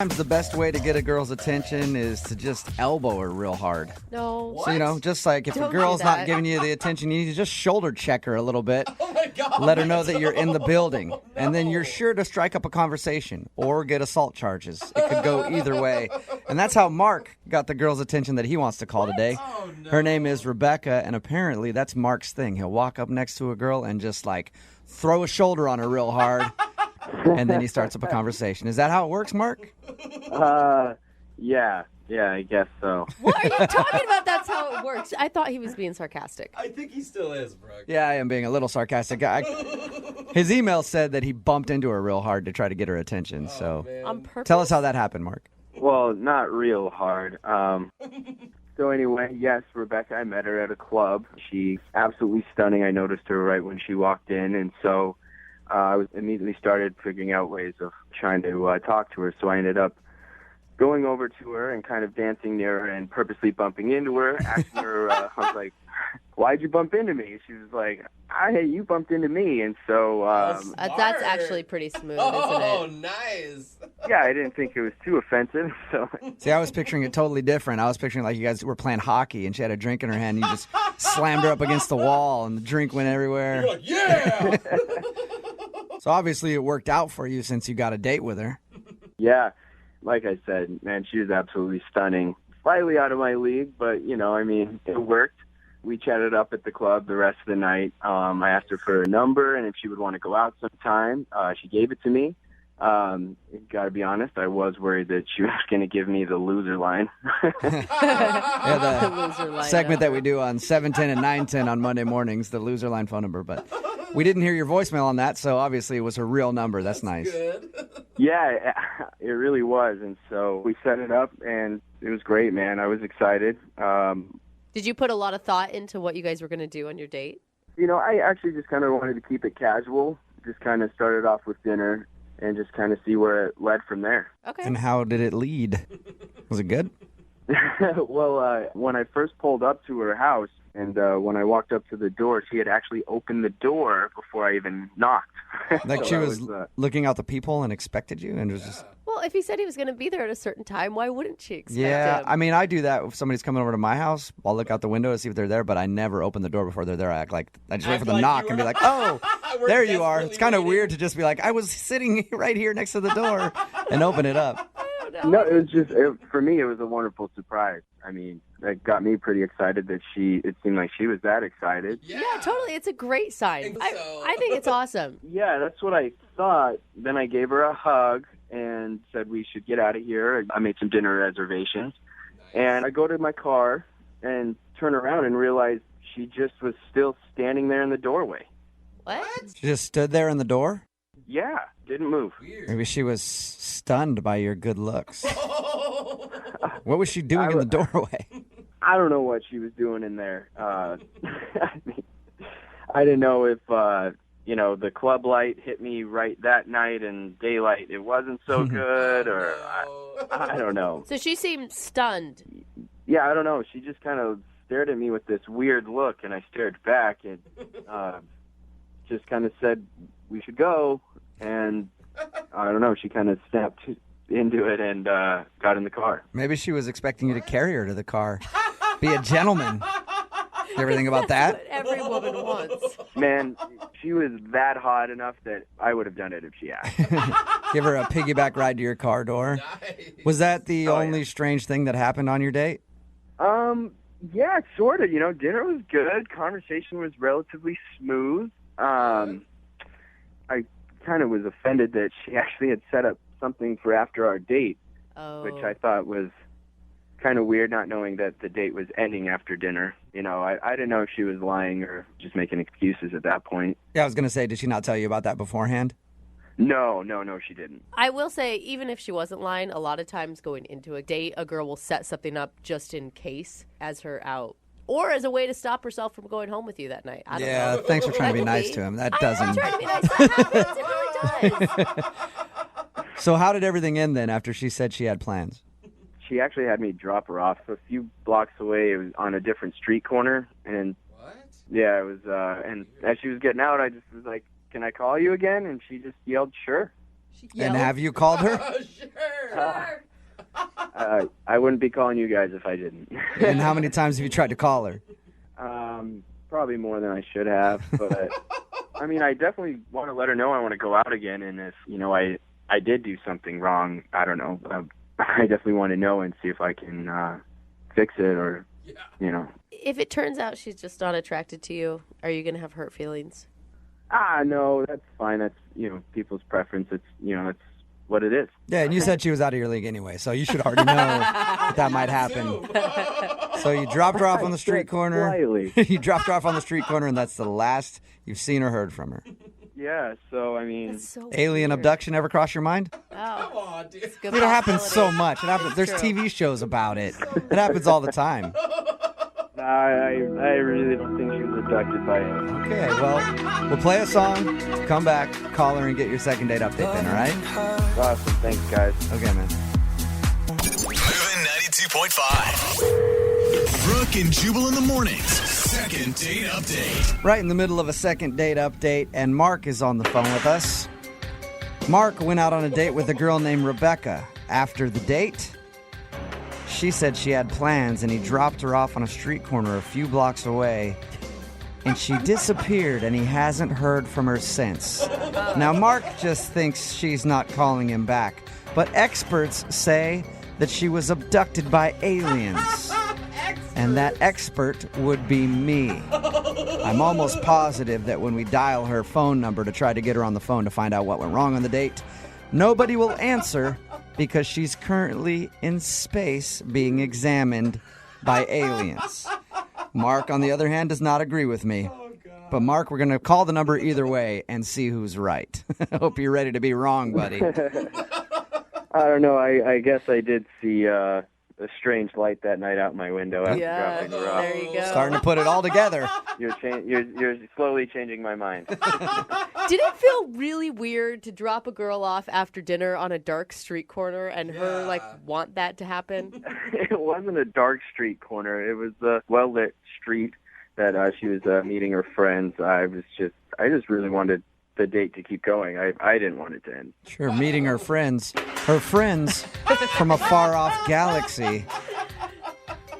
Sometimes the best way to get a girl's attention is to just elbow her real hard. No. So, just like if Don't a girl's do not that. giving you the attention, you need to just shoulder check her a little bit. Oh my God. Let her know that you're in the building. No. And then you're sure to strike up a conversation or get assault charges. It could go either way. And that's how Mark got the girl's attention that he wants to call today. Oh, no. Her name is Rebecca, and apparently that's Mark's thing. He'll walk up next to a girl and just like throw a shoulder on her real hard. And then he starts up a conversation. Is that how it works, Mark? Yeah, I guess so. What are you talking about? That's how it works. I thought he was being sarcastic. I think he still is, Brooke. Yeah, I am being a little sarcastic. His email said that he bumped into her real hard to try to get her attention. So Man. On purpose? tell us how that happened, Mark. Well, not real hard. So anyway, yes, Rebecca, I met her at a club. She's absolutely stunning. I noticed her right when she walked in, and so I was immediately started figuring out ways of trying to talk to her. So I ended up going over to her and kind of dancing near her and purposely bumping into her, asking her, I was like, why'd you bump into me? She was like, hey, you bumped into me. And so, That's actually pretty smooth, Oh, isn't it? nice. yeah, I didn't think it was too offensive. So, See, I was picturing it totally different. I was picturing like you guys were playing hockey and she had a drink in her hand and you just slammed her up against the wall and the drink went everywhere. You're like, yeah. So obviously it worked out for you since you got a date with her. yeah, like I said, man, she was absolutely stunning. Slightly out of my league, but, it worked. We chatted up at the club the rest of the night. I asked her for a number and if she would want to go out sometime. She gave it to me. Got to be honest, I was worried that she was going to give me the loser line. Yeah, the Loser line segment up. that we do on 710 and 910 on Monday mornings, the loser line phone number. But we didn't hear your voicemail on that, so obviously it was her real number. That's nice. Good. Yeah, it really was. And so we set it up, and it was great, man. I was excited. Did you put a lot of thought into what you guys were going to do on your date? I actually just kind of wanted to keep it casual. Just kind of started off with dinner and just kind of see where it led from there. Okay. And how did it lead? Was it good? Well, when I first pulled up to her house and when I walked up to the door, she had actually opened the door before I even knocked. Like So she I was looking looking out the peephole and expected you? And it was just... Well, if he said he was going to be there at a certain time, why wouldn't she expect Yeah, him? I mean, I do that if somebody's coming over to my house. I'll look out the window to see if they're there, but I never open the door before they're there. I act like I just wait Act for the like knock you and be were- like, "Oh, We're there you are." desperately It's kind of waiting. weird to just be like, "I was sitting right here next to the door," and open it up. I don't know. No, it was just, for me, it was a wonderful surprise. I mean, it got me pretty excited that it seemed like she was that excited. Yeah, totally. It's a great sign. Think I, so. I think it's awesome. Yeah, that's what I thought. Then I gave her a hug and said we should get out of here. I made some dinner reservations. And I go to my car and turn around and realize she just was still standing there in the doorway. What? She just stood there in the door. Yeah, didn't move. Weird. Maybe she was stunned by your good looks. What was she doing in the doorway? I don't know what she was doing in there. I didn't know if, the club light hit me right that night and daylight it wasn't so good, or I don't know. So she seemed stunned. Yeah, I don't know. She just kind of stared at me with this weird look, and I stared back and just kind of said, we should go. And I don't know, she kind of snapped into it and got in the car. Maybe she was expecting you to carry her to the car. Be a gentleman. You ever think about that? What every woman wants. Man, she was that hot enough that I would have done it if she asked. Give her a piggyback ride to your car door. Nice. Was that the Oh, only yeah. strange thing that happened on your date? Yeah, sort of. Dinner was good. Conversation was relatively smooth. I kind of was offended that she actually had set up something for after our date, Oh. which I thought was kind of weird, not knowing that the date was ending after dinner. I didn't know if she was lying or just making excuses at that point. Yeah, I was going to say, did she not tell you about that beforehand? No, she didn't. I will say, even if she wasn't lying, a lot of times going into a date, a girl will set something up just in case as her out. Or as a way to stop herself from going home with you that night. I don't Yeah, know. thanks for trying to be That could nice be. to him. That I'm doesn't. trying to be nice. That happens. It really does. So how did everything end then after she said she had plans? She actually had me drop her off a few blocks away. It was on a different street corner, and What? yeah, it was. And as she was getting out, I just was like, "Can I call you again?" And she just yelled, "Sure." And Yelled. have you called her? Sure. I wouldn't be calling you guys if I didn't. And how many times have you tried to call her? Probably more than I should have, but I mean, I definitely want to let her know I want to go out again, and if, I did do something wrong, I don't know, I definitely want to know and see if I can fix it or, If it turns out she's just not attracted to you, are you going to have hurt feelings? No, that's fine. That's, people's preference. It's, it's what it is. Yeah, and you said she was out of your league anyway, so you should already know that might happen. So you dropped her off on the street corner. Slightly. You dropped her off on the street corner, and that's the last you've seen or heard from her. Yeah, so, I mean, That's so Alien weird. abduction ever cross your mind? Come Oh, on, dude. good It happens possibility. so much. It happens. There's True. TV shows about it. It happens all the time. I really don't think she was abducted by it. Okay, well, we'll play a song, come back, call her, and get your second date update then, all right? Awesome. Thanks, guys. Okay, man. Moving 92.5. Brooke and Jubal in the mornings. Second date update. Right in the middle of a second date update, and Mark is on the phone with us. Mark went out on a date with a girl named Rebecca. After the date, she said she had plans, and he dropped her off on a street corner a few blocks away, and she disappeared, and he hasn't heard from her since. Now, Mark just thinks she's not calling him back, but experts say that she was abducted by aliens. And that expert would be me. I'm almost positive that when we dial her phone number to try to get her on the phone to find out what went wrong on the date, nobody will answer because she's currently in space being examined by aliens. Mark, on the other hand, does not agree with me. But Mark, we're going to call the number either way and see who's right. I hope you're ready to be wrong, buddy. I don't know. I guess I did see a strange light that night out my window after Yeah, dropping her off. there you go. Starting to put it all together. You're slowly changing my mind. Did it feel really weird to drop a girl off after dinner on a dark street corner and her want that to happen? It wasn't a dark street corner. It was a well-lit street that she was meeting her friends. I just really wanted the date to keep going. I didn't want it to end. Sure, meeting her friends from a far-off galaxy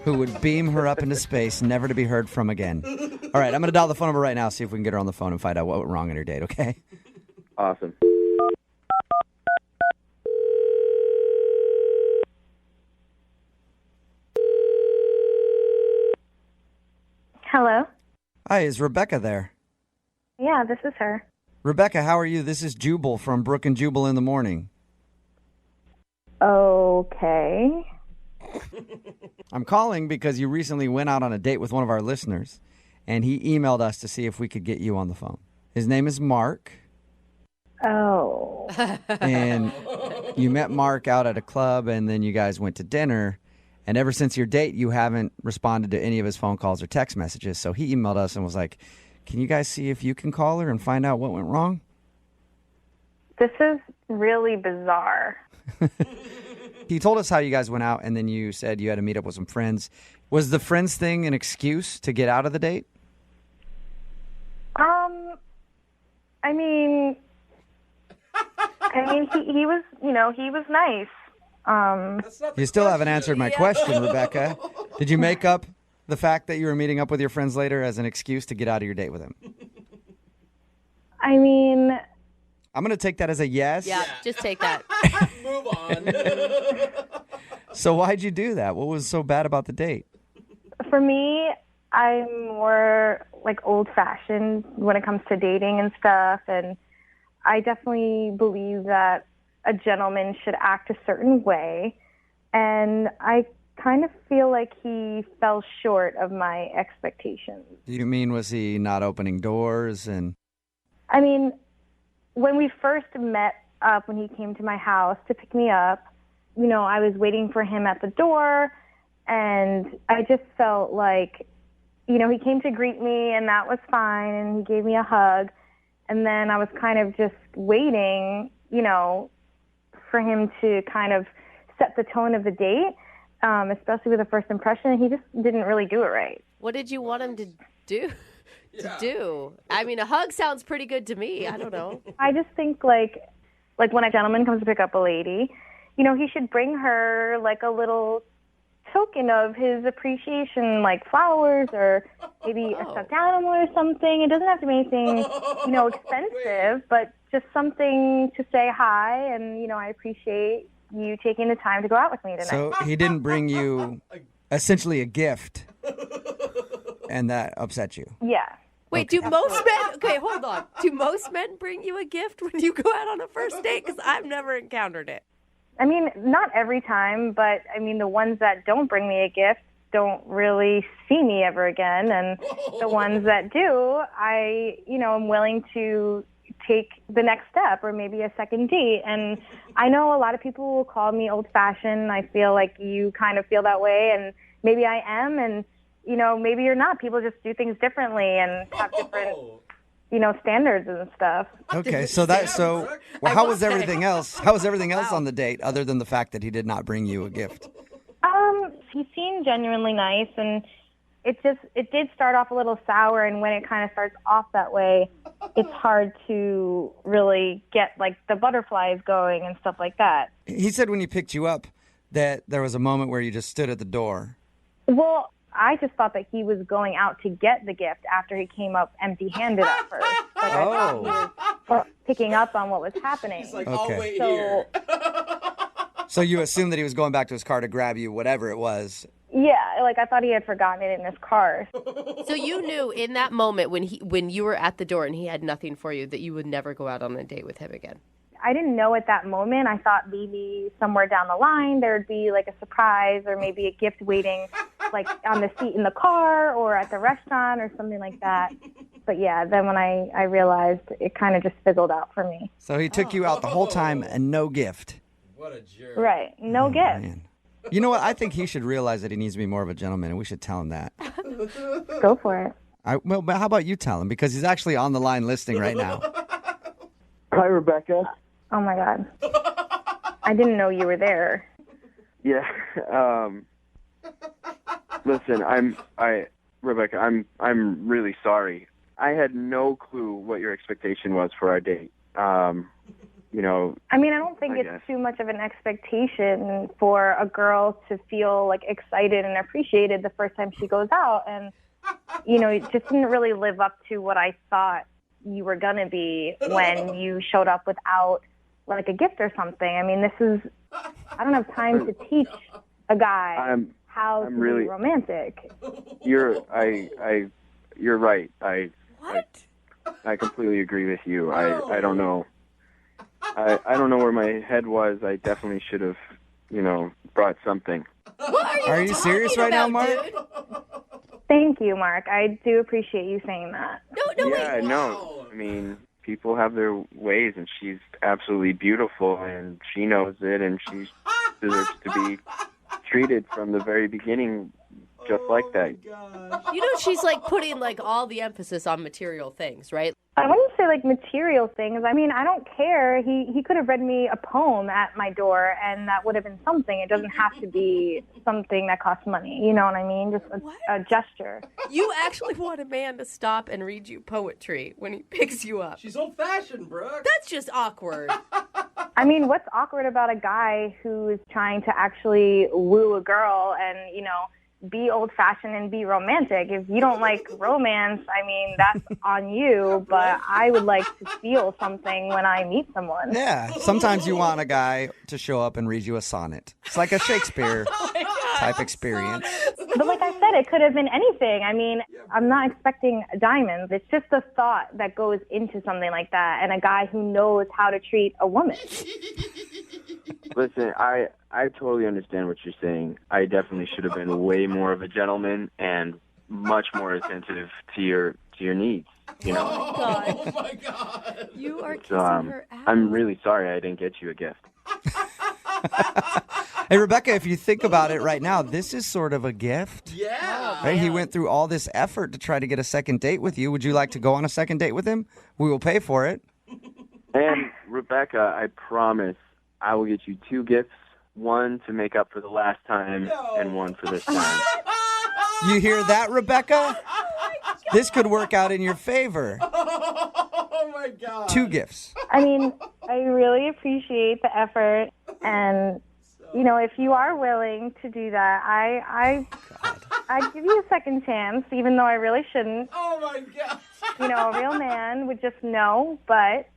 who would beam her up into space, never to be heard from again. All right, I'm going to dial the phone number right now, see if we can get her on the phone and find out what went wrong on her date, okay? Awesome. Hello? Hi, is Rebecca there? Yeah, this is her. Rebecca, how are you? This is Jubal from Brooke and Jubal in the morning. Okay. I'm calling because you recently went out on a date with one of our listeners, and he emailed us to see if we could get you on the phone. His name is Mark, Oh. and you met Mark out at a club, and then you guys went to dinner, and ever since your date, you haven't responded to any of his phone calls or text messages, so he emailed us and was like, can you guys see if you can call her and find out what went wrong? This is really bizarre. He told us how you guys went out, and then you said you had to meet up with some friends. Was the friends thing an excuse to get out of the date? I mean, he was, he was nice. That's not the You still haven't question. answered my question, Rebecca. Did you make up the fact that you were meeting up with your friends later as an excuse to get out of your date with him? I mean, I'm going to take that as a yes. Yeah, just take that. Move on. So why'd you do that? What was so bad about the date? for me, I'm more like old-fashioned when it comes to dating and stuff, and I definitely believe that a gentleman should act a certain way, and I kind of feel like he fell short of my expectations. Do you mean, was he not opening doors? And I mean, when we first met up, when he came to my house to pick me up, you know, I was waiting for him at the door, and I just felt like, you know, he came to greet me, and that was fine, and he gave me a hug, and then I was kind of just waiting, you know, for him to kind of set the tone of the date, especially with the first impression, and he just didn't really do it right. What did you want him to do? To do? I mean, a hug sounds pretty good to me. I don't know. I just think, like like when a gentleman comes to pick up a lady, you know, he should bring her like a little token of his appreciation, like flowers or maybe a stuffed animal or something. It doesn't have to be anything, you know, expensive, but just something to say hi and, you know, I appreciate you taking the time to go out with me tonight. So he didn't bring you essentially a gift, and that upset you. Yeah. Wait, do most men, okay, hold on. Do most men bring you a gift when you go out on a first date? Because I've never encountered it. I mean, not every time, but I mean, the ones that don't bring me a gift don't really see me ever again. And the ones that do, I, you know, I'm willing to take the next step or maybe a second date. And I know a lot of people will call me old-fashioned. I feel like you kind of feel that way, and maybe I am, and, you know, maybe you're not. People just do things differently and have different, you know, standards and stuff. Okay, well, how was everything else? How was everything else on the date other than the fact that he did not bring you a gift? He seemed genuinely nice, and it did start off a little sour, and when it kind of starts off that way, it's hard to really get like the butterflies going and stuff like that. He said when he picked you up that there was a moment where you just stood at the door. Well, I just thought that he was going out to get the gift after he came up empty-handed at first. Like, I thought he was picking up on what was happening. He's like, Okay. I'll wait here. So you assumed that he was going back to his car to grab you, whatever it was. Yeah, like I thought he had forgotten it in his car. So you knew in that moment when you were at the door and he had nothing for you that you would never go out on a date with him again. I didn't know at that moment. I thought maybe somewhere down the line there would be like a surprise or maybe a gift waiting like on the seat in the car or at the restaurant or something like that. But yeah, then when I realized, it kind of just fizzled out for me. So he took you out the whole time and no gift. What a jerk. Right. No gift. Man. You know what? I think he should realize that he needs to be more of a gentleman, and we should tell him that. Go for it. Well, but how about you tell him? Because he's actually on the line listening right now. Hi, Rebecca. Oh my God. I didn't know you were there. Yeah. Listen, Rebecca, I'm really sorry. I had no clue what your expectation was for our date. You know, I mean, I don't think I it's guess. too much of an expectation for a girl to feel like excited and appreciated the first time she goes out. And, you know, it just didn't really live up to what I thought you were going to be when you showed up without like a gift or something. I mean, I don't have time to teach a guy how to really be romantic. You're right. What? I completely agree with you. I don't know. I don't know where my head was. I definitely should have, you know, brought something. What Are you serious right now, Mark? Dude? Thank you, Mark. I do appreciate you saying that. No, Yeah, wait. no. I mean, people have their ways, and she's absolutely beautiful, and she knows it, and she deserves to be treated from the very beginning just like that. You know, she's like putting like all the emphasis on material things, right? I wouldn't say like material things. I mean, I don't care. He could have read me a poem at my door, and that would have been something. It doesn't have to be something that costs money. You know what I mean? Just a gesture. You actually want a man to stop and read you poetry when he picks you up. She's old-fashioned, Brooke. That's just awkward. I mean, what's awkward about a guy who is trying to actually woo a girl and, you know, be old-fashioned and be romantic? If you don't like romance, I mean, that's on you, but I would like to feel something when I meet someone. Yeah. Sometimes you want a guy to show up and read you a sonnet. It's like a Shakespeare type experience. But like I said, it could have been anything. I mean, I'm not expecting diamonds. It's just the thought that goes into something like that, and a guy who knows how to treat a woman. Listen, I totally understand what you're saying. I definitely should have been way more of a gentleman and much more attentive to your needs. You know. Oh, my God. You are kissing So, her ass. I'm really sorry I didn't get you a gift. Hey, Rebecca, if you think about it right now, this is sort of a gift. Yeah. Right? He went through all this effort to try to get a second date with you. Would you like to go on a second date with him? We will pay for it. And Rebecca, I promise I will get you 2 gifts. One to make up for the last time, and one for this time. You hear that, Rebecca? This could work out in your favor. Oh, my God. 2 gifts. I mean, I really appreciate the effort. And, you know, if you are willing to do that, I'd give you a second chance, even though I really shouldn't. Oh, my God. You know, a real man would just know, but,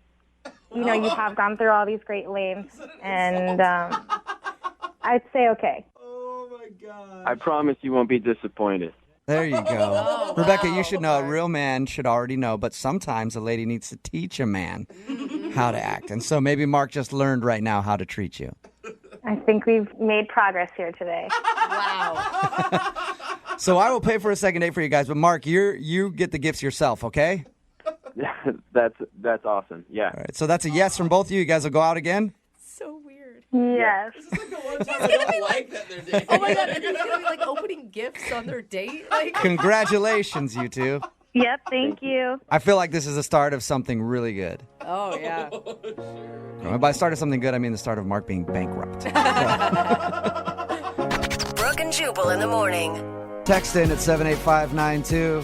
you know, you have gone through all these great lengths, and I'd say okay. Oh, my God. I promise you won't be disappointed. There you go. Oh, Rebecca, wow. you should know a real man should already know, but sometimes a lady needs to teach a man how to act. And so maybe Mark just learned right now how to treat you. I think we've made progress here today. Wow. So I will pay for a second date for you guys, but Mark, you get the gifts yourself, okay? That's awesome. Yeah. All right. So that's a yes from both of you. You guys will go out again? So weird. Yes. It's like the one time I don't like that they're dating. Oh my God, and he's gonna be like opening gifts on their date. Like, Congratulations, you two. Yep, thank you. I feel like this is the start of something really good. oh yeah. And by start of something good, I mean the start of Mark being bankrupt. Brooke and Jubal in the morning. Text in at 78592.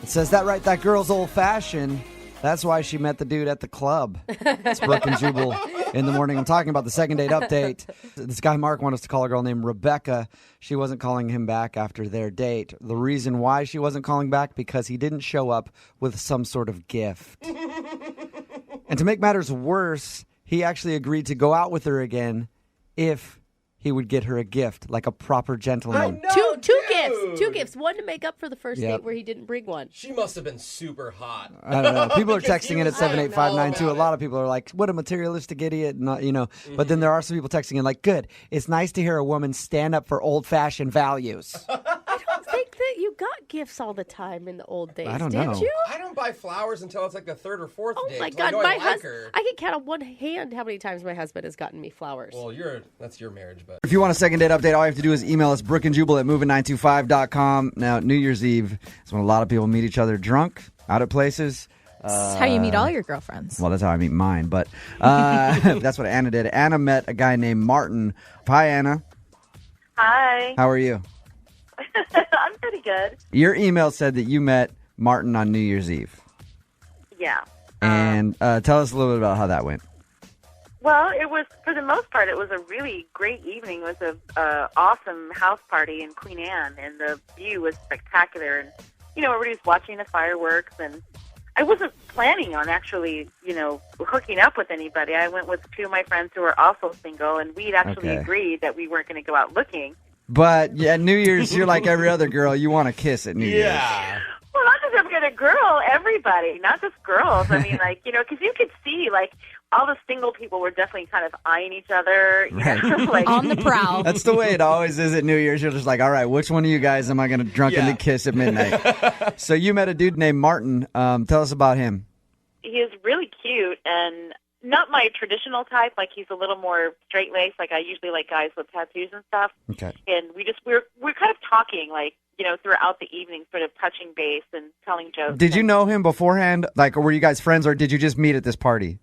It says, that right, that girl's old-fashioned. That's why she met the dude at the club. It's Brooke and Jubal in the morning. I'm talking about the second date update. This guy Mark wanted us to call a girl named Rebecca. She wasn't calling him back after their date. The reason why she wasn't calling back, because he didn't show up with some sort of gift. And to make matters worse, he actually agreed to go out with her again if he would get her a gift, like a proper gentleman. Two gifts. One to make up for the first Yep. date where he didn't bring one. She must have been super hot. I don't know. People are Because texting he in at was saying 78592. no A about lot of people are like, what a materialistic idiot. Not, you know. But then there are some people texting in like, good. It's nice to hear a woman stand up for old-fashioned values. I don't think that you got gifts all the time in the old days. I don't did know. you? I don't buy flowers until it's like the third or fourth Oh date. my 'cause I God, know my I like husband! her. I can count on one hand how many times my husband has gotten me flowers. Well, that's your marriage, but If you want a second date update, all you have to do is email us, brookandjubal@moving925.com. Now, New Year's Eve is when a lot of people meet each other drunk, out at places. That's how you meet all your girlfriends. Well, that's how I meet mine, but that's what Anna did. Anna met a guy named Martin. Hi, Anna. Hi. How are you? I'm pretty good. Your email said that you met Martin on New Year's Eve. Yeah. And tell us a little bit about how that went. Well, it was, for the most part, it was a really great evening. It was a awesome house party in Queen Anne, and the view was spectacular. And, you know, everybody was watching the fireworks, and I wasn't planning on actually, you know, hooking up with anybody. I went with two of my friends who were also single, and we'd actually Okay. agreed that we weren't going to go out looking. But yeah, New Year's, you're like every other girl. You want to kiss at New Year's. yeah. Well, not just every other girl, everybody, not just girls. I mean, like, you know, because you could see, like, all the single people were definitely kind of eyeing each other. You Right. know, like, On the prowl. That's the way it always is at New Year's. You're just like, all right, which one of you guys am I going to drunkenly Yeah. kiss at midnight? So you met a dude named Martin. Tell us about him. he is really cute and not my traditional type. Like, he's a little more straight-laced. Like, I usually like guys with tattoos and stuff. Okay. And we're kind of talking, like, you know, throughout the evening, sort of touching base and telling jokes. Did you know him beforehand? Like, or were you guys friends, or did you just meet at this party?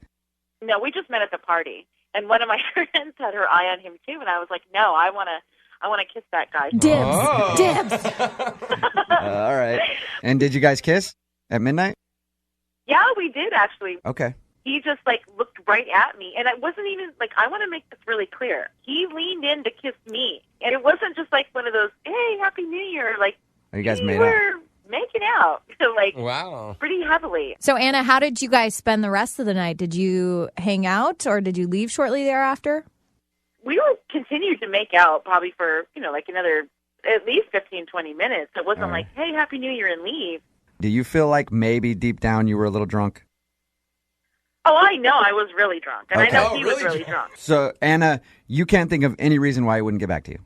No, we just met at the party. And one of my friends had her eye on him, too. And I was like, no, I want to kiss that guy. Dibs. Oh. Dibs. All right. And did you guys kiss at midnight? Yeah, we did, actually. Okay. He just, like, looked right at me. And it wasn't even, like, I want to make this really clear. He leaned in to kiss me. And it wasn't just, like, one of those, hey, Happy New Year. Like, Oh, you guys we made up. were making out, like, Wow. pretty heavily. So, Anna, how did you guys spend the rest of the night? Did you hang out or did you leave shortly thereafter? We were continued to make out probably for, you know, like another at least 15, 20 minutes. It wasn't All right. like, hey, Happy New Year and leave. Do you feel like maybe deep down you were a little drunk? Oh, I know I was really drunk. And Okay. I know Oh, he was really really drunk? drunk. So, Anna, you can't think of any reason why he wouldn't get back to you.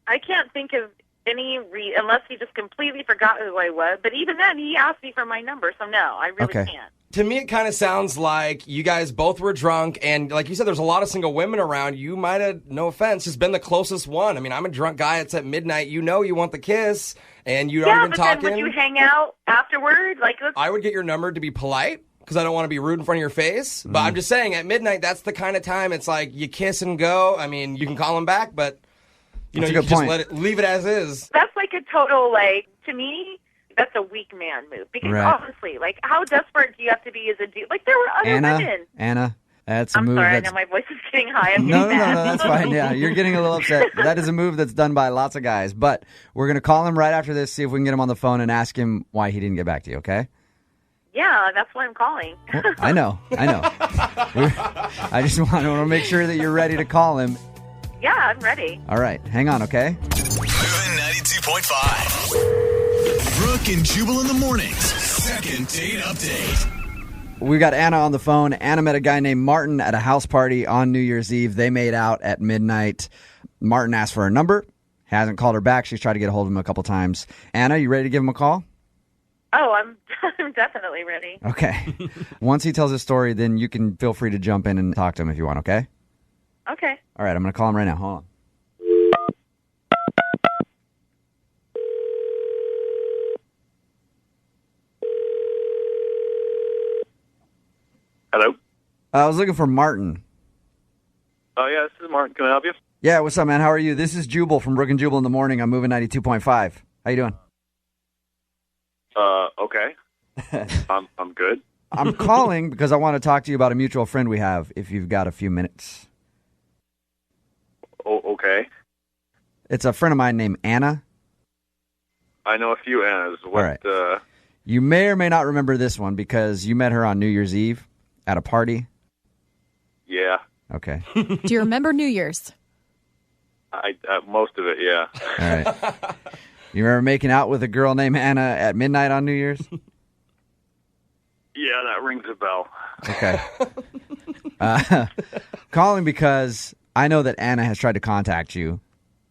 I can't think of any unless he just completely forgot who I was. But even then, he asked me for my number. So, no, I really Okay. can't. To me, it kind of sounds like you guys both were drunk, and like you said, there's a lot of single women around. You might have, no offense, just been the closest one. I mean, I'm a drunk guy. It's at midnight. You know you want the kiss, and you'd Yeah, already but been talking. then would you hang out afterward? Like, let's, I would get your number to be polite because I don't want to be rude in front of your face. But I'm just saying, at midnight, that's the kind of time it's like you kiss and go. I mean, you can call him back, but you know, That's a you good can point. just leave it as is. that's like a total, like, to me, that's a weak man move. Because Right. honestly, like, how desperate do you have to be as a dude? Like, there were other women. Anna, That's a I'm move sorry, I that's... know my voice is getting high. I'm No, getting mad. that's fine. Yeah, you're getting a little upset. That is a move that's done by lots of guys. But we're going to call him right after this, see if we can get him on the phone and ask him why he didn't get back to you, okay? Yeah, that's why I'm calling. Well, I know. I just want to make sure that you're ready to call him. Yeah, I'm ready. All right, hang on, okay? Moving 92.5. Brooke and Jubal in the mornings. Second date update. We got Anna on the phone. Anna met a guy named Martin at a house party on New Year's Eve. They made out at midnight. Martin asked for her number. Hasn't called her back. She's tried to get a hold of him a couple times. Anna, you ready to give him a call? Oh, I'm definitely ready. Okay. Once he tells his story, then you can feel free to jump in and talk to him if you want, okay? Okay. All right, I'm going to call him right now. Hold on. Hello? I was looking for Martin. Oh, yeah, this is Martin. Can I help you? Yeah, what's up, man? How are you? This is Jubal from Brooke and Jubal in the morning. I'm moving 92.5. How you doing? Okay. I'm good. I'm calling because I want to talk to you about a mutual friend we have, if you've got a few minutes. Oh, okay. It's a friend of mine named Anna. I know a few Annas. What, All right. You may or may not remember this one because you met her on New Year's Eve at a party. Yeah. Okay. Do you remember New Year's? Most of it, yeah. All right. You remember making out with a girl named Anna at midnight on New Year's? Yeah, that rings a bell. Okay. Calling because I know that Anna has tried to contact you,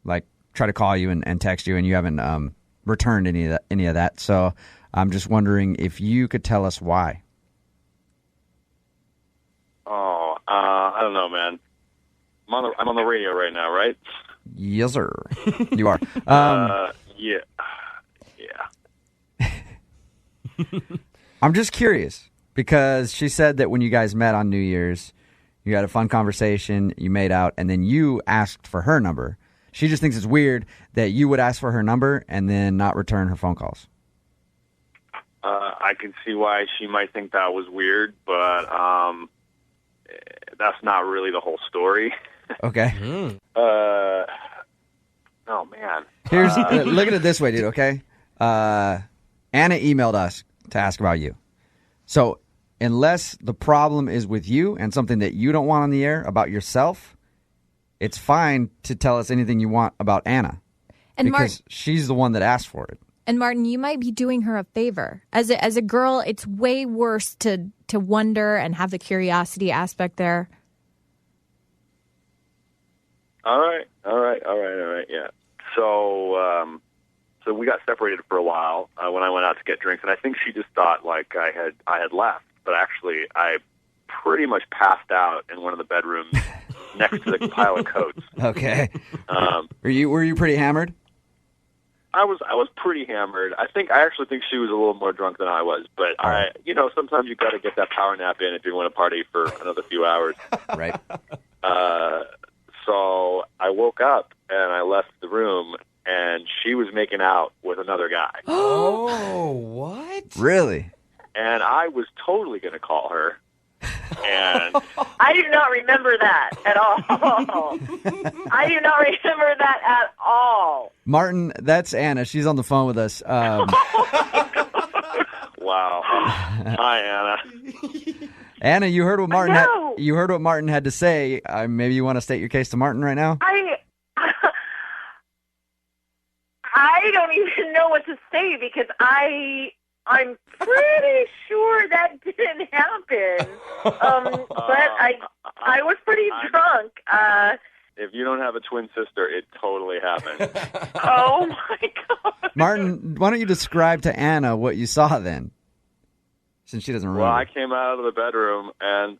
like try to call you and text you, and you haven't returned any of that. So I'm just wondering if you could tell us why. Oh, I don't know, man. I'm on the radio right now, right? Yes, sir. You are. Yeah. I'm just curious because she said that when you guys met on New Year's, you had a fun conversation, you made out, and then you asked for her number. She just thinks it's weird that you would ask for her number and then not return her phone calls. I can see why she might think that was weird, but that's not really the whole story. Okay. Oh, man. Here's look at it this way, dude, okay? Anna emailed us to ask about you. So unless the problem is with you and something that you don't want on the air about yourself, it's fine to tell us anything you want about Anna. And because she's the one that asked for it. And Martin, you might be doing her a favor. As a girl, it's way worse to wonder and have the curiosity aspect there. All right, yeah. So we got separated for a while when I went out to get drinks, and I think she just thought like I had left, but actually I pretty much passed out in one of the bedrooms next to the pile of coats. Okay. Were you pretty hammered? I was pretty hammered. I actually think she was a little more drunk than I was, but sometimes you got to get that power nap in if you want to party for another few hours. Right. So I woke up and I left the room, and she was making out with another guy. Oh, what? Really? And I was totally going to call her. And I do not remember that at all. I do not remember that at all. Martin, that's Anna. She's on the phone with us. Wow. Hi, Anna. Anna, you heard what Martin had to say. Maybe you want to state your case to Martin right now? I don't even know what to say because I'm pretty sure that didn't happen. But I was pretty drunk. If you don't have a twin sister, it totally happened. Oh my God. Martin, why don't you describe to Anna what you saw then? Since she doesn't remember. Well, I came out of the bedroom, and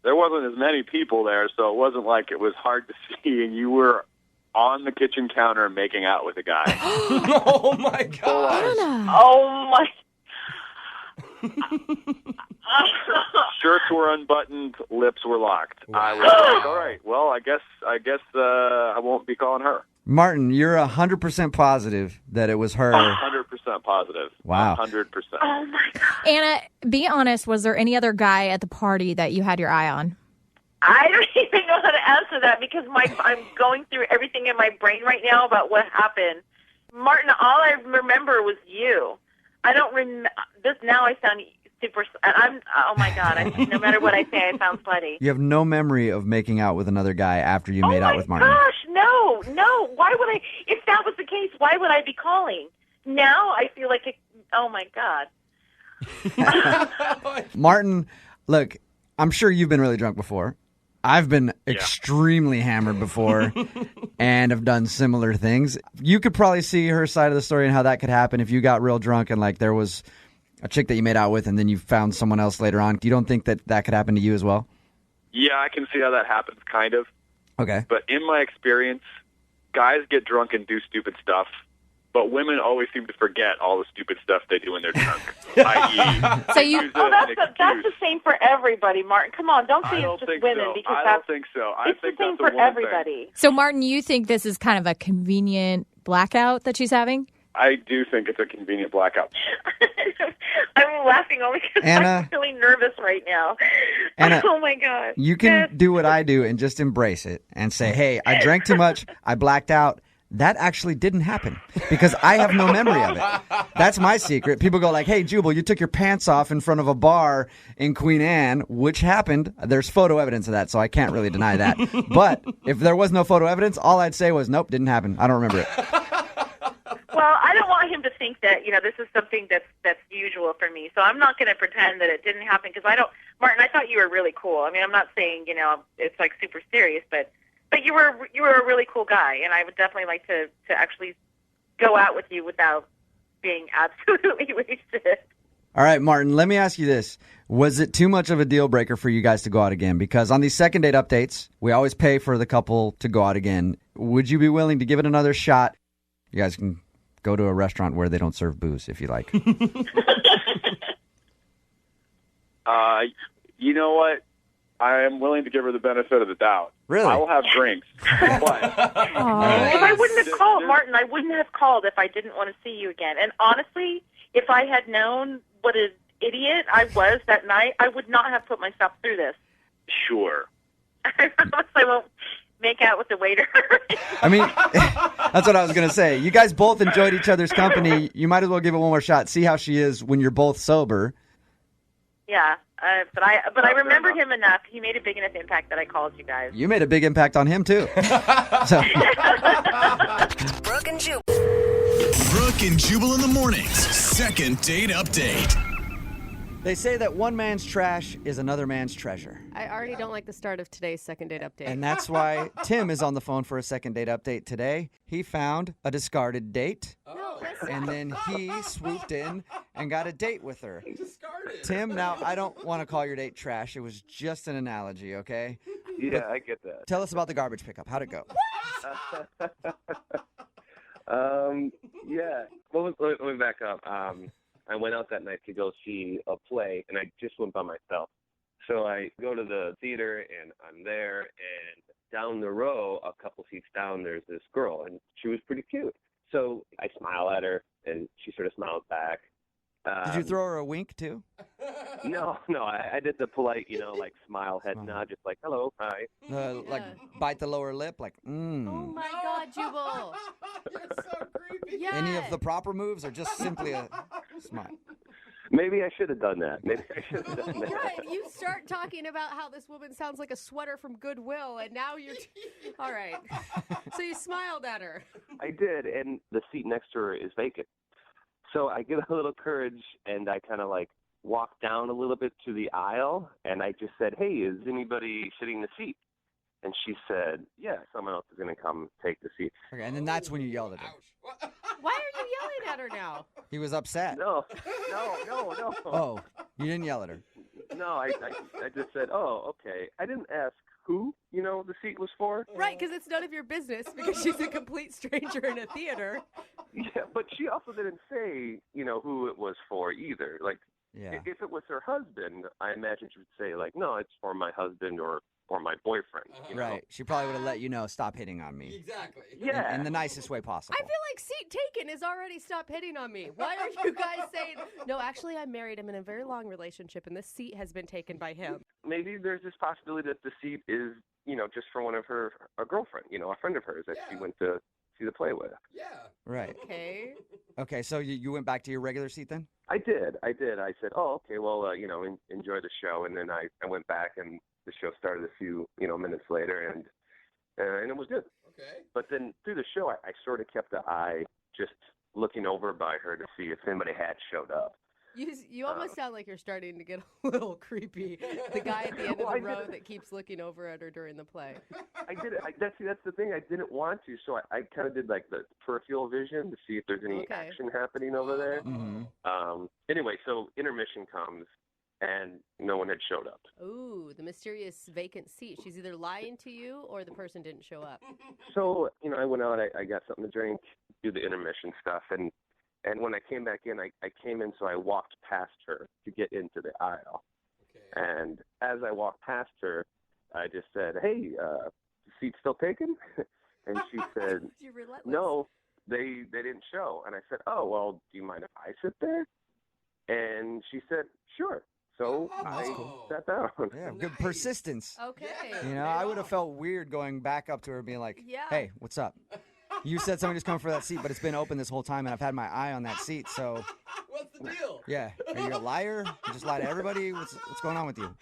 there wasn't as many people there, so it wasn't like it was hard to see, and you were on the kitchen counter making out with a guy. Oh, my God. Oh, my. Shirts were unbuttoned, lips were locked. I was like, all right, well, I guess I won't be calling her. Martin, you're 100% positive that it was her. 100% positive. Wow. 100%. Oh, my God. Anna, be honest, was there any other guy at the party that you had your eye on? I don't even know how to answer that because I'm going through everything in my brain right now about what happened. Martin, all I remember was you. I don't remember this. Now I sound super. Oh my God! No matter what I say, I sound slutty. You have no memory of making out with another guy after you made out with Martin. Oh my gosh, no! Why would I? If that was the case, why would I be calling? Now I feel like oh my God. Martin, look, I'm sure you've been really drunk before. I've been extremely hammered before and have done similar things. You could probably see her side of the story and how that could happen if you got real drunk and like there was a chick that you made out with and then you found someone else later on. You don't think that that could happen to you as well? Yeah, I can see how that happens, kind of. Okay. But in my experience, guys get drunk and do stupid stuff, but women always seem to forget all the stupid stuff they do when they're drunk. I.e., So you- that's the same for everybody, Martin. Come on, don't say it's just women because I don't think so. I it's think the same that's a for woman everybody. thing. So, Martin, you think this is kind of a convenient blackout that she's having? I do think it's a convenient blackout. I'm laughing only because Anna- I'm really nervous right now. Anna, oh my God! You can do what I do and just embrace it and say, hey, I drank too much, I blacked out. That actually didn't happen because I have no memory of it. That's my secret. People go like, hey, Jubal, you took your pants off in front of a bar in Queen Anne, which happened. There's photo evidence of that, so I can't really deny that. But if there was no photo evidence, all I'd say was, nope, didn't happen. I don't remember it. Well, I don't want him to think that this is something that's usual for me. So I'm not going to pretend that it didn't happen because I don't. Martin, I thought you were really cool. I mean, I'm not saying it's like super serious, but you were a really cool guy, and I would definitely like to actually go out with you without being absolutely wasted. All right, Martin, let me ask you this. Was it too much of a deal breaker for you guys to go out again? Because on these second date updates, we always pay for the couple to go out again. Would you be willing to give it another shot? You guys can go to a restaurant where they don't serve booze if you like. You know what? I am willing to give her the benefit of the doubt. Really? I will have drinks. But Well, I wouldn't have called, Martin. I wouldn't have called if I didn't want to see you again. And honestly, if I had known what an idiot I was that night, I would not have put myself through this. sure. I promise I won't make out with the waiter. I mean, that's what I was going to say. You guys both enjoyed each other's company. You might as well give it one more shot. See how she is when you're both sober. Yeah, but I remembered him enough. He made a big enough impact that I called you guys. You made a big impact on him, too. So. Brooke and Jubal. Brooke and Jubal in the mornings. Second date update. They say that one man's trash is another man's treasure. I already don't like the start of today's second date update. And that's why Tim is on the phone for a second date update today. He found a discarded date. And then he swooped in and got a date with her. Discarded. Tim, now I don't want to call your date trash. It was just an analogy, okay? Yeah, I get that. Tell us about the garbage pickup. How'd it go? Yeah. Well, let me back up. I went out that night to go see a play, and I just went by myself. So I go to the theater, and I'm there, and down the row, a couple seats down, there's this girl, and she was pretty cute. So I smile at her, and she sort of smiles back. Did you throw her a wink, too? No, I did the polite, like smile, head nod, just like, hello, hi. Like bite the lower lip, like, Oh my God, Jubal. You're so creepy. Yes. Any of the proper moves or just simply a smile? Maybe I should have done that. Maybe I should have done that. Right, you start talking about how this woman sounds like a sweater from Goodwill, and now you're... All right. So you smiled at her. I did, and the seat next to her is vacant. So I get a little courage, and I kind of like walk down a little bit to the aisle, and I just said, hey, is anybody sitting in the seat? And she said, yeah, someone else is going to come take the seat. Okay, and then that's when you yelled at her. Why are you yelling at her now? He was upset. No. Oh, you didn't yell at her. No, I just said, oh, okay. I didn't ask who, the seat was for. Right, because it's none of your business because she's a complete stranger in a theater. Yeah, but she also didn't say, who it was for either. Like, Yeah. if it was her husband, I imagine she would say, like, no, it's for my husband or or my boyfriend. You know? Right. She probably would have let you know, stop hitting on me. Exactly. Yeah. In the nicest way possible. I feel like seat taken is already stop hitting on me. Why are you guys saying, no, actually, I'm married. I'm in a very long relationship, and this seat has been taken by him. Maybe there's this possibility that the seat is, just for one of a girlfriend, a friend of hers that she went to see the play with. Yeah. Right. Okay. Okay, so you went back to your regular seat then? I did. I said, oh, okay, well, enjoy the show. And then I went back and the show started a few, minutes later and it was good. Okay. But then through the show, I sort of kept an eye just looking over by her to see if anybody had showed up. You almost sound like you're starting to get a little creepy. The guy at the end of the row that keeps looking over at her during the play. I did it. That's the thing. I didn't want to, so I kind of did like the peripheral vision to see if there's any action happening over there. Mm-hmm. Anyway, so intermission comes, and no one had showed up. Ooh, the mysterious vacant seat. She's either lying to you or the person didn't show up. So, I went out, I got something to drink, do the intermission stuff, and when I came back in, I came in, so I walked past her to get into the aisle. Okay. And as I walked past her, I just said, hey, the seat's still taken? And she said, You're relentless. no, they didn't show. And I said, oh, well, do you mind if I sit there? And she said, sure. So I sat down. Yeah, good persistence. Okay. I would have felt weird going back up to her being like, Yeah. hey, what's up? You said somebody's coming for that seat, but it's been open this whole time, and I've had my eye on that seat, so... What's the deal? Yeah. Are you a liar? You just lie to everybody? What's going on with you?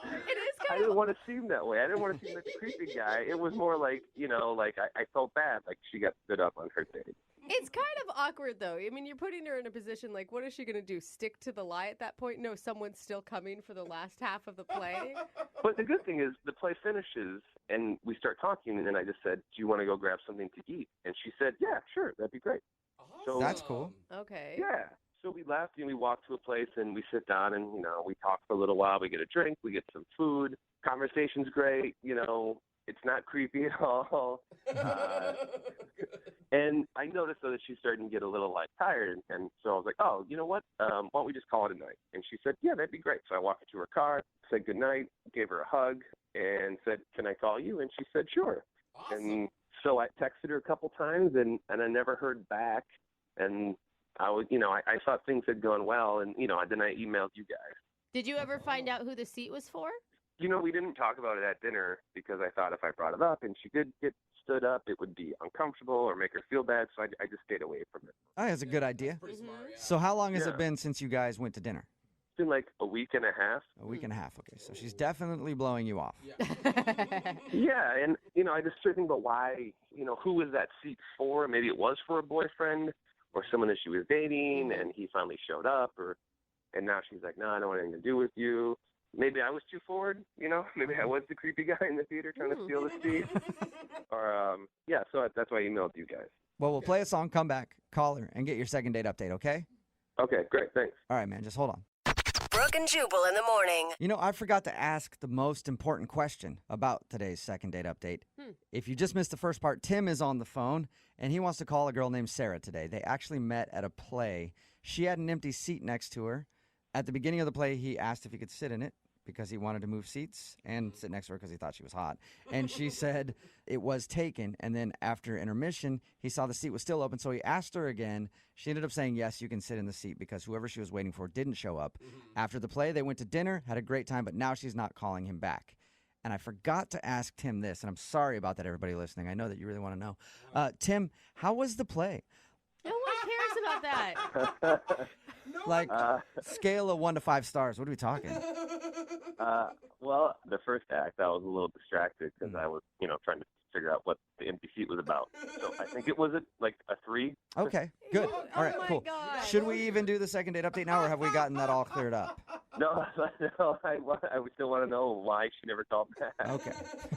It is I kind didn't of... want to seem that way. I didn't want to seem like a creepy guy. It was more like, I felt bad, like she got stood up on her date. It's kind of awkward, though. I mean, you're putting her in a position like, what is she going to do? Stick to the lie at that point? No, someone's still coming for the last half of the play? But the good thing is the play finishes and we start talking, and then I just said, do you want to go grab something to eat? And she said, yeah, sure, that'd be great. Awesome. So That's cool. Okay. yeah. So we left and we walked to a place and we sit down and, we talk for a little while. We get a drink, we get some food. Conversation's great, it's not creepy at all. And I noticed, though, that she's starting to get a little, tired. And so I was like, oh, you know what? Why don't we just call it a night? And she said, yeah, that'd be great. So I walked her to her car, said goodnight, gave her a hug, and said, can I call you? And she said, sure. Awesome. And so I texted her a couple times, and I never heard back. And I was, I thought things had gone well. And, then I emailed you guys. Did you ever find out who the seat was for? We didn't talk about it at dinner because I thought if I brought it up and she did get stood up, it would be uncomfortable or make her feel bad. So I just stayed away from it. Oh, that's a good idea. Pretty smart, yeah. So how long has Yeah. it been since you guys went to dinner? It's been like a week and a half. A week and a half. Okay, so she's definitely blowing you off. Yeah, and I just started thinking about why, who was that seat for? Maybe it was for a boyfriend or someone that she was dating, and he finally showed up, and now she's like, no, I don't want anything to do with you. Maybe I was too forward, Maybe I was the creepy guy in the theater trying to steal the seat. Or so that's why I emailed you guys. Well, we'll play a song, come back, call her, and get your second date update, okay? Okay, great, thanks. All right, man, just hold on. Brooke and Jubal in the morning. I forgot to ask the most important question about today's second date update. If you just missed the first part, Tim is on the phone, and he wants to call a girl named Sarah today. They actually met at a play. She had an empty seat next to her. At the beginning of the play, he asked if he could sit in it because he wanted to move seats and sit next to her because he thought she was hot. And she said it was taken. And then after intermission, he saw the seat was still open. So he asked her again. She ended up saying, yes, you can sit in the seat because whoever she was waiting for didn't show up. After the play, they went to dinner, had a great time, but now she's not calling him back. And I forgot to ask Tim this, and I'm sorry about that, everybody listening. I know that you really want to know. Tim, how was the play? No one cares about that. Scale of 1 to 5 stars. What are we talking? Well, the first act, I was a little distracted because I was, trying to figure out what the empty seat was about. So I think it was a 3. Okay, good. All right, my cool. God. Should we even do the second date update now, or have we gotten that all cleared up? No, I still want to know why she never called back. Okay.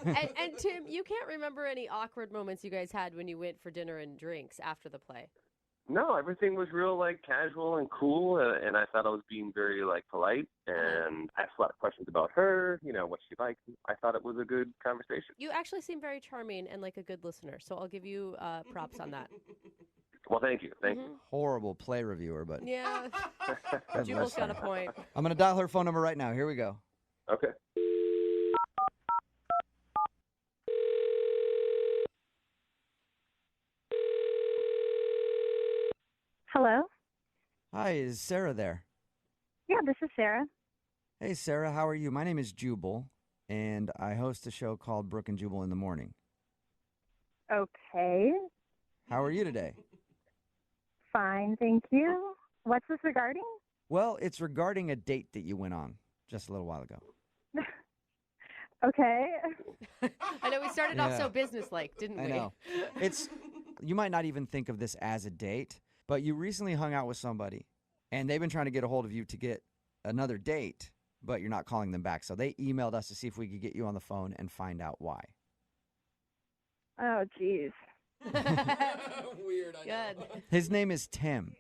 And Tim, you can't remember any awkward moments you guys had when you went for dinner and drinks after the play? No, everything was real casual and cool, and I thought I was being very polite, and I asked a lot of questions about her, what she liked. I thought it was a good conversation. You actually seem very charming and like a good listener, so I'll give you props on that. Well, thank you. Thank you. Horrible play reviewer, but Yeah, Jubal's got a point. I'm going to dial her phone number right now. Here we go. Okay. Hello? Hi, is Sarah there? Yeah, this is Sarah. Hey, Sarah, how are you? My name is Jubal, and I host a show called Brooke and Jubal in the Morning. Okay. How are you today? Fine, thank you. What's this regarding? Well, it's regarding a date that you went on just a little while ago. Okay. I know we started off Yeah. so businesslike, didn't we? I know. You might not even think of this as a date, but you recently hung out with somebody, and they've been trying to get a hold of you to get another date, but you're not calling them back. So they emailed us to see if we could get you on the phone and find out why. Oh, jeez. Weird, I know. Good. His name is Tim.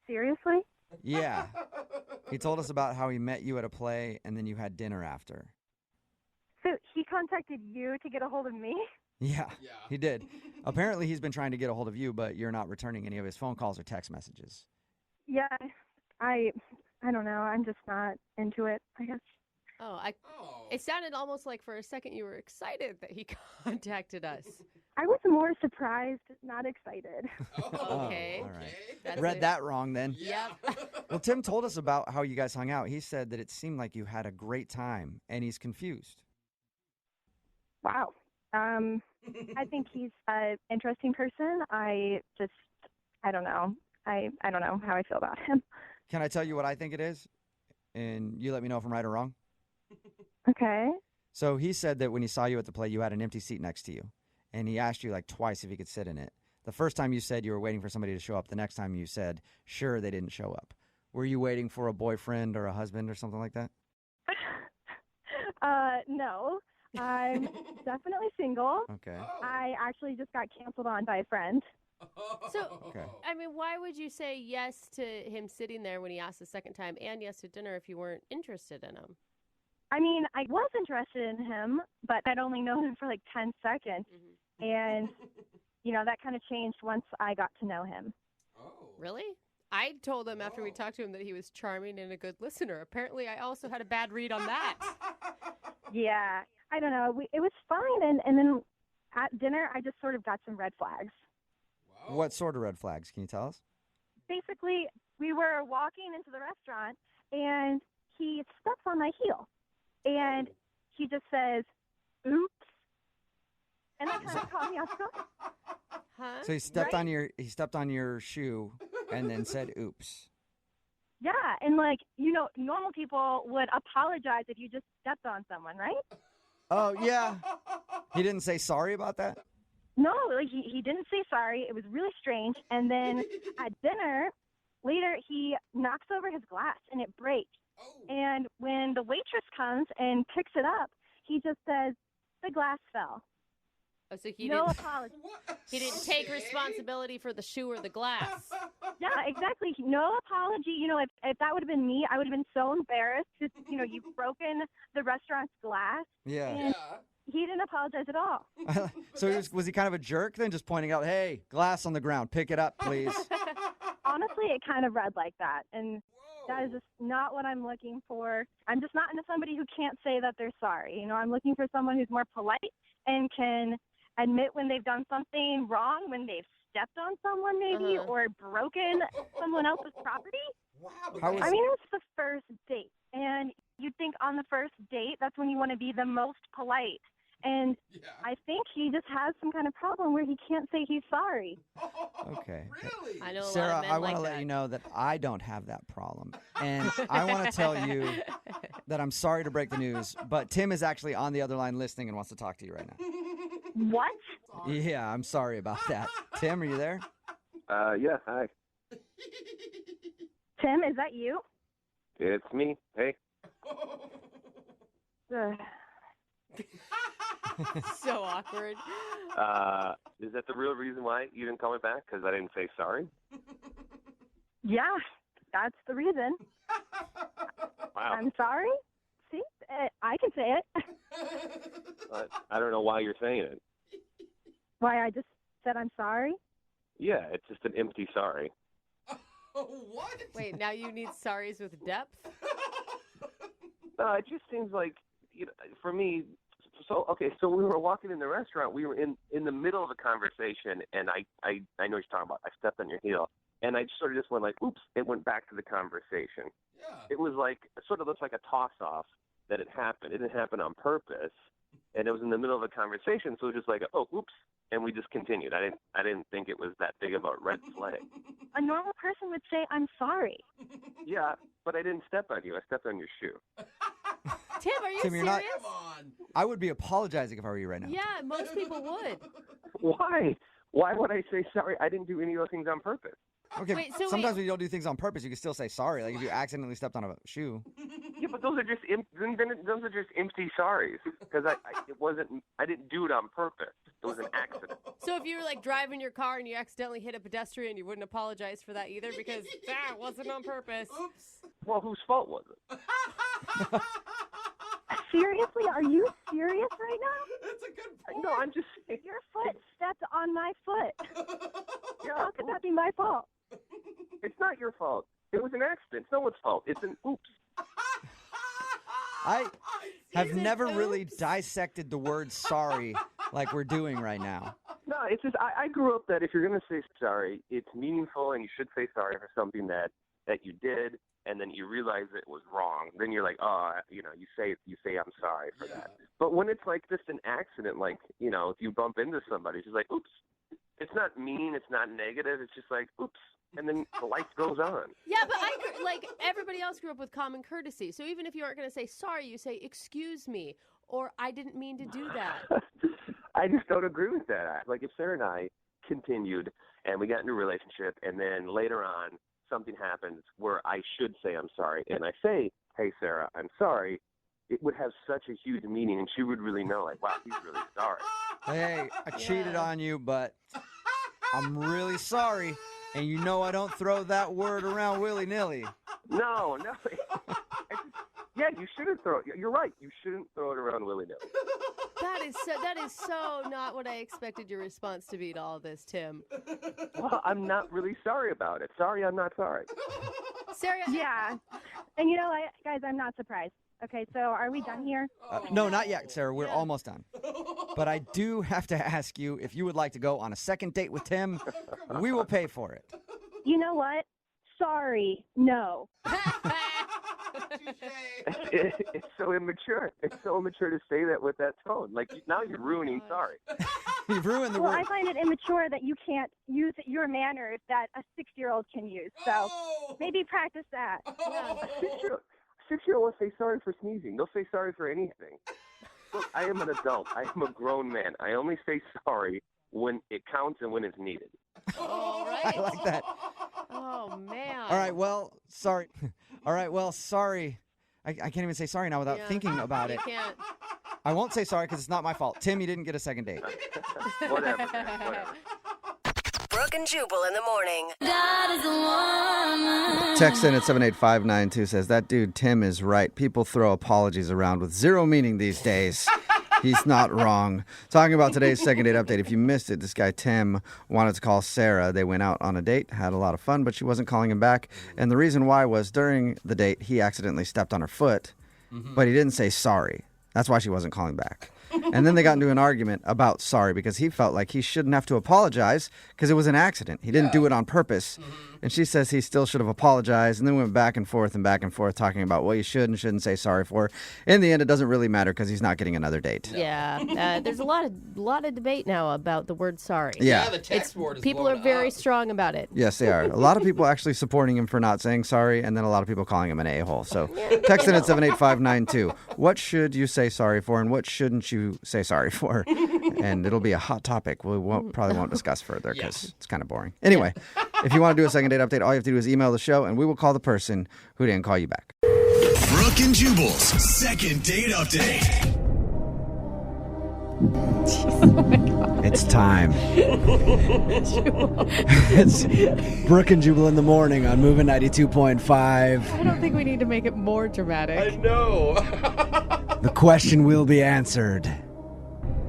Seriously? Yeah. He told us about how he met you at a play, and then you had dinner after. So he contacted you to get a hold of me? Yeah, he did. Apparently, he's been trying to get a hold of you, but you're not returning any of his phone calls or text messages. Yeah, I don't know. I'm just not into it, I guess. It sounded almost like for a second you were excited that he contacted us. I was more surprised, not excited. Okay. All right. That's Read that wrong then. Yep. Well, Tim told us about how you guys hung out. He said that it seemed like you had a great time, and he's confused. Wow. I think he's an interesting person. I don't know. I don't know how I feel about him. Can I tell you what I think it is? And you let me know if I'm right or wrong. Okay. So he said that when he saw you at the play, you had an empty seat next to you. And he asked you like twice if he could sit in it. The first time you said you were waiting for somebody to show up. The next time you said, sure, they didn't show up. Were you waiting for a boyfriend or a husband or something like that? No. I'm definitely single. Okay. I actually just got canceled on by a friend. So, Okay. I mean, why would you say yes to him sitting there when he asked the second time and yes to dinner if you weren't interested in him? I mean, I was interested in him, but I'd only known him for like 10 seconds. Mm-hmm. And, that kind of changed once I got to know him. Oh. Really? I told him after we talked to him that he was charming and a good listener. Apparently, I also had a bad read on that. Yeah. I don't know. It was fine. And then at dinner, I just sort of got some red flags. Wow. What sort of red flags? Can you tell us? Basically, we were walking into the restaurant, and he steps on my heel. And he just says, oops. And that kind of caught me off guard. Huh? So he stepped on your shoe and then said oops. Yeah, and normal people would apologize if you just stepped on someone, right? Oh, yeah. He didn't say sorry about that? No, he didn't say sorry. It was really strange. And then at dinner, later, he knocks over his glass and it breaks. Oh. And when the waitress comes and picks it up, he just says, the glass fell. Oh, so No apology. he didn't take responsibility for the shoe or the glass. Yeah, exactly. No apology. If that would have been me, I would have been so embarrassed because, you've broken the restaurant's glass. Yeah. And he didn't apologize at all. So was he kind of a jerk then, just pointing out, hey, glass on the ground, pick it up, please? Honestly, it kind of read like that. And that is just not what I'm looking for. I'm just not into somebody who can't say that they're sorry. I'm looking for someone who's more polite and can admit when they've done something wrong, when they've stepped on someone maybe or broken someone else's property. Wow. I mean, it's the first date. And you'd think on the first date, that's when you want to be the most polite. And I think he just has some kind of problem where he can't say he's sorry. Okay. Really? I know a Sarah, lot of men I want like to let that. you know that I don't have that problem. And I want to tell you that I'm sorry to break the news, but Tim is actually on the other line listening and wants to talk to you right now. What? Yeah, I'm sorry about that. Tim, are you there? Yeah, hi. Tim, is that you? It's me. Hey. Ugh. So awkward. Is that the real reason why you didn't call me back? Because I didn't say sorry? Yeah, that's the reason. Wow. I'm sorry. See, I can say it. But I don't know why you're saying it. Why I just said I'm sorry? Yeah, it's just an empty sorry. What? Wait, now you need sorries with depth? No, it just seems like, for me, So we were walking in the restaurant. We were in the middle of a conversation, and I know what you're talking about. I stepped on your heel, and I sort of just went like, oops. It went back to the conversation. Yeah. It was like, it sort of looks like a toss-off that it happened. It didn't happen on purpose, and it was in the middle of a conversation, so it was just like, oh, oops, and we just continued. I didn't think it was that big of a red flag. A normal person would say, I'm sorry. Yeah, but I didn't step on you. I stepped on your shoe. Tim, are you Tim, serious? you're not. I would be apologizing if I were you right now. Yeah, most people would. Why? Why would I say sorry? I didn't do any of those things on purpose. Okay, sometimes when you don't do things on purpose, you can still say sorry. Like if you accidentally stepped on a shoe. Yeah, but those are just those are just empty sorries because I didn't do it on purpose. It was an accident. So if you were like driving your car and you accidentally hit a pedestrian, you wouldn't apologize for that either because that wasn't on purpose. Oops. Well, whose fault was it? Seriously? Are you serious right now? It's a good point. No, I'm just saying. Your foot stepped on my foot. Yeah, How could that be my fault? It's not your fault. It was an accident. It's no one's fault. It's an oops. I have never really dissected the word sorry like we're doing right now. No, it's just I grew up that if you're going to say sorry, it's meaningful and you should say sorry for something that you did and then you realize it was wrong. Then you're like, oh, you say I'm sorry for that. But when it's like just an accident, like, if you bump into somebody, it's just like, oops. It's not mean. It's not negative. It's just like, oops. And then the life goes on. Yeah, but everybody else grew up with common courtesy. So even if you aren't going to say sorry, you say, excuse me, or I didn't mean to do that. I just don't agree with that. Like if Sarah and I continued and we got into a relationship and then later on something happens where I should say I'm sorry and I say, hey, Sarah, I'm sorry, it would have such a huge meaning and she would really know, like, wow, he's really sorry. Hey, I cheated on you, but I'm really sorry. And I don't throw that word around willy-nilly. No. Yeah, you shouldn't throw it. You're right. You shouldn't throw it around willy-nilly. That is so not what I expected your response to be to all this, Tim. Well, I'm not really sorry about it. Sorry, I'm not sorry. Sarah. Yeah. And guys, I'm not surprised. Okay, so are we done here? No, not yet, Sarah. We're almost done. But I do have to ask you if you would like to go on a second date with Tim. We will pay for it. You know what? Sorry, no. It's so immature. It's so immature to say that with that tone. Like, now you're ruining sorry. You've ruined the word. Well, I find it immature that you can't use your manners that a 6-year-old can use. So maybe practice that. Yeah. 6-year-old will say sorry for sneezing. They'll say sorry for anything. Look, I am an adult. I am a grown man. I only say sorry when it counts and when it's needed. All right. I like that. Oh, man. All right, well, sorry. Sorry. I can't even say sorry now without thinking about it. You can't. I won't say sorry because it's not my fault. Tim, you didn't get a second date. Whatever, man. Whatever. Brooke and Jubal in the morning. Text in at 78592 says, that dude Tim is right. People throw apologies around with zero meaning these days. He's not wrong. Talking about today's second date update. If you missed it, this guy Tim wanted to call Sarah. They went out on a date, had a lot of fun, but she wasn't calling him back. And the reason why was during the date, he accidentally stepped on her foot, but he didn't say sorry. That's why she wasn't calling back. And then they got into an argument about sorry because he felt like he shouldn't have to apologize because it was an accident. He didn't do it on purpose. And she says he still should have apologized. And then went back and forth talking about what you should and shouldn't say sorry for. In the end, it doesn't really matter because he's not getting another date. Yeah. There's a lot of debate now about the word sorry. Yeah. The text board is people are very strong about it. Yes, they are. A lot of people actually supporting him for not saying sorry, and then a lot of people calling him an a-hole. So text in at 78592. What should you say sorry for, and what shouldn't you say sorry for? And it'll be a hot topic we probably won't discuss further because it's kind of boring. Anyway, if you want to do a second date update, all you have to do is email the show, and we will call the person who didn't call you back. Brooke and Jubal's second date update. It's time. It's Brooke and Jubal in the morning on Moving 92.5. I don't think we need to make it more dramatic. I know. The question will be answered.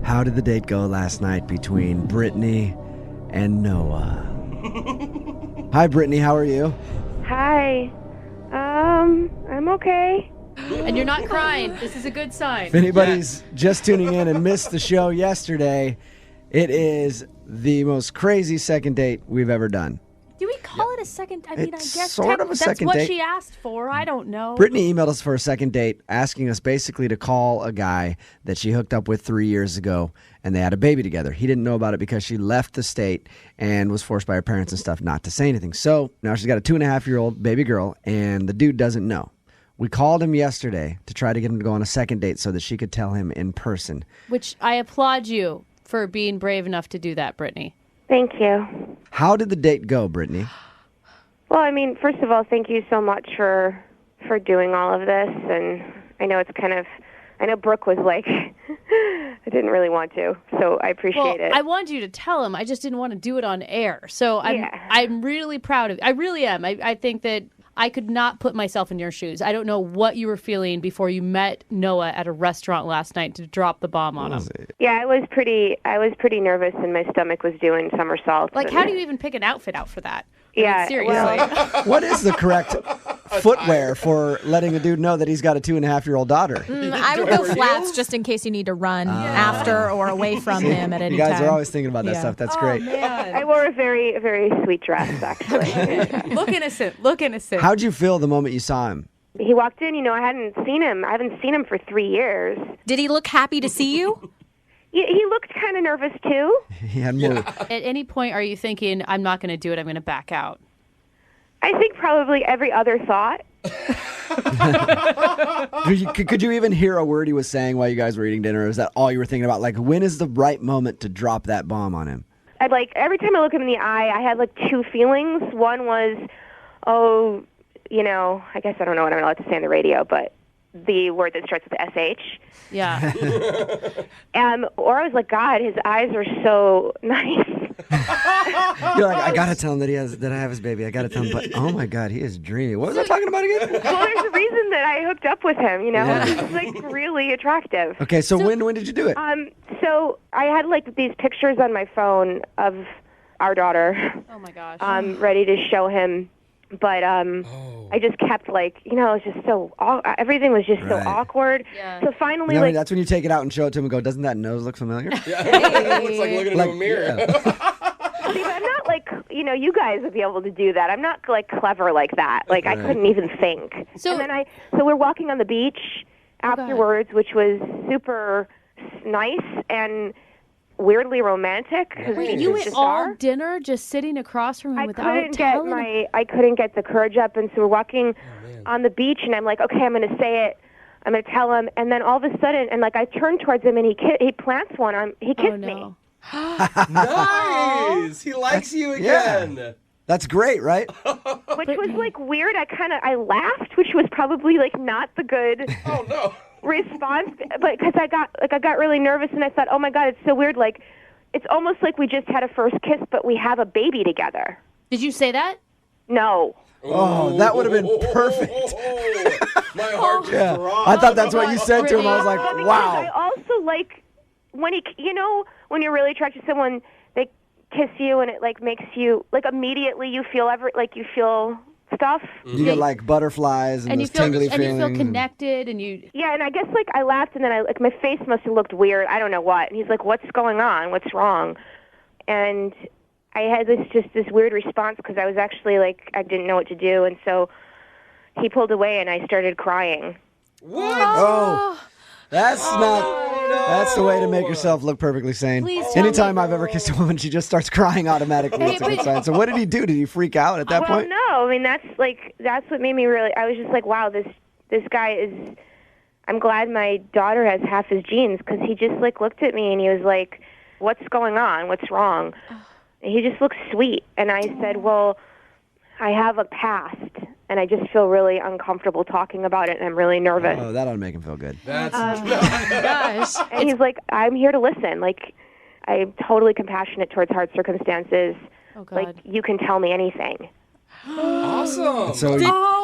How did the date go last night between Brittany and Noah? Hi, Brittany. How are you? Hi. I'm okay. And you're not crying. This is a good sign. If anybody's just tuning in and missed the show yesterday, it is the most crazy second date we've ever done. Do we call it a second? I mean, I It's guess sort of a that's second what date. she asked for. I don't know. Brittany emailed us for a second date, asking us basically to call a guy that she hooked up with 3 years ago, and they had a baby together. He didn't know about it because she left the state and was forced by her parents and stuff not to say anything. So now she's got a 2.5-year-old baby girl, and the dude doesn't know. We called him yesterday to try to get him to go on a second date so that she could tell him in person. Which I applaud you for being brave enough to do that, Brittany. Thank you. How did the date go, Brittany? Well, I mean, first of all, thank you so much for doing all of this. And I know it's kind of, I know Brooke was like, I didn't really want to, so I appreciate it. I wanted you to tell him. I just didn't want to do it on air. So I'm really proud of you. I really am. I think that I could not put myself in your shoes. I don't know what you were feeling before you met Noah at a restaurant last night to drop the bomb on him. Yeah, I was pretty nervous, and my stomach was doing somersaults. Like, how do you even pick an outfit out for that? Yeah, seriously. What is the correct footwear for letting a dude know that he's got a 2.5-year-old daughter? I would go flats just in case you need to run after or away from him at any You guys time. are always thinking about that stuff. That's great. I wore a very, very sweet dress, actually. Look innocent. Look innocent. How'd you feel the moment you saw him? He walked in, I hadn't seen him. I haven't seen him for 3 years. Did he look happy to see you? He looked kind of nervous, too. He had more. At any point, are you thinking, I'm not going to do it, I'm going to back out? I think probably every other thought. Could you even hear a word he was saying while you guys were eating dinner? Or is that all you were thinking about? Like, when is the right moment to drop that bomb on him? I'd every time I look him in the eye, I had two feelings. One was, I guess I don't know what I'm allowed to say on the radio, but the word that starts with SH. Yeah. Or I was like, God, his eyes are so nice. You're like, I gotta tell him that I have his baby. I gotta tell him, but oh my God, he is dreamy. What was I talking about again? Well, there's a reason that I hooked up with him. He's really attractive. Okay, so when did you do it? So I had these pictures on my phone of our daughter. Oh my gosh. Ready to show him. But I just kept it was just so everything was just so awkward. Yeah. So finally, that's when you take it out and show it to him and go, doesn't that nose look familiar? Yeah. It looks like looking into a mirror. Yeah. See, but I'm not you guys would be able to do that. I'm not clever like that. I couldn't even think. So we're walking on the beach afterwards, which was super nice and weirdly romantic. Wait, you went all dinner just sitting across from him without telling him? I couldn't get the courage up, and so we're walking on the beach, and I'm like, okay, I'm going to say it. I'm going to tell him, and then all of a sudden, and I turned towards him, and he plants one on. He kissed me. Nice. He likes you again. Yeah. That's great, right? Which was weird. I laughed, which was probably not the good. Oh no. Response, but because I got really nervous, and I thought, oh my God, it's so weird. It's almost like we just had a first kiss, but we have a baby together. Did you say that? No. Oh, that would have been perfect. My heart just dropped. I thought that's what you said to him. I was like, wow. I also when when you're really attracted to someone, they kiss you, and it makes you immediately you feel you feel stuff. You get butterflies and those tingly feelings. And you feel connected, and you. Yeah, and I guess I laughed, and then my face must have looked weird. I don't know what. And he's like, "What's going on? What's wrong?" And I had this weird response because I was actually I didn't know what to do, and so he pulled away, and I started crying. What? Oh, that's not. That's the way to make yourself look perfectly sane. Anytime I've ever kissed a woman, she just starts crying automatically. It's a good sign. So what did he do? Did he freak out at that point? No. I mean, that's what made me really. I was just like, wow, this guy is. I'm glad my daughter has half his genes, because he just looked at me and he was like, "What's going on? What's wrong?" And he just looked sweet, and I said, "Well, I have a past, and I just feel really uncomfortable talking about it, and I'm really nervous." Oh, that ought to make him feel good. That's gosh. And he's like, "I'm here to listen. I'm totally compassionate towards hard circumstances. Oh, God. You can tell me anything." awesome. So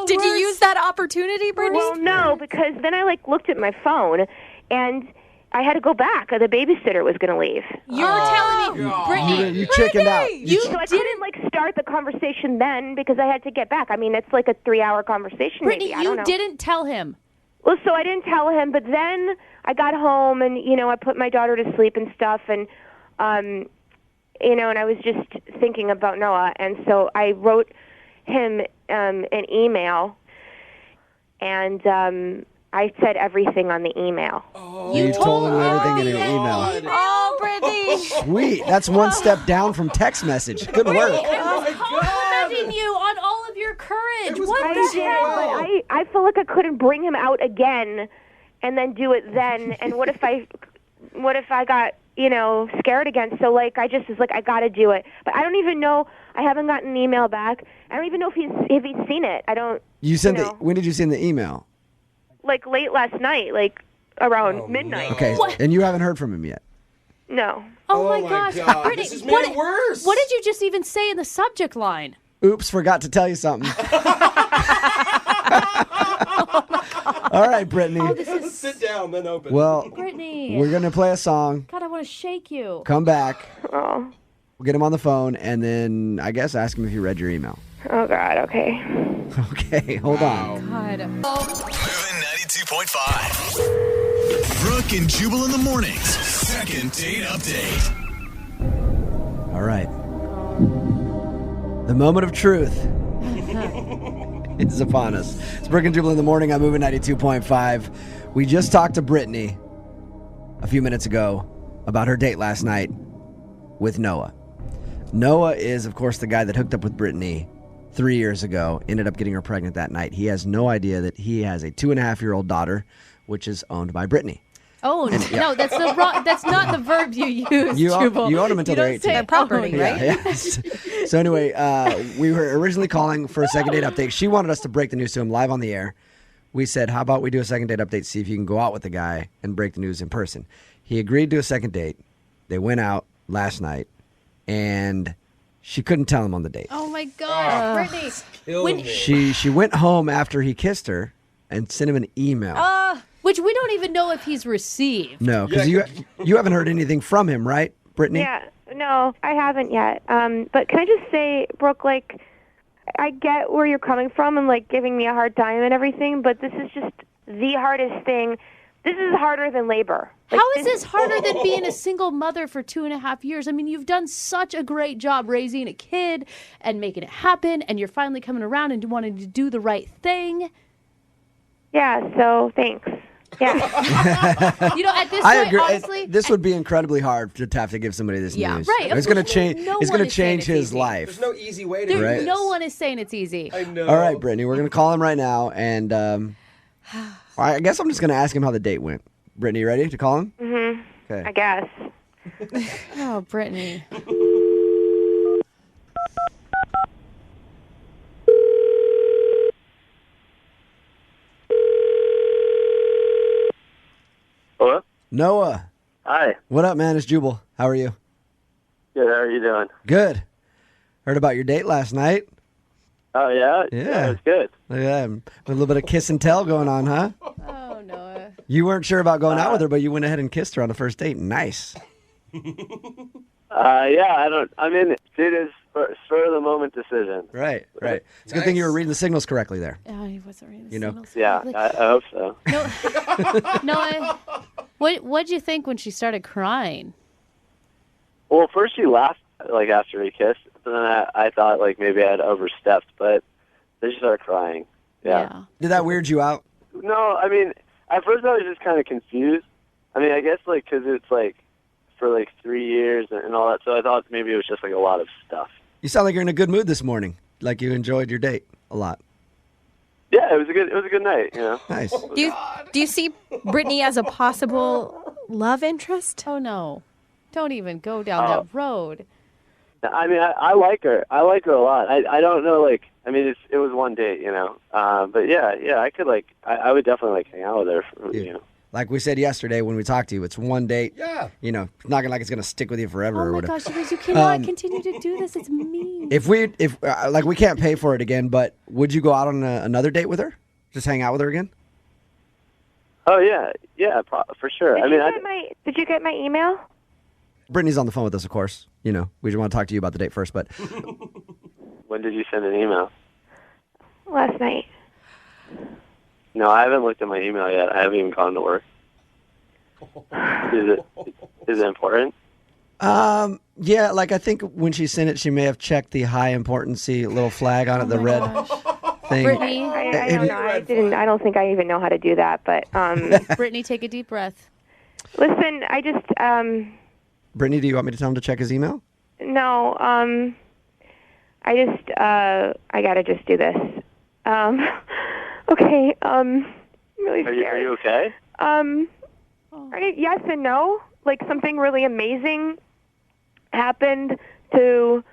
Did you use that opportunity, Brittany? Well, no, because then I looked at my phone, and I had to go back. The babysitter was going to leave. You're telling me, Brittany. you chickened out. So I couldn't start the conversation then because I had to get back. I mean, it's a 3-hour conversation. Brittany, maybe. I don't know. didn't tell him. Well, so I didn't tell him, but then I got home and, I put my daughter to sleep and stuff, and, and I was just thinking about Noah, and so I wrote him an email, and I said everything on the email. Oh, you told him everything in an email. Oh, Brittany. Sweet. That's one step down from text message. Good work. I was complimenting you on all of your courage. What I the did, hell? but I feel like I couldn't bring him out again and then do it then. And what if I got, scared again? So I just was like, I got to do it. But I don't even know. I haven't gotten an email back. I don't even know if he's seen it. I don't. You sent when did you send the email? Late last night, around midnight. Okay, and you haven't heard from him yet. No. Oh my gosh. Brittany, this has made it worse. What did you just even say in the subject line? Oops, forgot to tell you something. All right, Brittany. Sit down, then open. Well, Brittany. we're going to play a song. God, I want to shake you. Come back. Oh. We'll get him on the phone, and then I guess ask him if he read your email. Oh, God, okay. Okay, hold on. God. Moving 92.5. Brooke and Jubal in the mornings. Second date update. All right. The moment of truth is upon us. It's Brooke and Jubal in the morning. I'm moving 92.5. We just talked to Brittany a few minutes ago about her date last night with Noah. Noah is, of course, the guy that hooked up with Brittany 3 years ago, ended up getting her pregnant that night. He has no idea that he has a 2.5-year-old daughter, which is owned by Brittany. Oh, no, that's that's not the verb you use, Jubal. You own them until they're 18. Their property, right? Yeah. So anyway, we were originally calling for a second date update. She wanted us to break the news to him live on the air. We said, how about we do a second date update, see if you can go out with the guy and break the news in person. He agreed to a second date. They went out last night, and she couldn't tell him on the date. Oh, my God. Brittany. She went home after he kissed her and sent him an email. Which we don't even know if he's received. No, because you haven't heard anything from him, right, Brittany? Yeah, no, I haven't yet. But can I just say, Brooke, I get where you're coming from and, giving me a hard time and everything, but this is just the hardest thing. This is harder than labor. How is this harder than being a single mother for 2.5 years? I mean, you've done such a great job raising a kid and making it happen, and you're finally coming around and wanting to do the right thing. Yeah, so thanks. Yeah. At this point, honestly, this would be incredibly hard to have to give somebody this news. Right. It's going to change. No it's going one to is saying change it's his easy. life. There's no easy way to do this. No one is saying it's easy. I know. All right, Brittany, we're going to call him right now, and I guess I'm just going to ask him how the date went. Brittany, you ready to call him? Mm-hmm. Okay. I guess. Oh, Brittany. Hello? Noah. Hi. What up, man? It's Jubal. How are you? Good. How are you doing? Good. Heard about your date last night. Oh, yeah? Yeah. It was good. Look at that. A little bit of kiss and tell going on, huh? Oh, Noah. You weren't sure about going out with her, but you went ahead and kissed her on the first date. Nice. Yeah, it is spur of the moment decision. Right. It's a good thing you were reading the signals correctly there. Oh, he wasn't reading the You know. signals. Yeah, I hope so. Noah, what'd you think when she started crying? Well, first she laughed, after we kissed, and then I thought, maybe I had overstepped, but then she started crying. Yeah. Did that weird you out? No, at first I was just kind of confused. I guess, because it's, for, 3 years and all that, so I thought maybe it was just, a lot of stuff. You sound like you're in a good mood this morning. Like you enjoyed your date a lot. Yeah, it was a good night, Nice. Do you see Brittany as a possible love interest? Oh, no. Don't even go down that road. I like her. I like her a lot. I don't know, it was one date, but yeah, I could, I would definitely, hang out with her, Like we said yesterday when we talked to you, it's one date. Yeah. It's not like it's going to stick with you forever or Oh, my whatever. gosh, you guys, you cannot continue to do this. It's mean. If we can't pay for it again, but would you go out on another date with her? Just hang out with her again? Oh, yeah, for sure. Did you get my email? Brittany's on the phone with us, of course. We just want to talk to you about the date first, but When did you send an email? Last night. No, I haven't looked at my email yet. I haven't even gone to work. Is it important? Yeah, like I think when she sent it, she may have checked the high importancy little flag on it, the red thing. Brittany, I don't know. I don't think I even know how to do that. But Brittany, take a deep breath. listen, I just Brittany, do you want me to tell him to check his email? no. I gotta just do this. Okay. I'm really scared. Are you okay? Yes and no. Like something really amazing happened to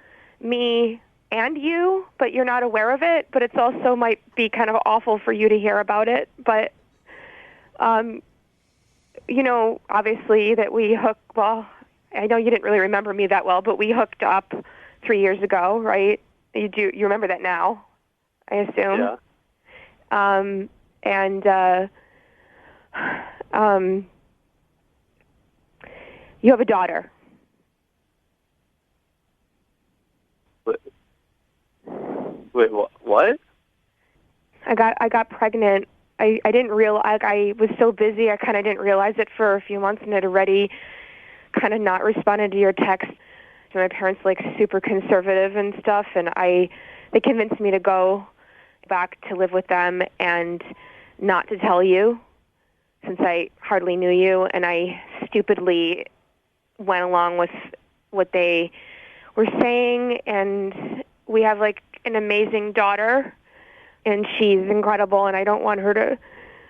me and you, but you're not aware of it. But it's also might be kind of awful for you to hear about it. But, obviously that we hooked. Well, I know you didn't really remember me that well, but we hooked up 3 years ago, right? You do. You remember that now, I assume. Yeah. You have a daughter. Wait, what? I got pregnant. I didn't realize. I was so busy. I kind of didn't realize it for a few months, and had already kind of not responded to your text. My parents super conservative and stuff, and they convinced me to go back to live with them and not to tell you, since I hardly knew you, and I stupidly went along with what they were saying. And we have an amazing daughter, and she's incredible, and I don't want her to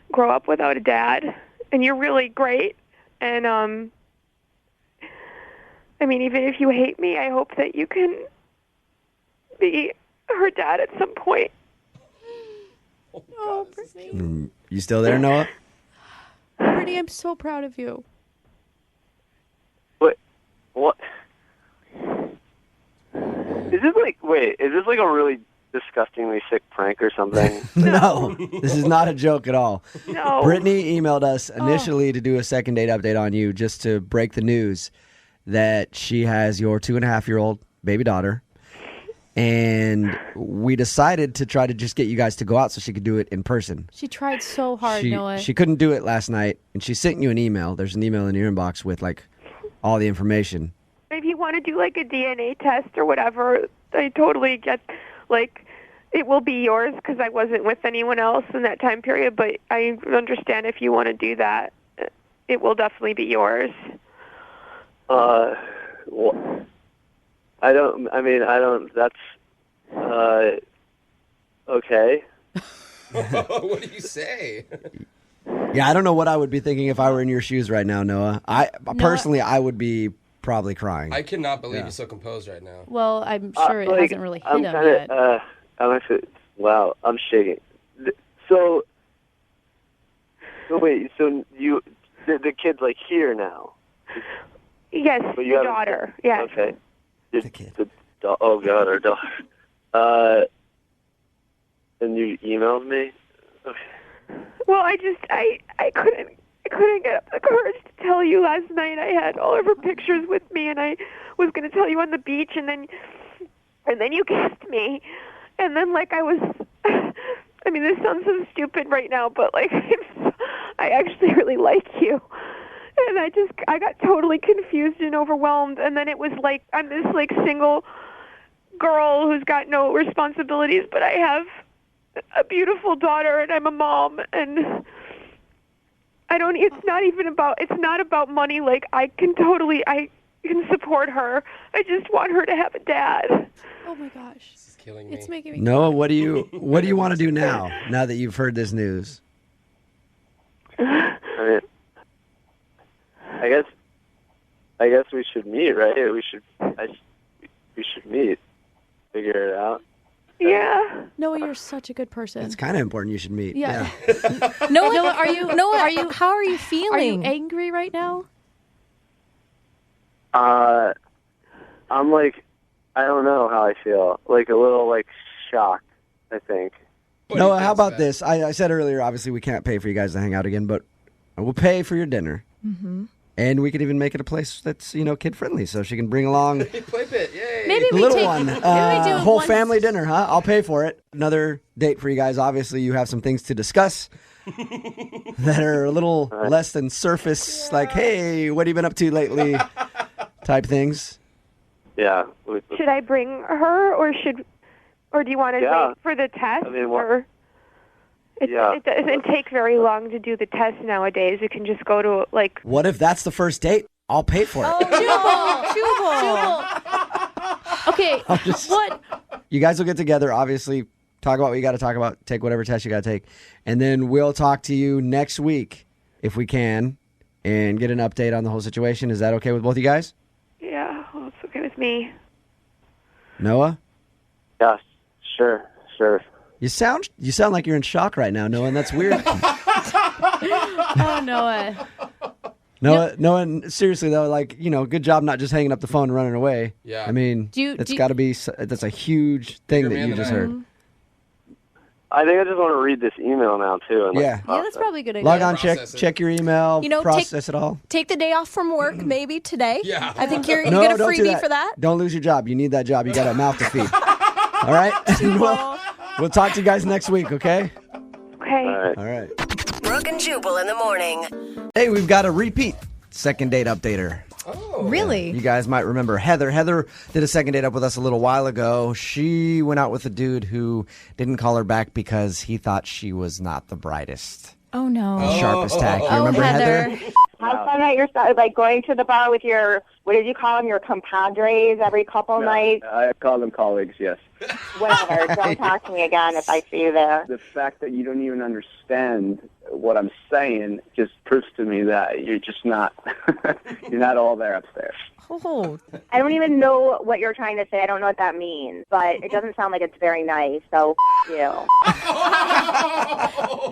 grow up without a dad. And you're really great, and even if you hate me, I hope that you can be her dad at some point. Oh, Brittany. You still there, Noah? Brittany, I'm so proud of you. What? Is this a really disgustingly sick prank or something? No, this is not a joke at all. No. Brittany emailed us initially to do a second date update on you, just to break the news that she has your 2.5-year-old baby daughter. And we decided to try to just get you guys to go out so she could do it in person. She tried so hard, Noah. She couldn't do it last night, and she sent you an email. There's an email in your inbox with all the information. If you want to do a DNA test or whatever, I totally get it will be yours because I wasn't with anyone else in that time period. But I understand if you want to do that, it will definitely be yours. Well, I don't. That's okay. What do you say? Yeah, I don't know what I would be thinking if I were in your shoes right now, Noah. Personally, I would be probably crying. I cannot believe you're so composed right now. Well, I'm sure it hasn't really hit him yet. Wow, I'm shaking. So wait, so the kid's here now? Yes, but your daughter. Yes. Okay. The kid. Oh God, our daughter. And you emailed me? Okay. Well, I couldn't get up the courage to tell you last night. I had all of her pictures with me, and I was going to tell you on the beach, and then you kissed me, and then I was. This sounds so stupid right now, but I actually really like you. And I got totally confused and overwhelmed. And then it was I'm this single girl who's got no responsibilities, but I have a beautiful daughter and I'm a mom. And it's not about money. I can support her. I just want her to have a dad. Oh my gosh. This is killing me. It's making me Noah, what do you want to do now that you've heard this news? I guess we should meet, right? We should meet. Figure it out. Yeah. Noah, you're such a good person. It's kind of important you should meet. Yeah. Noah, how are you feeling? Are you angry right now? I'm I don't know how I feel. A little shocked, I think. Noah, how about this? I said earlier, obviously we can't pay for you guys to hang out again, but we'll pay for your dinner. Mm-hmm. And we could even make it a place that's, kid friendly, so she can bring along Play pit, yay. Maybe the we little take one. maybe we do Whole family dinner, huh? I'll pay for it. Another date for you guys. Obviously, you have some things to discuss. that are a little less than surface, like, hey, what have you been up to lately type things. Yeah. Should I bring her, or do you want to wait for the test? It doesn't take very long to do the test nowadays. You can just go to, like... What if that's the first date? I'll pay for it. Oh, Jubal. Okay, what? You guys will get together, obviously, talk about what you got to talk about, take whatever test you got to take, and then we'll talk to you next week, if we can, and get an update on the whole situation. Is that okay with both you guys? Yeah, well, it's okay with me. Noah? Yeah, sure. You sound like you're in shock right now, Noah, and that's weird. Oh, Noah. Noah, seriously though, like, good job not just hanging up the phone and running away. Yeah. I mean, that's a huge thing that you just heard. I think I just want to read this email now, too. And That's probably a good idea. Log on, check your email, process it all. Take the day off from work, maybe today. Yeah. I think you get a don't do freebie for that. Don't lose your job. You need that job. You got a mouth to feed. All right? We'll talk to you guys next week, okay? Okay. All right. Brooke and Jubal in the morning. Hey, we've got a repeat second date updater. Oh. Really? You guys might remember Heather. Heather did a second date up with us a little while ago. She went out with a dude who didn't call her back because he thought she was not the brightest. Oh, no. Sharpest tack. You remember Heather? Have fun at your like going to the bar with your, what did you call them, your compadres every couple nights? I call them colleagues, yes. Whatever. Don't talk to me again if I see you there. The fact that you don't even understand what I'm saying just proves to me that you're just not, you're not all there upstairs. Oh. I don't even know what you're trying to say. I don't know what that means, but it doesn't sound like it's very nice, so you.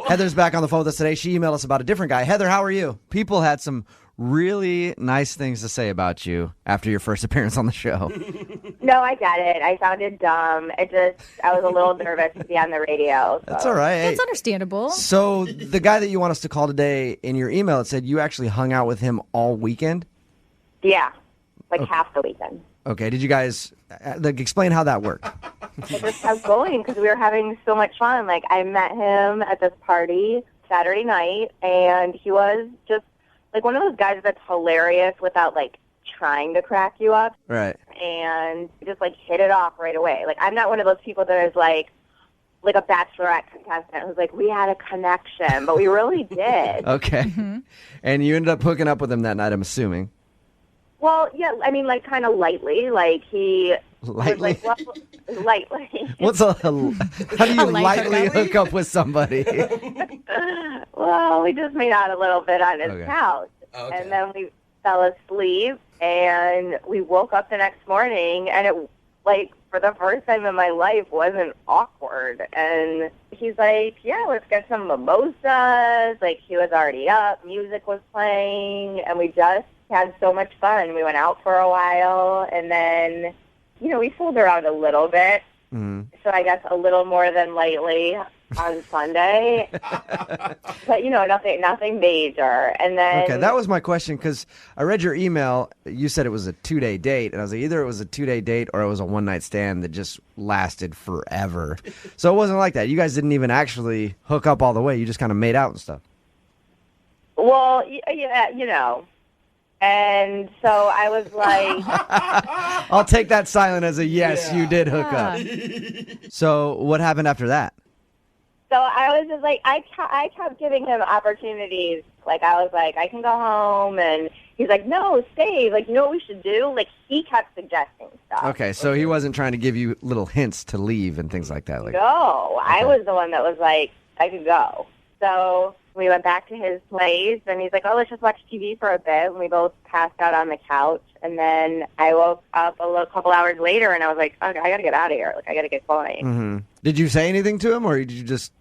Heather's back on the phone with us today. She emailed us about a different guy. Heather, how are you? People had some really nice things to say about you after your first appearance on the show. No, I get it. I sounded dumb. I was a little nervous to be on the radio. So. That's all right. It's understandable. So the guy that you want us to call today, in your email, it said you actually hung out with him all weekend? Yeah, half the weekend. Okay, did you guys, explain how that worked? It just kept going because we were having so much fun. I met him at this party Saturday night, and he was just one of those guys that's hilarious without trying to crack you up. Right. And just hit it off right away. I'm not one of those people that is like a bachelorette contestant who's we had a connection, but we really did. Okay. Mm-hmm. And you ended up hooking up with him that night, I'm assuming. Well, yeah, I mean, kind of lightly. He lightly? was lightly. How do you lightly hook up with somebody? Well, we just made out a little bit on his couch. Okay. And then we fell asleep, and we woke up the next morning, and it, for the first time in my life, wasn't awkward. And he's like, yeah, let's get some mimosas. He was already up, music was playing, and we just had so much fun. We went out for a while, and then, we fooled around a little bit. Mm-hmm. So I guess a little more than lightly on Sunday. But, nothing major. And then... Okay, that was my question, because I read your email. You said it was a 2-day date, and I was like, either it was a 2-day date or it was a one-night stand that just lasted forever. So it wasn't like that. You guys didn't even actually hook up all the way. You just kind of made out and stuff. Well, yeah, And so I was like... I'll take that silent as a yes, you did hook up. So what happened after that? So I was just I kept giving him opportunities. I was like, I can go home. And he's like, no, stay. You know what we should do? He kept suggesting stuff. Okay, so he wasn't trying to give you little hints to leave and things like that. No, okay. I was the one that was like, I could go. So... we went back to his place, and he's like, oh, let's just watch TV for a bit. And we both passed out on the couch. And then I woke up a couple hours later, and I was like, okay, I got to get out of here. I got to get going. Mm-hmm. Did you say anything to him, or did you just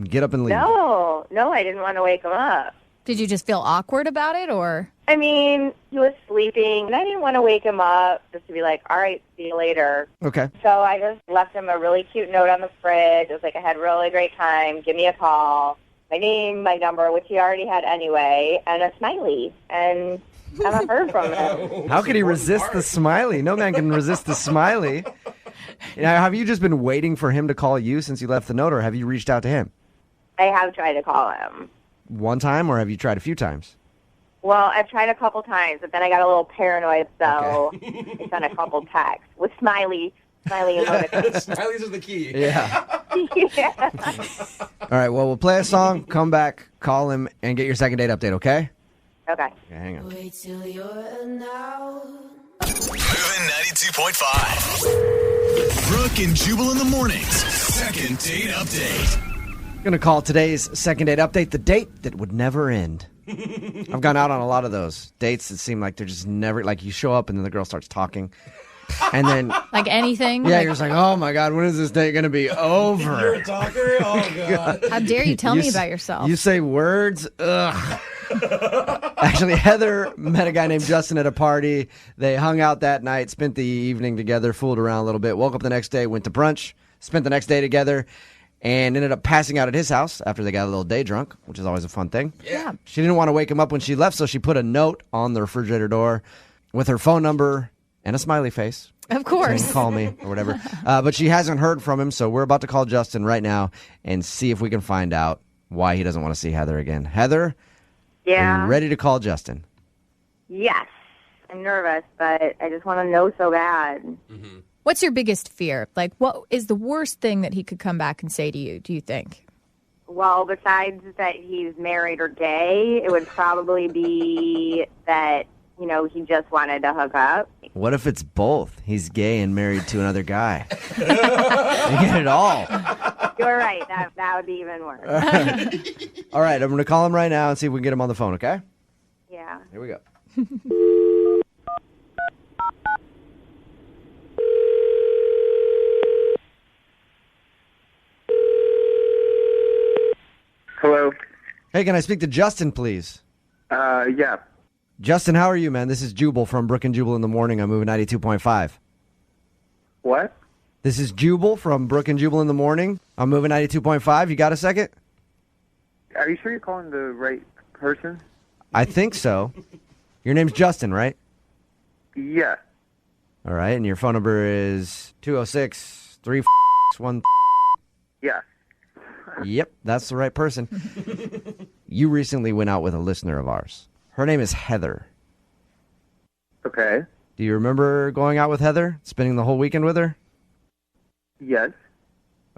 get up and leave? No, I didn't want to wake him up. Did you just feel awkward about it, or? I mean, he was sleeping, and I didn't want to wake him up just to be like, all right, see you later. Okay. So I just left him a really cute note on the fridge. I was like, I had a really great time. Give me a call. My name, my number, which he already had anyway, and a smiley. And I haven't heard from him. How could he resist the smiley? No man can resist the smiley. Now, have you just been waiting for him to call you since you left the note, or have you reached out to him? I have tried to call him. One time, or have you tried a few times? Well, I've tried a couple times, but then I got a little paranoid, so I sent a couple texts with smiley emoticons. Smileys is the key. Yeah. Yeah. All right, well, we'll play a song, come back, call him, and get your second date update, okay? Okay. Hang on. Wait till you're now. Moving 92.5. Brooke and Jubal in the mornings. Second date update. Gonna call today's second date update the date that would never end. I've gone out on a lot of those dates that seem like they're just never, like you show up and then the girl starts talking. And then, like anything? Yeah, you're just like, oh my God, when is this date going to be over? You're a talker? Oh, God. How dare you tell me about yourself? You say words? Ugh. Actually, Heather met a guy named Justin at a party. They hung out that night, spent the evening together, fooled around a little bit, woke up the next day, went to brunch, spent the next day together, and ended up passing out at his house after they got a little day drunk, which is always a fun thing. Yeah. She didn't want to wake him up when she left, so she put a note on the refrigerator door with her phone number and a smiley face. Of course. Saying, call me or whatever. But she hasn't heard from him, so we're about to call Justin right now and see if we can find out why he doesn't want to see Heather again. Heather, Yeah. are you ready to call Justin? Yes. I'm nervous, but I just want to know so bad. What's your biggest fear? Like, what is the worst thing that he could come back and say to you, do you think? Well, besides that he's married or gay, it would probably be that, you know, he just wanted to hook up. What if it's both? He's gay and married to another guy. You get it all. You're right. That would be even worse. All right, I'm going to call him right now and see if we can get him on the phone, okay? Yeah. Here we go. Hello. Hey, can I speak to Justin, please? Yeah. Justin, how are you, man? This is Jubal from Brooke and Jubal in the morning. I'm moving 92.5. What? This is Jubal from Brooke and Jubal in the morning. I'm moving 92.5. You got a second? Are you sure you're calling the right person? I think so. Your name's Justin, right? Yeah. All right, and your phone number is 206-361. Yeah. Yep, that's the right person. You recently went out with a listener of ours. Her name is Heather. Okay. Do you remember going out with Heather? Spending the whole weekend with her? Yes.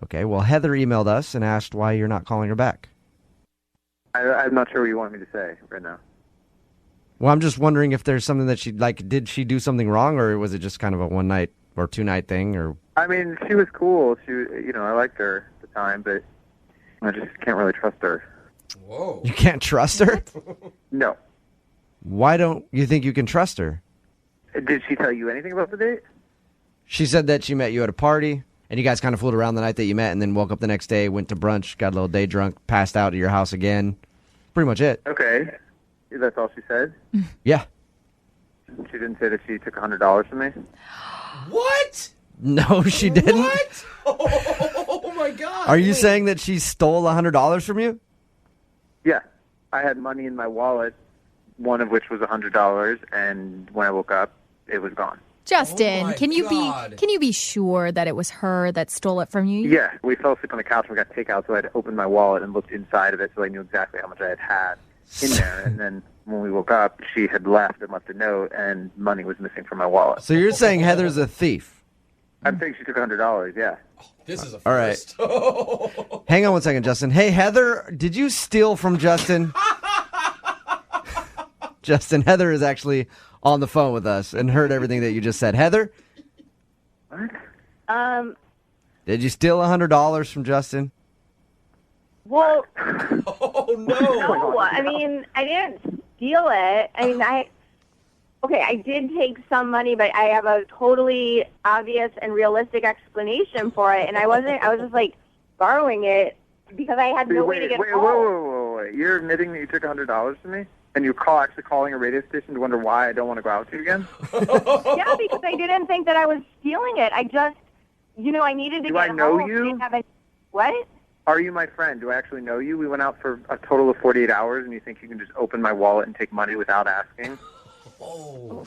Okay, well, Heather emailed us and asked why you're not calling her back. I'm not sure what you want me to say right now. Well, I'm just wondering if there's something that did she do something wrong, or was it just kind of a one night or two night thing? Or I mean, she was cool. I liked her at the time, but I just can't really trust her. Whoa. You can't trust her? No. Why don't you think you can trust her? Did she tell you anything about the date? She said that she met you at a party, and you guys kind of fooled around the night that you met, and then woke up the next day, went to brunch, got a little day drunk, passed out at your house again. Pretty much it. Okay. That's all she said? Yeah. She didn't say that she took $100 from me? What? No, she didn't. What? Oh, my God. Are you saying that she stole $100 from you? Yeah. I had money in my wallet, one of which was $100, and when I woke up, it was gone. Justin, Oh can you God. be sure that it was her that stole it from you? Yeah, we fell asleep on the couch and we got takeout, so I had to open my wallet and looked inside of it so I knew exactly how much I had in there. And then when we woke up, she had left and left a note, and money was missing from my wallet. So you're saying Heather's a thief? I think she took $100, yeah. This is a All right. first. Hang on one second, Justin. Hey, Heather, did you steal from Justin? Justin, Heather is actually on the phone with us and heard everything that you just said. Heather, What? did you steal $100 from Justin? Well, Oh, no. no. I mean, I didn't steal it. I mean, I did take some money, but I have a totally obvious and realistic explanation for it. And I was just like borrowing it because I had no way to get home. Wait. You're admitting that you took $100 from me? And you're actually calling a radio station to wonder why I don't want to go out with you again? Yeah, because I didn't think that I was stealing it. I just, I needed to Do get I know home. you? I didn't have what? Are you my friend? Do I actually know you? We went out for a total of 48 hours, and you think you can just open my wallet and take money without asking? Oh.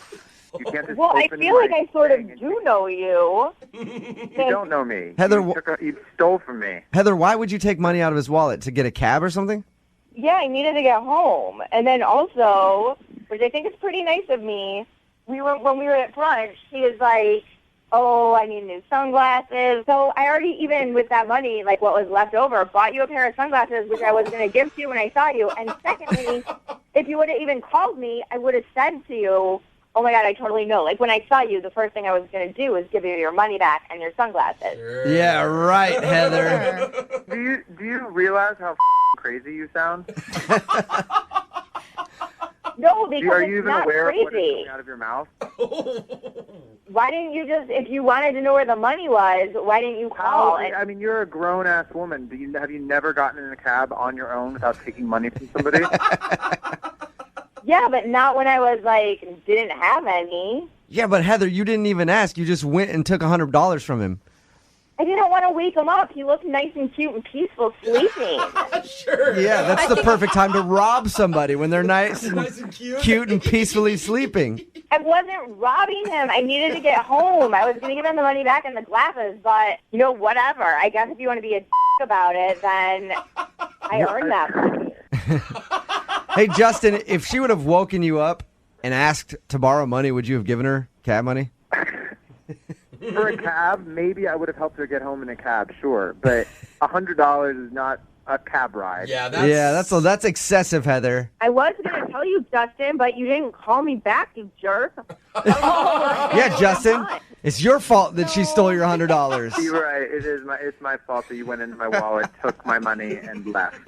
You can't just Well, I open feel like my I sort of thing and do know you. You don't know me. Heather, You stole from me. Heather, why would you take money out of his wallet? To get a cab or something? Yeah, I needed to get home. And then also, which I think is pretty nice of me, when we were at brunch, he was like, oh, I need new sunglasses. So I already, even with that money, like what was left over, bought you a pair of sunglasses, which I was going to give to you when I saw you. And secondly, if you would have even called me, I would have said to you, oh my God, I totally know. Like when I saw you, the first thing I was going to do was give you your money back and your sunglasses. Yeah, right, Heather. Do you realize how crazy you sound? No, because Are you it's even not aware of what is crazy. coming out of your mouth? Why didn't you just, if you wanted to know where the money was, why didn't you call? I mean, you're a grown-ass woman. Have you never gotten in a cab on your own without taking money from somebody? Yeah, but not when I was like, didn't have any. Yeah, but Heather, you didn't even ask. You just went and took $100 from him. I didn't want to wake him up. He looked nice and cute and peaceful sleeping. Sure. Yeah, that's the perfect time to rob somebody when they're nice and cute and peacefully sleeping. I wasn't robbing him. I needed to get home. I was going to give him the money back and the glasses, but, whatever. I guess if you want to be a about it, then I earned that money. Hey, Justin, if she would have woken you up and asked to borrow money, would you have given her cab money? For a cab, maybe I would have helped her get home in a cab, sure. But $100 is not a cab ride. Yeah, that's excessive, Heather. I was going to tell you, Justin, but you didn't call me back, you jerk. Yeah, Justin, it's your fault that she stole your $100. You're right. It's my fault that you went into my wallet, took my money, and left.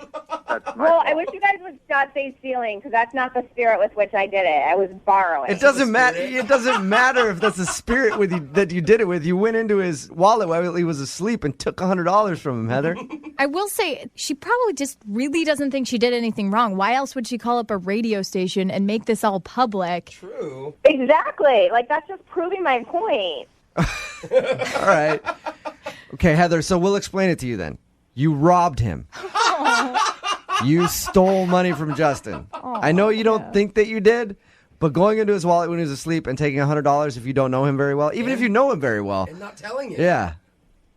That's my Well, fault. I wish you guys would not say stealing, because that's not the spirit with which I did it. I was borrowing. It doesn't matter. It doesn't matter if that's the spirit with you that you did it with. You went into his wallet while he was asleep and took $100 from him, Heather. I will say she probably just really doesn't think she did anything wrong. Why else would she call up a radio station and make this all public? True. Exactly. Like, that's just proving my point. All right. Okay, Heather, so we'll explain it to you then. You robbed him. You stole money from Justin. I know you don't think that you did, but going into his wallet when he was asleep and taking $100 if you don't know him very well, even if you know him very well. And not telling you. Yeah.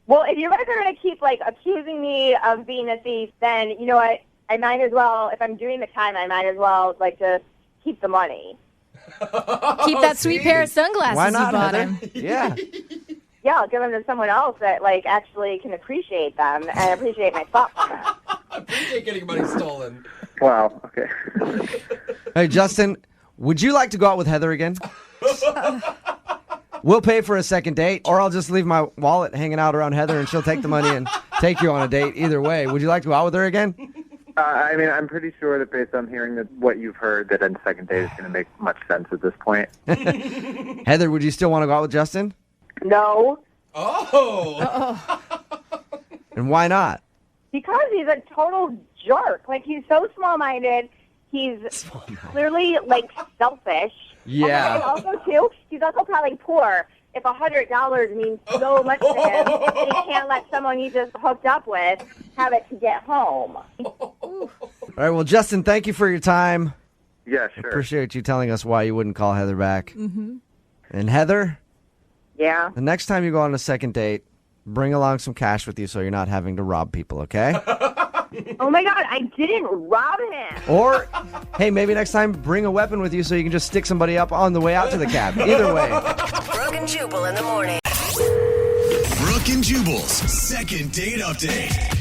Well, if you guys are going to keep, accusing me of being a thief, then, you know what? I might as well, if I'm doing the time, I might as well, just keep the money. Keep that sweet pair of sunglasses Why not, you bought Heather? him. Yeah. Yeah, I'll give them to someone else that, actually can appreciate them and appreciate my thoughtfulness. I appreciate getting money stolen. Wow, okay. Hey, Justin, would you like to go out with Heather again? We'll pay for a second date, or I'll just leave my wallet hanging out around Heather and she'll take the money and take you on a date. Either way, would you like to go out with her again? I mean, I'm pretty sure that based on hearing what you've heard, that a second date is going to make much sense at this point. Heather, would you still want to go out with Justin? No. Oh. And why not? Because he's a total jerk. He's so small-minded. He's clearly, selfish. Yeah. And also, too, he's also probably poor. If $100 means so much to him, he can't let someone he just hooked up with have it to get home. All right, well, Justin, thank you for your time. Yeah, I sure. appreciate you telling us why you wouldn't call Heather back. Mm-hmm. And Heather, Yeah. the next time you go on a second date, bring along some cash with you so you're not having to rob people, okay? Oh, my God, I didn't rob him. Or, hey, maybe next time bring a weapon with you so you can just stick somebody up on the way out to the cab. Either way. Brooke and Jubal in the morning. Brooke and Jubal's second date update.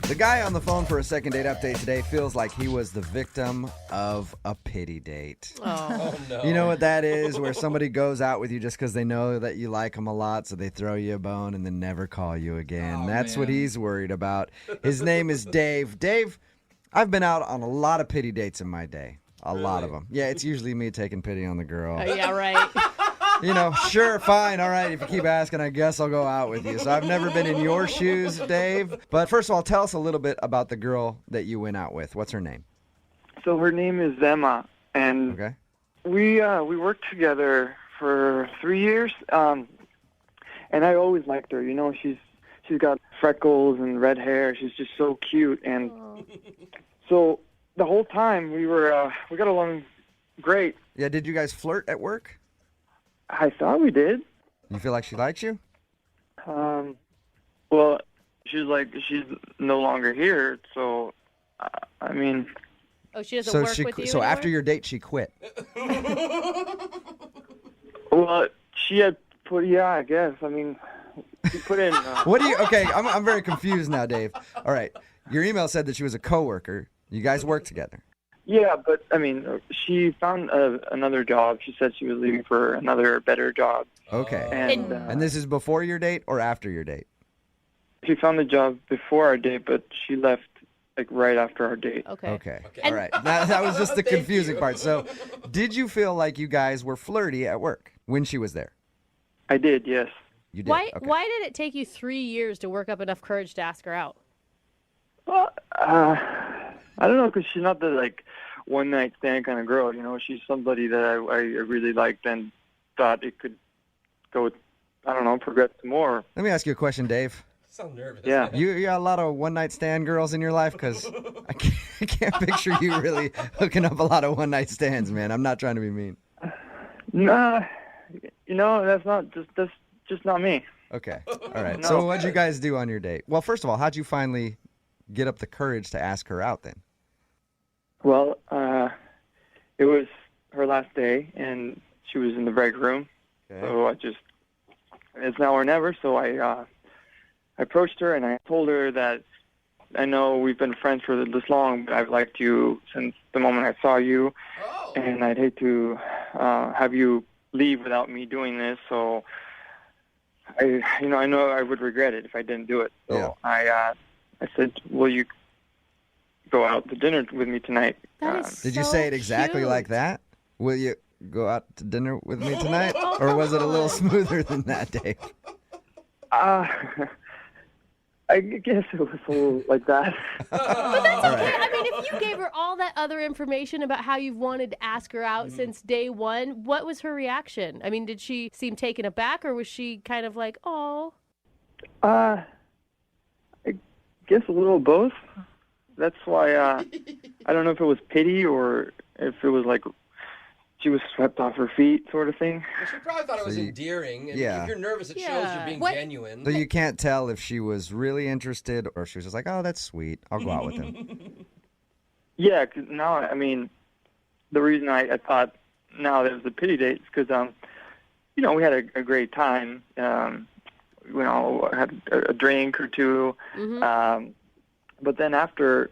The guy on the phone for a second date update today feels like he was the victim of a pity date. Oh, no. You know what that is? Where somebody goes out with you just because they know that you like them a lot, so they throw you a bone and then never call you again. That's what he's worried about. His name is Dave. Dave, I've been out on a lot of pity dates in my day. A lot of them. Yeah, it's usually me taking pity on the girl. Yeah, right. Sure, fine, all right. If you keep asking, I guess I'll go out with you. So I've never been in your shoes, Dave. But first of all, tell us a little bit about the girl that you went out with. What's her name? So her name is Emma, and Okay. we worked together for 3 years. And I always liked her. She's got freckles and red hair. She's just so cute, and so the whole time we got along great. Yeah, did you guys flirt at work? I thought we did. You feel like she likes you? Well, she's no longer here, so I mean. Oh, she doesn't work with you anymore? After your date, she quit. Well, she had put. Yeah, I guess. I mean, she put in. What do you? Okay, I'm very confused now, Dave. All right, your email said that she was a coworker. You guys work together. Yeah, but I mean, she found another job. She said she was leaving for another better job. Okay. And this is before your date or after your date? She found the job before our date, but she left right after our date. Okay. All right. That was just the confusing part. So, did you feel like you guys were flirty at work when she was there? I did, yes. You did. Why Okay. did it take you 3 years to work up enough courage to ask her out? Well, I don't know, because she's not the one night stand kind of girl. You know, she's somebody that I really liked and thought it could go. I don't know, progress to more. Let me ask you a question, Dave. So nervous. Yeah. You got a lot of one night stand girls in your life, because I can't picture you really hooking up a lot of one night stands, man. I'm not trying to be mean. Nah, that's just not me. Okay. All right. No. So what'd you guys do on your date? Well, first of all, how'd you finally get up the courage to ask her out then? Well, it was her last day, and she was in the break room. Okay. So it's now or never. So I approached her, and I told her that I know we've been friends for this long, but I've liked you since the moment I saw you, and I'd hate to have you leave without me doing this. So I know I would regret it if I didn't do it. So I said, will you go out to dinner with me tonight? Did you say it exactly like that? Will you go out to dinner with me tonight? Or was it a little smoother than that, Dave? I guess it was a little like that. But that's okay. I mean, if you gave her all that other information about how you've wanted to ask her out since day one, what was her reaction? I mean, did she seem taken aback, or was she kind of like, oh? I guess a little of both. That's why I don't know if it was pity or if it was like she was swept off her feet sort of thing. Well, she probably thought it was endearing. And if you're nervous, it shows you're being genuine. So you can't tell if she was really interested or she was just like, oh, that's sweet. I'll go out with him. Yeah, because now, I mean, the reason I thought now that it was a pity date is because, we had a great time. Had a drink or two. But then after,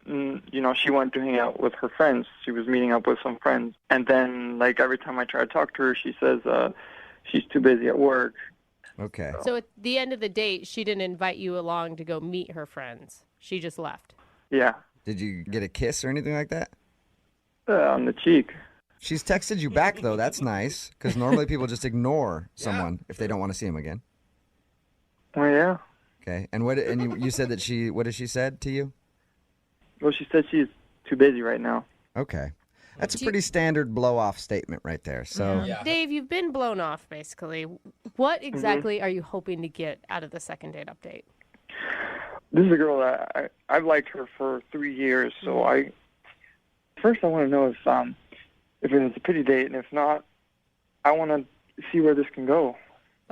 she went to hang out with her friends. She was meeting up with some friends. And then, every time I try to talk to her, she says she's too busy at work. Okay. So at the end of the date, she didn't invite you along to go meet her friends. She just left. Yeah. Did you get a kiss or anything like that? On the cheek. She's texted you back, though. That's nice, because normally people just ignore someone if they don't want to see him again. Oh, yeah. Okay. And you said that what did she said to you? Well, she said she's too busy right now. Okay. That's a pretty standard blow-off statement right there. So, Dave, you've been blown off, basically. What exactly are you hoping to get out of the second date update? This is a girl that I've liked her for 3 years, so first I want to know if it was a pity date, and if not, I want to see where this can go.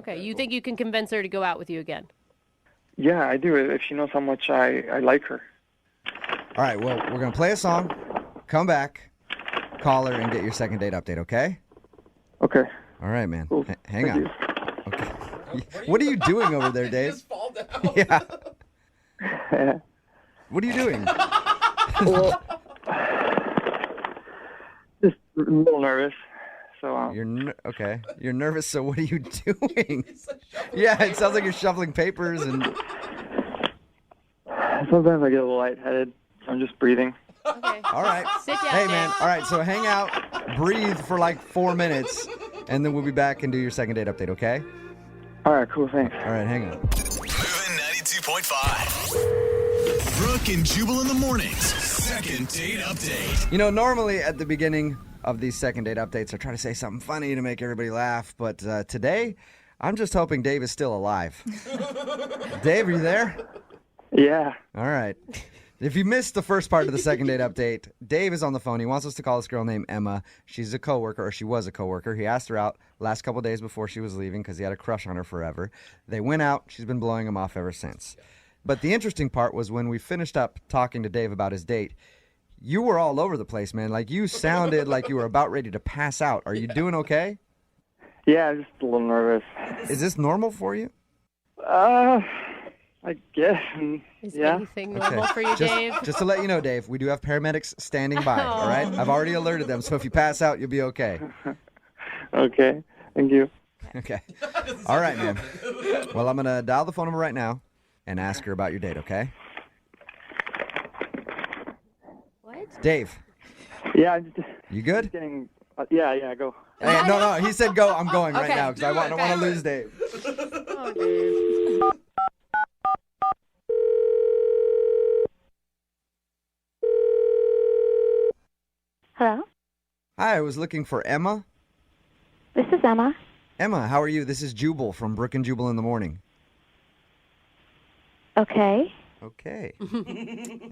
Okay, you think you can convince her to go out with you again? Yeah, I do, if she knows how much I like her. All right, well, we're going to play a song, come back, call her, and get your second date update, okay? Okay. All right, man. Cool. Hang Thank on. Okay. What are you doing over there, Dave? Just fall down. Yeah. What are you doing? Well, just a little nervous. So okay. You're nervous, so what are you doing? Yeah, it sounds like you're shuffling papers and... Sometimes I get a little lightheaded. I'm just breathing. Okay. All right. Sit down, Hey, Dave. man. All right, so hang out, breathe for 4 minutes, and then we'll be back and do your second date update, okay? All right, cool, thanks. All right, hang on. Moving 92.5. Brooke and Jubal in the mornings. Second date update. Normally at the beginning of these second date updates, I try to say something funny to make everybody laugh, but today, I'm just hoping Dave is still alive. Dave, are you there? Yeah. All right. If you missed the first part of the second date update, Dave is on the phone. He wants us to call this girl named Emma. She's a coworker, or she was a coworker. He asked her out last couple of days before she was leaving because he had a crush on her forever. They went out. She's been blowing him off ever since. But the interesting part was when we finished up talking to Dave about his date, you were all over the place, man. Like, you sounded like you were about ready to pass out. Are you doing okay? Yeah, I'm just a little nervous. Is this normal for you? I guess. Is yeah. anything normal for you, Dave? Just to let you know, Dave, we do have paramedics standing by, all right? I've already alerted them, so if you pass out, you'll be okay. Okay, thank you. Okay. All right, man. Well, I'm going to dial the phone number right now and ask her about your date, okay? What? Dave. Yeah, I'm just... You good? Just getting... yeah, go. Hey, no, he said go. I'm going right Okay, now because I don't want to lose Dave. Oh, Dave. Hello? Hi, I was looking for Emma. This is Emma. Emma, how are you? This is Jubal from Brooke and Jubal in the morning. Okay. Okay.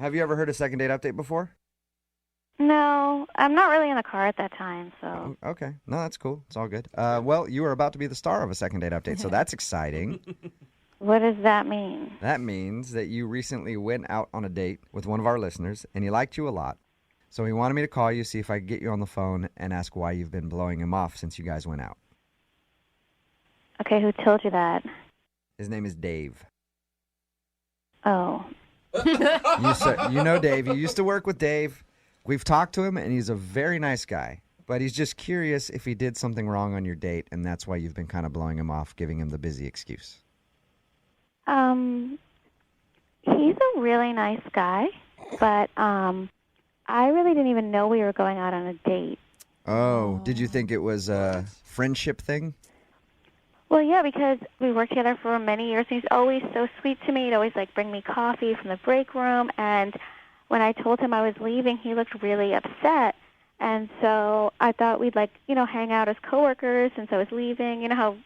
Have you ever heard a second date update before? No, I'm not really in the car at that time, so. Okay. No, that's cool. It's all good. Well, you are about to be the star of a second date update, so that's exciting. What does that mean? That means that you recently went out on a date with one of our listeners, and he liked you a lot. So he wanted me to call you, see if I could get you on the phone, and ask why you've been blowing him off since you guys went out. Okay, who told you that? His name is Dave. Oh. You know Dave. You used to work with Dave. We've talked to him, and he's a very nice guy. But he's just curious if he did something wrong on your date, and that's why you've been kind of blowing him off, giving him the busy excuse. He's a really nice guy, but, I really didn't even know we were going out on a date. Oh, did you think it was a friendship thing? Well, yeah, because we worked together for many years. He's always so sweet to me. He'd always, bring me coffee from the break room. And when I told him I was leaving, he looked really upset. And so I thought we'd, hang out as coworkers since I was leaving. You know how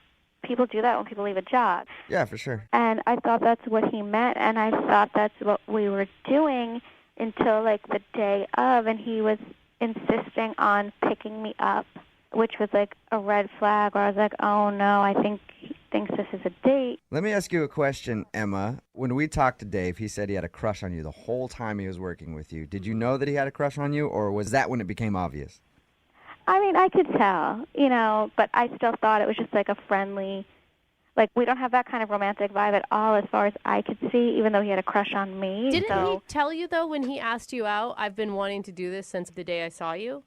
people do that when people leave a job. Yeah, for sure. And I thought that's what he meant, and I thought that's what we were doing until, the day of, and he was insisting on picking me up, which was, a red flag, where I was like, oh, no, I think he thinks this is a date. Let me ask you a question, Emma. When we talked to Dave, he said he had a crush on you the whole time he was working with you. Did you know that he had a crush on you, or was that when it became obvious? I mean, I could tell, but I still thought it was just, a friendly... we don't have that kind of romantic vibe at all as far as I could see, even though he had a crush on me. Didn't he tell you, though, when he asked you out, I've been wanting to do this since the day I saw you?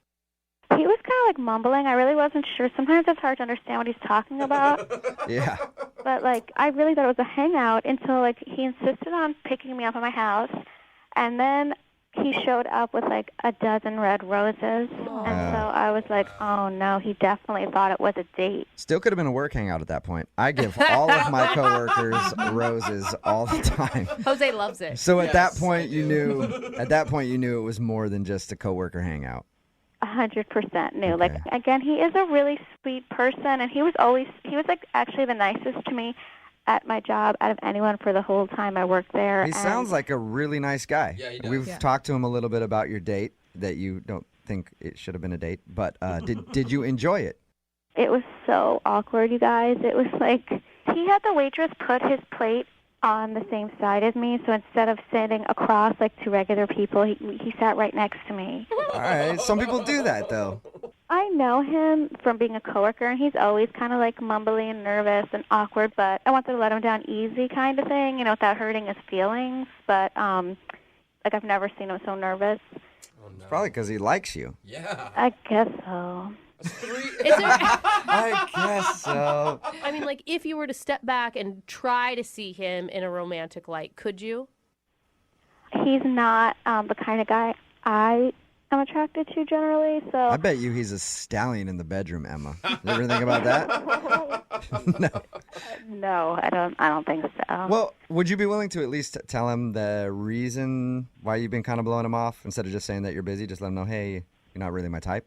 He was kind of, mumbling. I really wasn't sure. Sometimes it's hard to understand what he's talking about. Yeah. But, I really thought it was a hangout until, he insisted on picking me up at my house. And then he showed up with, a dozen red roses. And so I was like, oh, no, he definitely thought it was a date. Still could have been a work hangout at that point. I give all of my coworkers roses all the time. Jose loves it. So at that point, you knew it was more than just a coworker hangout. 100% knew. Okay. Again, he is a really sweet person, and he was actually the nicest to me at my job out of anyone for the whole time I worked there. He sounds like a really nice guy. Yeah, he does. We've talked to him a little bit about your date, that you don't think it should have been a date, but did you enjoy it? It was so awkward, you guys. It was he had the waitress put his plate on the same side as me, so instead of sitting across two regular people, he sat right next to me. All right, some people do that, though. I know him from being a coworker, and he's always kind of mumbly and nervous and awkward, but I wanted to let him down easy kind of thing, without hurting his feelings, but I've never seen him so nervous. Oh, no. Probably because he likes you. Yeah. I guess so. I guess so. I mean, if you were to step back and try to see him in a romantic light, could you? He's not the kind of guy I'm attracted to generally, so... I bet you he's a stallion in the bedroom, Emma. You ever think about that? No. No, I don't think so. Well, would you be willing to at least tell him the reason why you've been kind of blowing him off, instead of just saying that you're busy? Just let him know, hey, you're not really my type?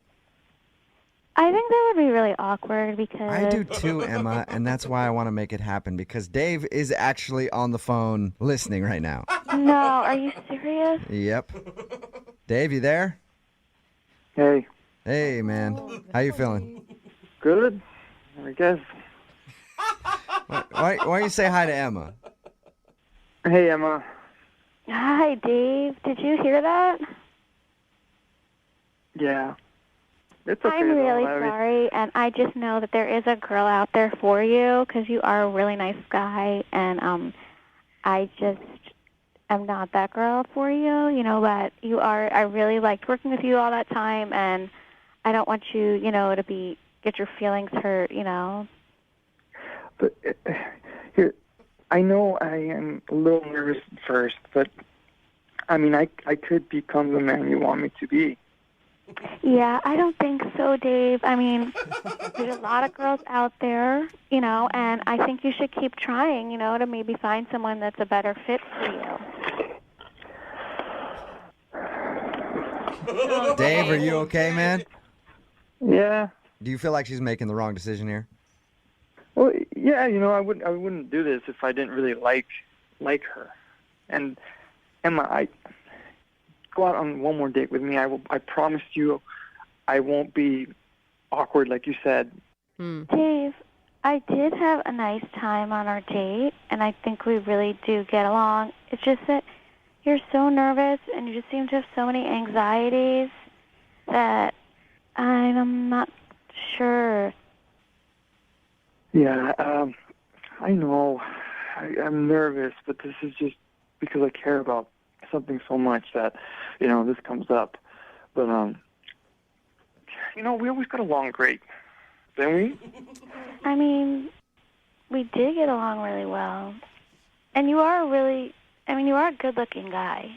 I think that would be really awkward because I do too, Emma, and that's why I want to make it happen because Dave is actually on the phone listening right now. No, are you serious? Yep. Dave, you there? Hey. Hey, man. How you feeling? Good, I guess. Why don't you say hi to Emma? Hey, Emma. Hi, Dave. Did you hear that? Yeah. It's okay, I'm really though. sorry, and I just know that there is a girl out there for you because you are a really nice guy, and I just am not that girl for you, but you are. I really liked working with you all that time, and I don't want you, to get your feelings hurt, But here, I know I am a little nervous at first, but I mean, I could become the man you want me to be. Yeah, I don't think so, Dave. I mean, there's a lot of girls out there, and I think you should keep trying, to maybe find someone that's a better fit for you. Dave, are you okay, man? Yeah. Do you feel like she's making the wrong decision here? Well, yeah, I wouldn't do this if I didn't really like her. And Emma, go out on one more date with me. I promise you I won't be awkward like you said. Dave, I did have a nice time on our date, and I think we really do get along. It's just that you're so nervous, and you just seem to have so many anxieties that I'm not sure. Yeah, I know. I'm nervous, but this is just because I care about something so much that, this comes up. But, we always got along great, didn't we? I mean, we did get along really well. And you are a good-looking guy.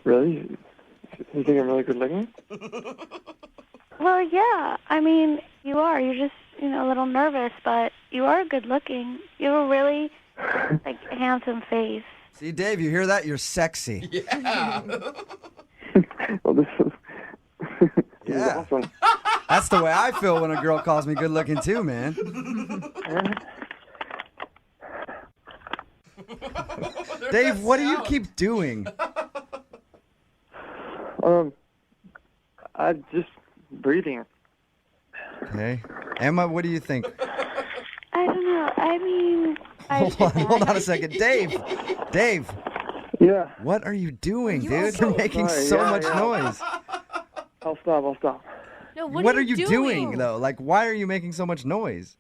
Really? You think I'm really good looking? Well, yeah. I mean, you are. You're just, a little nervous, but you are good looking. You have a really, handsome face. See, Dave, you hear that? You're sexy. Yeah. Well, this is awesome. That's the way I feel when a girl calls me good looking too, man. Dave, what do you keep doing? I'm just breathing. Okay. Emma, what do you think? I don't know. I mean... Hold on a second. Dave! Yeah? What are you doing, dude? You're making so much noise. I'll stop. No, what are you doing, though? Like, why are you making so much noise?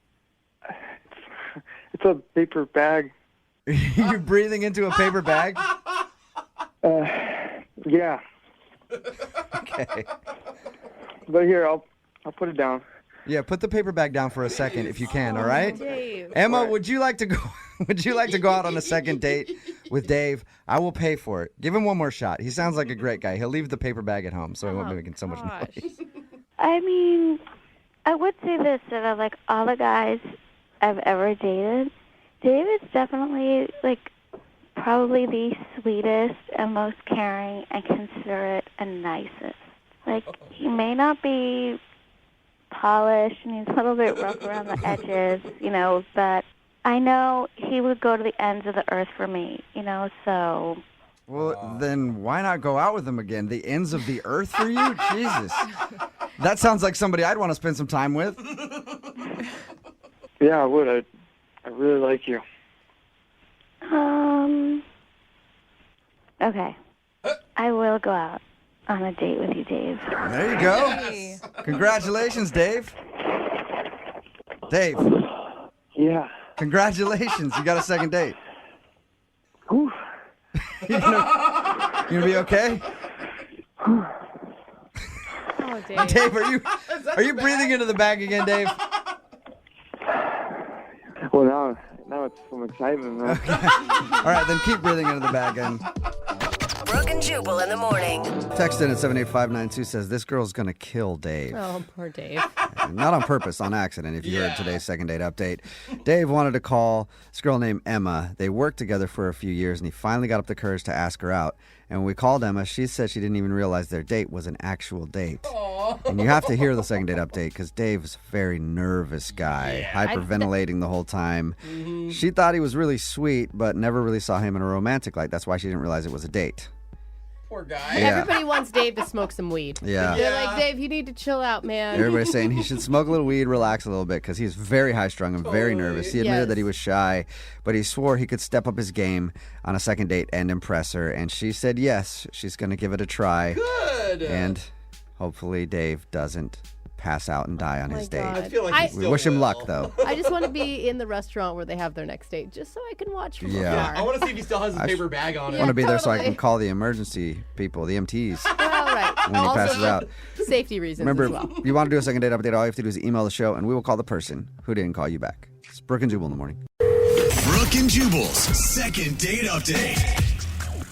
It's a paper bag. You're breathing into a paper bag? Yeah. Okay. But here, I'll put it down. Yeah, put the paper bag down for a second if you can, all right? Dave. Emma, right. Would you like to go out on a second date with Dave? I will pay for it. Give him one more shot. He sounds like a great guy. He'll leave the paper bag at home so he won't be making so much noise. I mean, I would say this, that of all the guys I've ever dated, Dave is definitely probably the sweetest and most caring and considerate and nicest. He may not be polished and he's a little bit rough around the edges, but I know he would go to the ends of the earth for me, so... Well, then why not go out with him again? The ends of the earth for you? Jesus. That sounds like somebody I'd want to spend some time with. Yeah, I would. I really like you. Okay. I will go out on a date with you, Dave. There you go. Yes. Congratulations, Dave. Dave. Yeah. Congratulations. You got a second date. Ooh. You gonna be okay? Oh, Dave. Dave, are you breathing into the bag again, Dave? Well, now it's some excitement, man. Okay. All right, then keep breathing into the bag and... Brooke and Jubal in the morning. Text in at 78592 says, this girl's gonna kill Dave. Oh, poor Dave. not on purpose, on accident, if you heard today's second date update. Dave wanted to call this girl named Emma. They worked together for a few years, and he finally got up the courage to ask her out. And when we called Emma, she said she didn't even realize their date was an actual date. And you have to hear the second date update because Dave is a very nervous guy, hyperventilating the whole time. Mm-hmm. She thought he was really sweet, but never really saw him in a romantic light. That's why she didn't realize it was a date. Poor guy. Yeah. Everybody wants Dave to smoke some weed. Yeah. They're like, Dave, you need to chill out, man. Everybody's saying he should smoke a little weed, relax a little bit, because he's very high-strung and very nervous. He admitted that he was shy, but he swore he could step up his game on a second date and impress her. And she said yes, she's going to give it a try. Good. And hopefully Dave doesn't pass out and die on his date. I feel like we wish him luck, though. I just want to be in the restaurant where they have their next date, just so I can watch from afar. I want to see if he still has his paper bag on I him. want to be there so I can call the emergency people, the EMTs, All right. when he passes out. Safety reasons Remember, as well. if you want to do a second date update, all you have to do is email the show, and we will call the person who didn't call you back. It's Brooke and Jubal in the morning. Brooke and Jubal's second date update.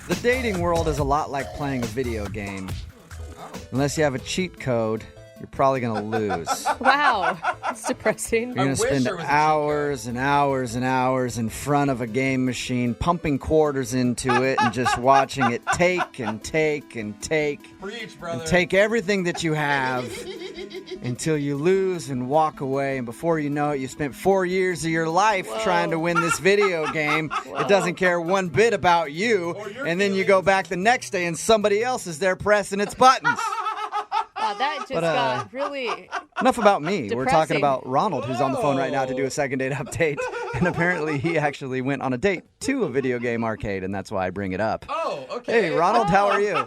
The dating world is a lot like playing a video game. Unless you have a cheat code, you're probably going to lose. Wow. It's depressing. You're going to spend hours and hours and hours in front of a game machine, pumping quarters into it and just watching it take and take and take. Preach, brother. And take everything that you have until you lose and walk away. And before you know it, you spent 4 years of your life trying to win this video game. It doesn't care one bit about you. And then you go back the next day and somebody else is there pressing its buttons. Wow, that just got really Enough about me. depressing. We're talking about Ronald, who's on the phone right now to do a second date update. And apparently he actually went on a date to a video game arcade, and that's why I bring it up. Oh, okay. Hey, Ronald, how are you?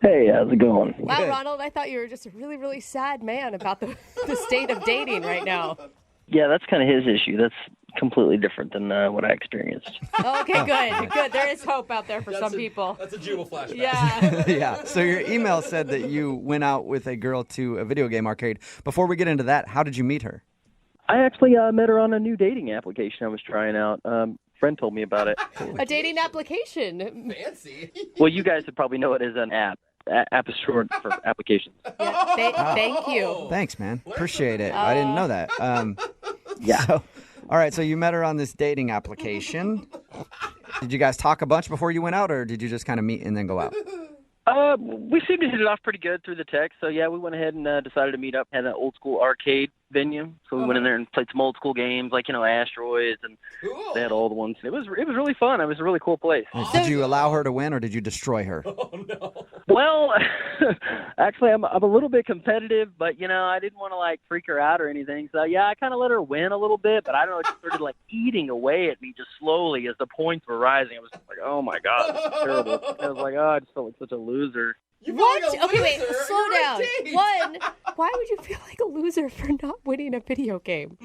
Hey, how's it going? Wow, Ronald, I thought you were just a really, really sad man about the state of dating right now. Yeah, that's kind of his issue. That's completely different than what I experienced. Okay, good. There is hope out there for some people. That's a Jubal flashback. Yeah. Yeah. So your email said that you went out with a girl to a video game arcade. Before we get into that, how did you meet her? I actually met her on a new dating application I was trying out. Friend told me about it. A dating application. Fancy. Well, you guys would probably know it as an app. App is short for applications. Yeah, thank you. Thanks, man. Appreciate it. I didn't know that. Yeah. So, all right, so you met her on this dating application. Did you guys talk a bunch before you went out, or did you just kind of meet and then go out? We seemed to hit it off pretty good through the text. So, yeah, we went ahead and decided to meet up at an old school arcade venue. So we went in there and played some old school games like, Asteroids, and they had all the ones. It was really fun. It was a really cool place. Did you allow her to win, or did you destroy her? Well, actually, I'm a little bit competitive, but, I didn't want to, freak her out or anything. So, yeah, I kind of let her win a little bit, but I don't know, it just started, eating away at me just slowly as the points were rising. I was just like, oh, my God, this is terrible. I was like, I just felt like such a loser. What? Okay, wait, slow down. One, why would you feel like a loser for not winning a video game?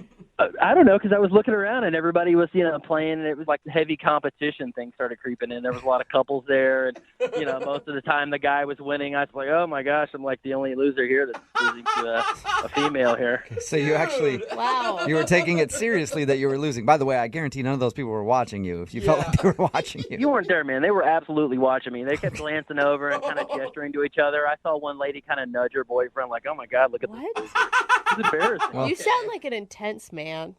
I don't know, because I was looking around and everybody was, playing, and it was like the heavy competition thing started creeping in. There was a lot of couples there, and, most of the time the guy was winning. I was like, oh, my gosh, I'm like the only loser here that's losing to a female here. So you actually, you were taking it seriously that you were losing. By the way, I guarantee none of those people were watching you if you felt like they were watching you. You weren't there, man. They were absolutely watching me. They kept glancing over and kind of gesturing to each other. I saw one lady kind of nudge her boyfriend like, oh, my God, look at this. It's embarrassing. Well, you sound like an intense man.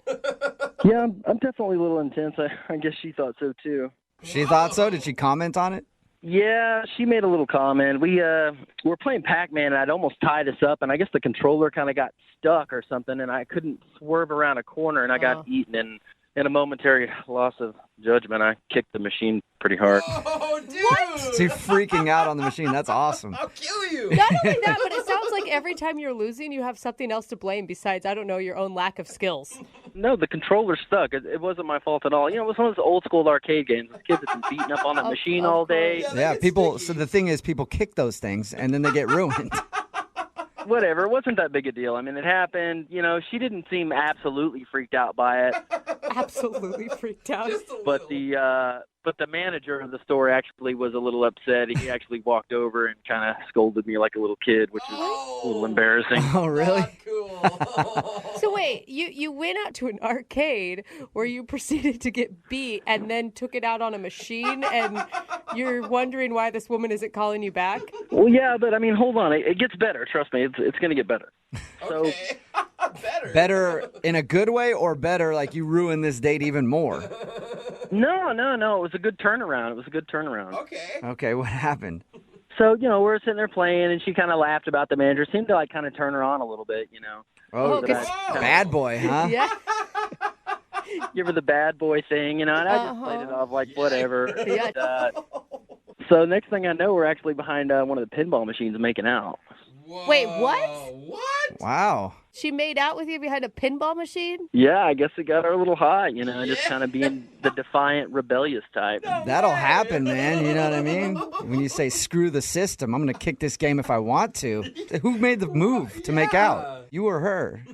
Yeah, I'm definitely a little intense. I guess she thought so, too. She thought so? Did she comment on it? Yeah, she made a little comment. We were playing Pac-Man, and I'd almost tied us up, and I guess the controller kind of got stuck or something, and I couldn't swerve around a corner, and I got eaten. And in a momentary loss of judgment, I kicked the machine pretty hard. Oh, dude! What? So you're freaking out on the machine. That's awesome. I'll kill you. Not only that, but it sounds like every time you're losing, you have something else to blame besides, I don't know, your own lack of skills. No, the controller stuck. It wasn't my fault at all. It was one of those old school arcade games. The kids have been beating up on that machine all day. Yeah, people. So the thing is, people kick those things, and then they get ruined. Whatever, it wasn't that big a deal. I mean, it happened. She didn't seem absolutely freaked out by it. Absolutely freaked out. But the manager of the store actually was a little upset. He actually walked over and kind of scolded me like a little kid, which is a little embarrassing. Oh, really? So wait, you went out to an arcade where you proceeded to get beat and then took it out on a machine, and you're wondering why this woman isn't calling you back? Well, yeah, but I mean, hold on. It gets better. Trust me, it's going to get better. So, Better in a good way or better like you ruin this date even more? no. It was a good turnaround. Okay, what happened? So, we're sitting there playing, and she kind of laughed about the manager. Seemed to, like, kind of turn her on a little bit, Oh, bad boy, huh? Yeah. Give her the bad boy thing, and I just played it off like whatever. Yeah. And, so next thing I know, we're actually behind one of the pinball machines making out. Wait, what? Wow. She made out with you behind a pinball machine? Yeah, I guess it got her a little hot, just kind of being the defiant, rebellious type. That'll happen, man. You know what I mean? When you say screw the system, I'm going to kick this game if I want to. Who made the move to make out? You or her?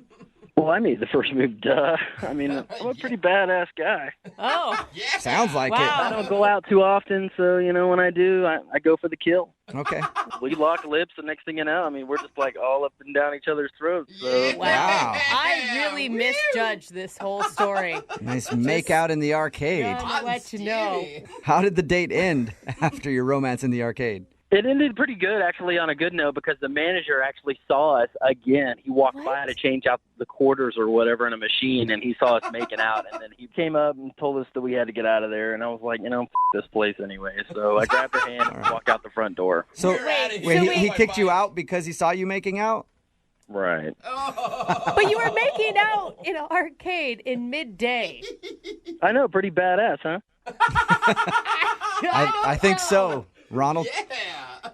Well, I made the first move, duh. I mean, I'm a pretty badass guy. Oh. Sounds like Wow. I don't go out too often, so, when I do, I go for the kill. it. Okay. We lock lips, and next thing you know, I mean, we're just like all up and down each other's throats. So. Wow. I really misjudged this whole story. Nice make out in the arcade. I'll let you know. How did the date end after your romance in the arcade? It ended pretty good, actually, on a good note, because the manager actually saw us again. He walked by to change out the quarters or whatever in a machine, and he saw us making out. And then he came up and told us that we had to get out of there. And I was like, f this place anyway. So I grabbed her hand and walked out the front door. So he kicked you out because he saw you making out? Right. But you were making out in an arcade in midday. I know, pretty badass, huh? I think so, Ronald.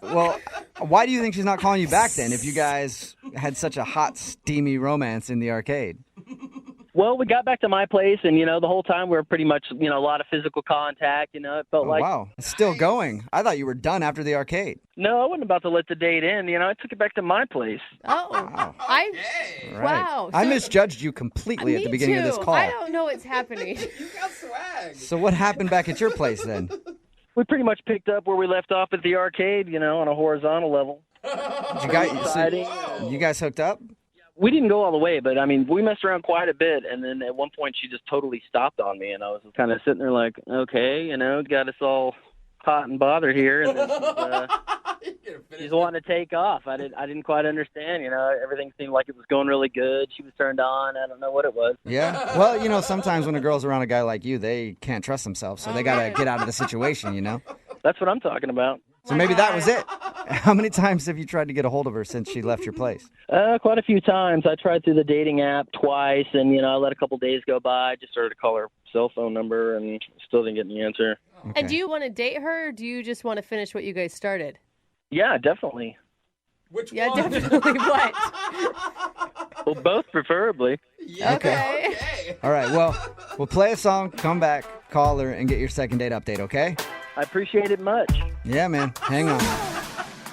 Well, why do you think she's not calling you back then if you guys had such a hot, steamy romance in the arcade? Well, we got back to my place, and, the whole time we were pretty much, a lot of physical contact, it felt like... Wow, it's still going. I thought you were done after the arcade. No, I wasn't about to let the date end, I took it back to my place. Oh, Wow. Wow. Right. I misjudged you completely at the beginning of this call. I don't know what's happening. So what happened back at your place then? We pretty much picked up where we left off at the arcade, on a horizontal level. You guys hooked up? We didn't go all the way, but, we messed around quite a bit, and then at one point she just totally stopped on me, and I was kind of sitting there like, okay, got us all hot and bothered here, and then she's wanting to take off. I didn't quite understand, everything seemed like it was going really good. She was turned on. I don't know what it was. Yeah? Well, sometimes when a girl's around a guy like you, they can't trust themselves, so they got to get out of the situation, That's what I'm talking about. So maybe that was it. How many times have you tried to get a hold of her since she left your place? Quite a few times. I tried through the dating app twice, and, I let a couple days go by. I just started to call her cell phone number and still didn't get any answer. Okay. And do you want to date her, or do you just want to finish what you guys started? Yeah, definitely. Which Yeah, one? definitely. What? Well, both preferably. Yeah, Okay. All right, well, we'll play a song, come back, call her, and get your second date update, okay? I appreciate it much. Yeah, man. Hang on.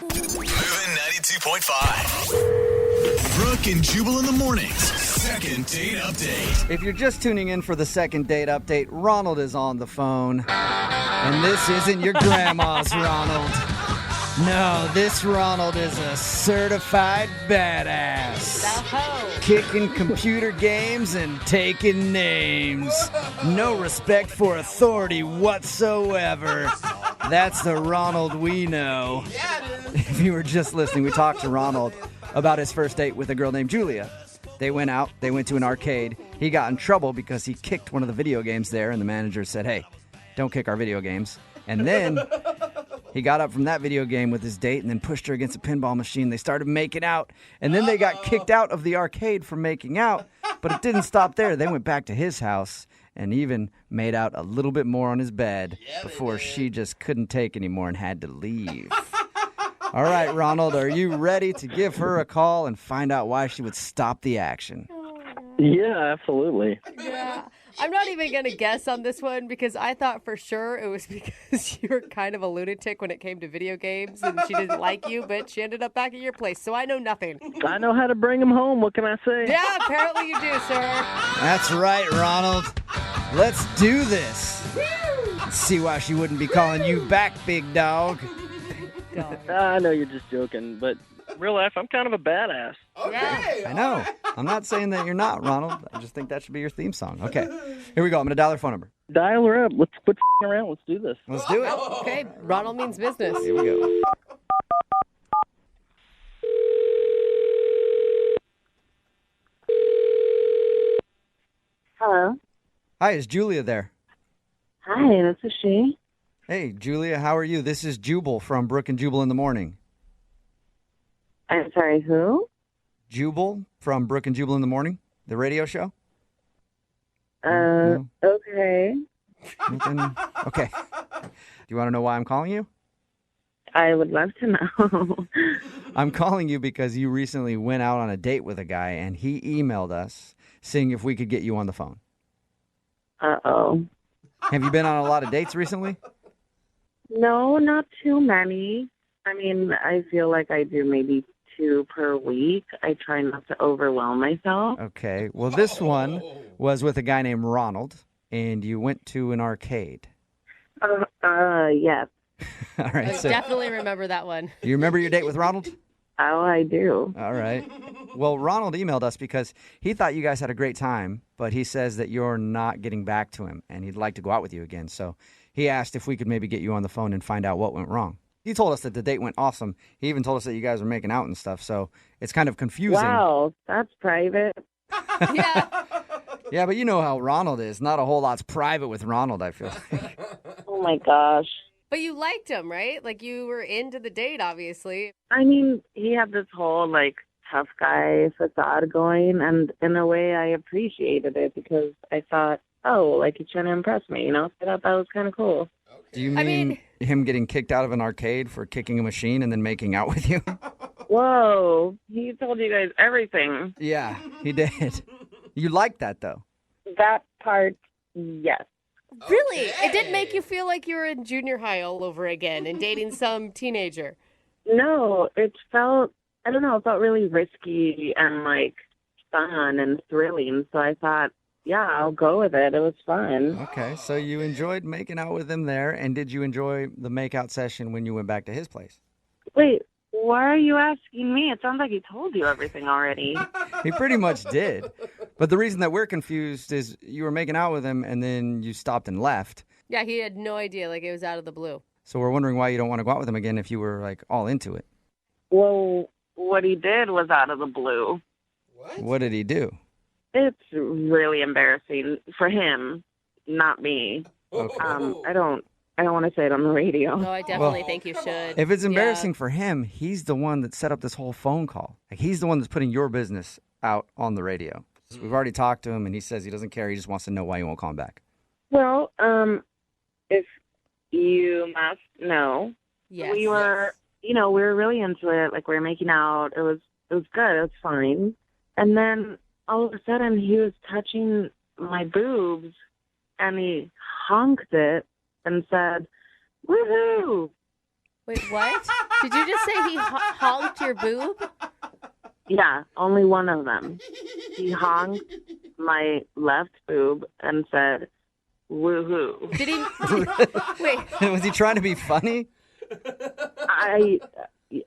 Moving 92.5. Brooke and Jubal in the mornings. Second date update. If you're just tuning in for the second date update, Ronald is on the phone. And this isn't your grandma's Ronald. No, this Ronald is a certified badass. Kicking computer games and taking names. No respect for authority whatsoever. That's the Ronald we know. If you were just listening, we talked to Ronald about his first date with a girl named Julia. They went out, they went to an arcade. He got in trouble because he kicked one of the video games there, and the manager said, hey, don't kick our video games. And then he got up from that video game with his date and then pushed her against a pinball machine. They started making out, and then they got kicked out of the arcade for making out. But it didn't stop there. They went back to his house and even made out a little bit more on his bed before she just couldn't take anymore and had to leave. All right, Ronald, are you ready to give her a call and find out why she would stop the action? Yeah, absolutely. Yeah. I'm not even going to guess on this one because I thought for sure it was because you were kind of a lunatic when it came to video games and she didn't like you, but she ended up back at your place. So I know nothing. I know how to bring them home. What can I say? Yeah, apparently you do, sir. That's right, Ronald. Let's do this. Let's see why she wouldn't be calling you back, big dog. I know you're just joking, but in real life, I'm kind of a badass. Okay. I know. I'm not saying that you're not, Ronald. I just think that should be your theme song. Okay. Here we go. I'm going to dial her phone number. Dial her up. Let's quit around. Let's do this. Let's do it. Okay, Ronald means business. Here we go. Hello. Hi, is Julia there? Hi, this is she. Hey, Julia, how are you? This is Jubal from Brooke and Jubal in the Morning. I'm sorry, who? Jubal from Brooke and Jubal in the Morning, the radio show? Okay. Nothing? Okay. Do you want to know why I'm calling you? I would love to know. I'm calling you because you recently went out on a date with a guy, and he emailed us seeing if we could get you on the phone. Uh-oh. Have you been on a lot of dates recently? No, not too many. I mean, I feel like I do maybe 2 per week. I try not to overwhelm myself. Okay. Well, this one was with a guy named Ronald, and you went to an arcade. Yes. All right. I definitely remember that one. You remember your date with Ronald? Oh, I do. All right. Well, Ronald emailed us because he thought you guys had a great time, but he says that you're not getting back to him, and he'd like to go out with you again. So he asked if we could maybe get you on the phone and find out what went wrong. He told us that the date went awesome. He even told us that you guys were making out and stuff, so it's kind of confusing. Wow, that's private. Yeah, but you know how Ronald is. Not a whole lot's private with Ronald, I feel like. Oh, my gosh. But you liked him, right? Like, you were into the date, obviously. I mean, he had this whole, like, tough guy facade going, and in a way I appreciated it because I thought, oh, like, he's trying to impress me, you know? I thought that was kind of cool. Do you mean him getting kicked out of an arcade for kicking a machine and then making out with you? Whoa, he told you guys everything. Yeah, he did. You liked that, though? That part, yes. Really? It didn't make you feel like you were in junior high all over again and dating some teenager? No, it felt, I don't know, it felt really risky and, like, fun and thrilling. So I thought, yeah, I'll go with it. It was fun. Okay, so you enjoyed making out with him there, and did you enjoy the makeout session when you went back to his place? Wait, why are you asking me? It sounds like he told you everything already. He pretty much did. But the reason that we're confused is you were making out with him, and then you stopped and left. Yeah, he had no idea. Like, it was out of the blue. So we're wondering why you don't want to go out with him again if you were, like, all into it. Well, what he did was out of the blue. What did he do? It's really embarrassing for him, not me. Okay. I don't want to say it on the radio. No, I definitely think you should. If it's embarrassing for him, he's the one that set up this whole phone call. Like, he's the one that's putting your business out on the radio. So we've already talked to him, and he says he doesn't care. He just wants to know why you won't call him back. Well, if you must know, yes. we were, we were really into it. Like, we were making out. It was good. It was fine. And then all of a sudden, he was touching my boobs, and he honked it and said, "Woohoo!" Wait, what? Did you just say he honked your boob? Yeah, only one of them. He honked my left boob and said, "Woohoo!" Did he? Wait. Was he trying to be funny?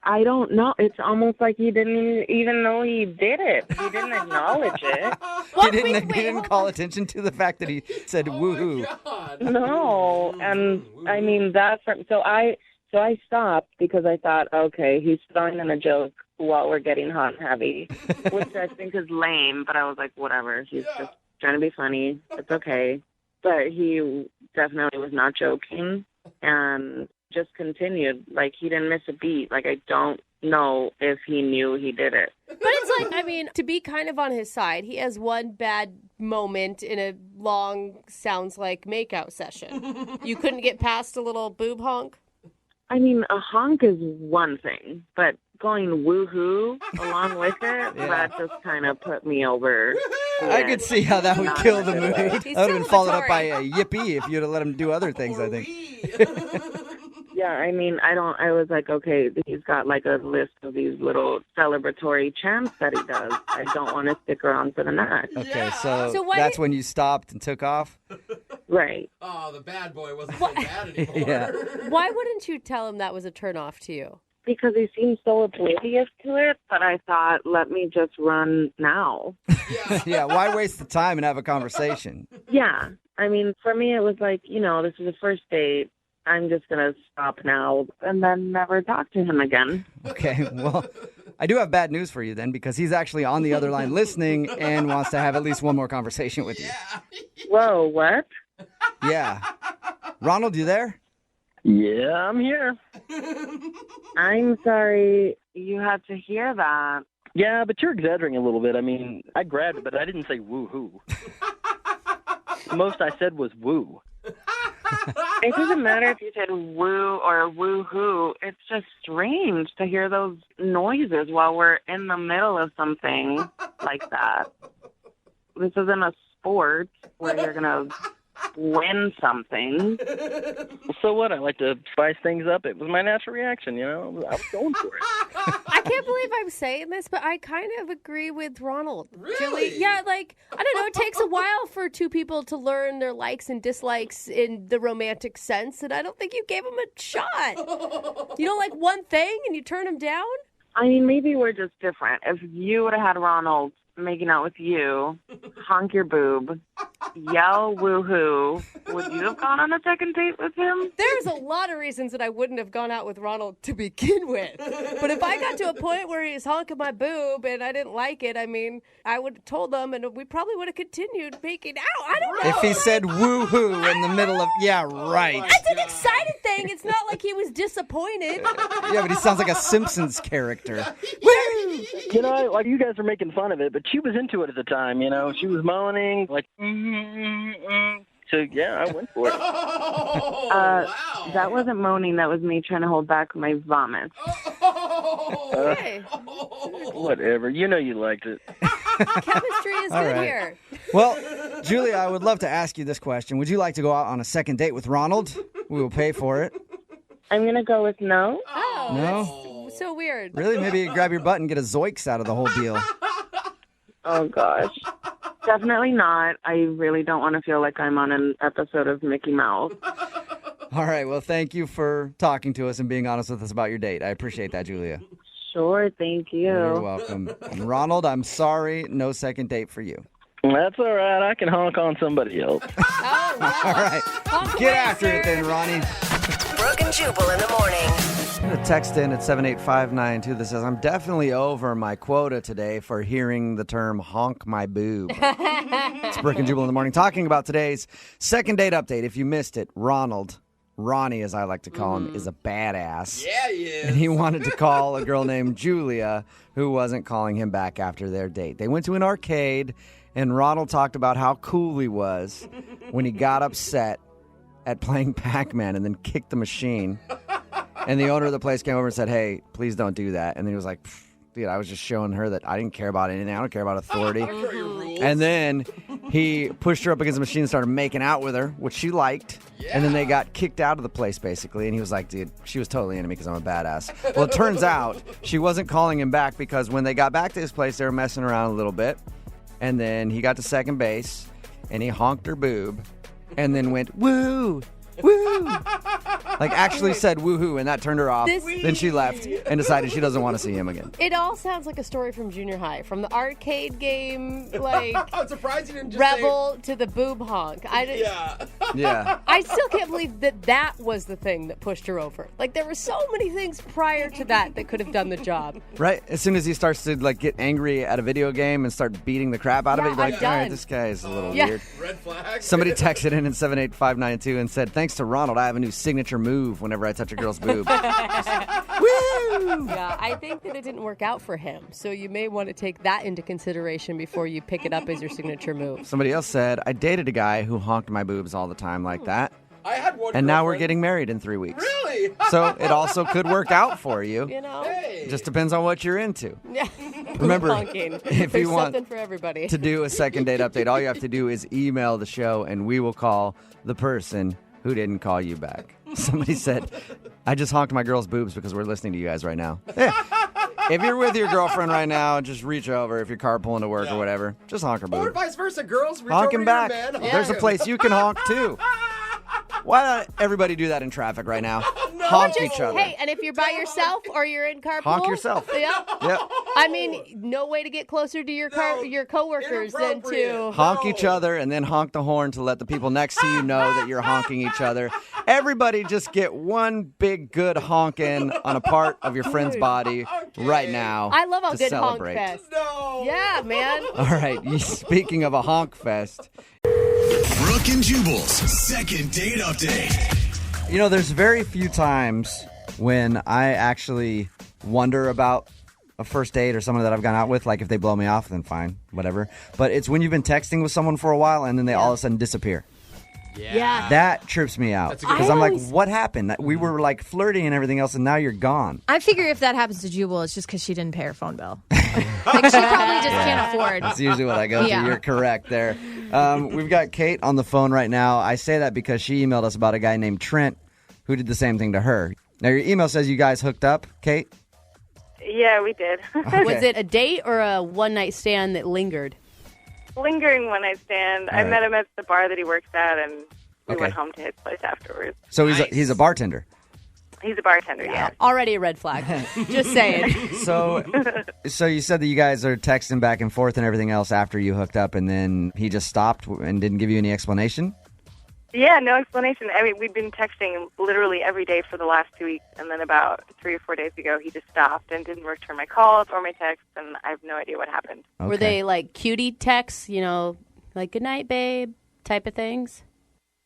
I don't know. It's almost like he didn't even know he did it. He didn't acknowledge it. He didn't call attention to the fact that he said woohoo. No, and I mean so I stopped because I thought, okay, he's throwing in a joke while we're getting hot and heavy, which I think is lame. But I was like, whatever. He's just trying to be funny. It's okay. But he definitely was not joking, and just continued. Like, he didn't miss a beat. Like, I don't know if he knew he did it. But it's like, I mean, to be kind of on his side, he has one bad moment in a long, sounds like, makeout session. You couldn't get past a little boob honk? I mean, a honk is one thing, but going woohoo along with it, that just kind of put me over. I could see how that would kill the mood. That would have been followed up by a yippee if you'd have let him do other things, I think. Yeah, I mean, I was like, okay, he's got like a list of these little celebratory chants that he does. I don't want to stick around for the night. Okay, so that's when you stopped and took off? Right. Oh, the bad boy wasn't so bad anymore. Yeah. Why wouldn't you tell him that was a turnoff to you? Because he seemed so oblivious to it, but I thought, let me just run now. Yeah, why waste the time and have a conversation? Yeah. I mean, for me, it was like, this is the first date. I'm just going to stop now and then never talk to him again. Okay, well, I do have bad news for you then, because he's actually on the other line listening and wants to have at least one more conversation with you. Whoa, what? Yeah. Ronald, you there? Yeah, I'm here. I'm sorry you had to hear that. Yeah, but you're exaggerating a little bit. I mean, I grabbed it, but I didn't say woo-hoo. The most I said was woo. It doesn't matter if you said woo or woo-hoo. It's just strange to hear those noises while we're in the middle of something like that. This isn't a sport where you're going to win something. So what? I like to spice things up. It was my natural reaction, you know? I was going for it. I can't believe I'm saying this, but I kind of agree with Ronald. Really? Yeah, like, I don't know, it takes a while for two people to learn their likes and dislikes in the romantic sense, and I don't think you gave them a shot. You don't like one thing and you turn them down? I mean, maybe we're just different. If you would have had Ronald making out with you, honk your boob, yell woohoo, would you have gone on a second date with him? There's a lot of reasons that I wouldn't have gone out with Ronald to begin with. But if I got to a point where he's honking my boob and I didn't like it, I mean, I would have told him and we probably would have continued making out. I don't know. If he said woohoo in the middle of, yeah, right. That's an excited thing. It's not like he was disappointed. Yeah, but he sounds like a Simpsons character. Woo! You know, like you guys are making fun of it, but she was into it at the time, you know? She was moaning, like, So, yeah, I went for it. Wow. That wasn't moaning. That was me trying to hold back my vomit. Okay. Whatever. You know you liked it. Chemistry is All good right. here. Well, Julia, I would love to ask you this question. Would you like to go out on a second date with Ronald? We will pay for it. I'm going to go with no. Oh, No? that's so weird. Really? Maybe you grab your butt and get a Zoiks out of the whole deal. Oh, gosh. Definitely not. I really don't want to feel like I'm on an episode of Mickey Mouse. All right. Well, thank you for talking to us and being honest with us about your date. I appreciate that, Julia. Sure, thank you. You're welcome. And Ronald, I'm sorry. No second date for you. That's all right. I can honk on somebody else. Oh, wow. All right. Honk Get away, after sir. it then, Ronnie. Brooke and Jubal in the morning. I'm going to text in at 78592 that says, I'm definitely over my quota today for hearing the term honk my boob. It's Brooke and Jubal in the morning talking about today's second date update. If you missed it, Ronnie, as I like to call him, is a badass. Yeah, he is. And he wanted to call a girl named Julia who wasn't calling him back after their date. They went to an arcade, and Ronald talked about how cool he was when he got upset at playing Pac-Man and then kicked the machine. And the owner of the place came over and said, hey, please don't do that. And then he was like, dude, I was just showing her that I didn't care about anything. I don't care about authority. And then he pushed her up against the machine and started making out with her, which she liked. Yeah. And then they got kicked out of the place, basically. And he was like, dude, she was totally into me because I'm a badass. Well, it turns out she wasn't calling him back because when they got back to his place, they were messing around a little bit. And then he got to second base, and he honked her boob, and then went, woo, woo. Like, actually said woohoo, and that turned her off. Then she left and decided she doesn't want to see him again. It all sounds like a story from junior high, from the arcade game, like I'm surprised you didn't just Rebel to the boob honk. Yeah. I still can't believe that was the thing that pushed her over. Like, there were so many things prior to that could have done the job. Right? As soon as he starts to like get angry at a video game and start beating the crap out of it, you're like, I'm done. all right, this guy is a little weird. Red flag. Somebody texted in 78592 and said, thanks to Ronald, I have a new signature move whenever I touch a girl's boob. Woo! Yeah, I think that it didn't work out for him. So you may want to take that into consideration before you pick it up as your signature move. Somebody else said, I dated a guy who honked my boobs all the time like that. I had one And now we're girlfriend. getting married in 3 weeks. Really? So it also could work out for you. You know? It just depends on what you're into. Yeah. Remember, Honking. if There's you want something for everybody. to do a second date update, all you have to do is email the show and we will call the person who didn't call you back. Somebody said, I just honked my girl's boobs because we're listening to you guys right now. Yeah. If you're with your girlfriend right now, just reach over. If you're carpooling to work or whatever, just honk her Or boob. vice versa, girls. Reach Honk over him to back. your man, honk There's a him. place you can honk too. Why not everybody do that in traffic right now? Honk each other. Hey, and if you're by yourself or you're in carpool, Honk yourself. Yep. Yep. I mean, no way to get closer to your your coworkers than to Honk each other and then honk the horn to let the people next to you know that you're honking each other. Everybody just get one big good honking on a part of your friend's body right now. I love how to good celebrate. honk fest. No. Yeah, man. All right, speaking of a honk fest, Brooke and Jubal's second date update. you know, there's very few times when I actually wonder about a first date or someone that I've gone out with. Like, if they blow me off, then fine, whatever. But it's when you've been texting with someone for a while and then they all of a sudden disappear. Yeah. That trips me out. Because I'm like, what happened? We were like flirting and everything else, and now you're gone. I figure if that happens to Jubal, it's just because she didn't pay her phone bill. Like, she probably just can't afford. That's usually what I go Yeah. through. You're correct there. We've got Kate on the phone right now. I say that because she emailed us about a guy named Trent who did the same thing to her. Now, your email says you guys hooked up, Kate? Yeah, we did. Okay. Was it a date or a one-night stand that lingered? Lingering one night stand. I right. met him at the bar that he works at, and we Okay. went home to his place afterwards. So he's a bartender. He's a bartender, yeah. Already a red flag. Just saying. So you said that you guys are texting back and forth and everything else after you hooked up, and then he just stopped and didn't give you any explanation? Yeah, no explanation. I mean, we've been texting literally every day for the last 2 weeks, and then about 3 or 4 days ago, he just stopped and didn't return my calls or my texts, and I have no idea what happened. Okay. Were they like cutie texts, you know, like good night, babe type of things?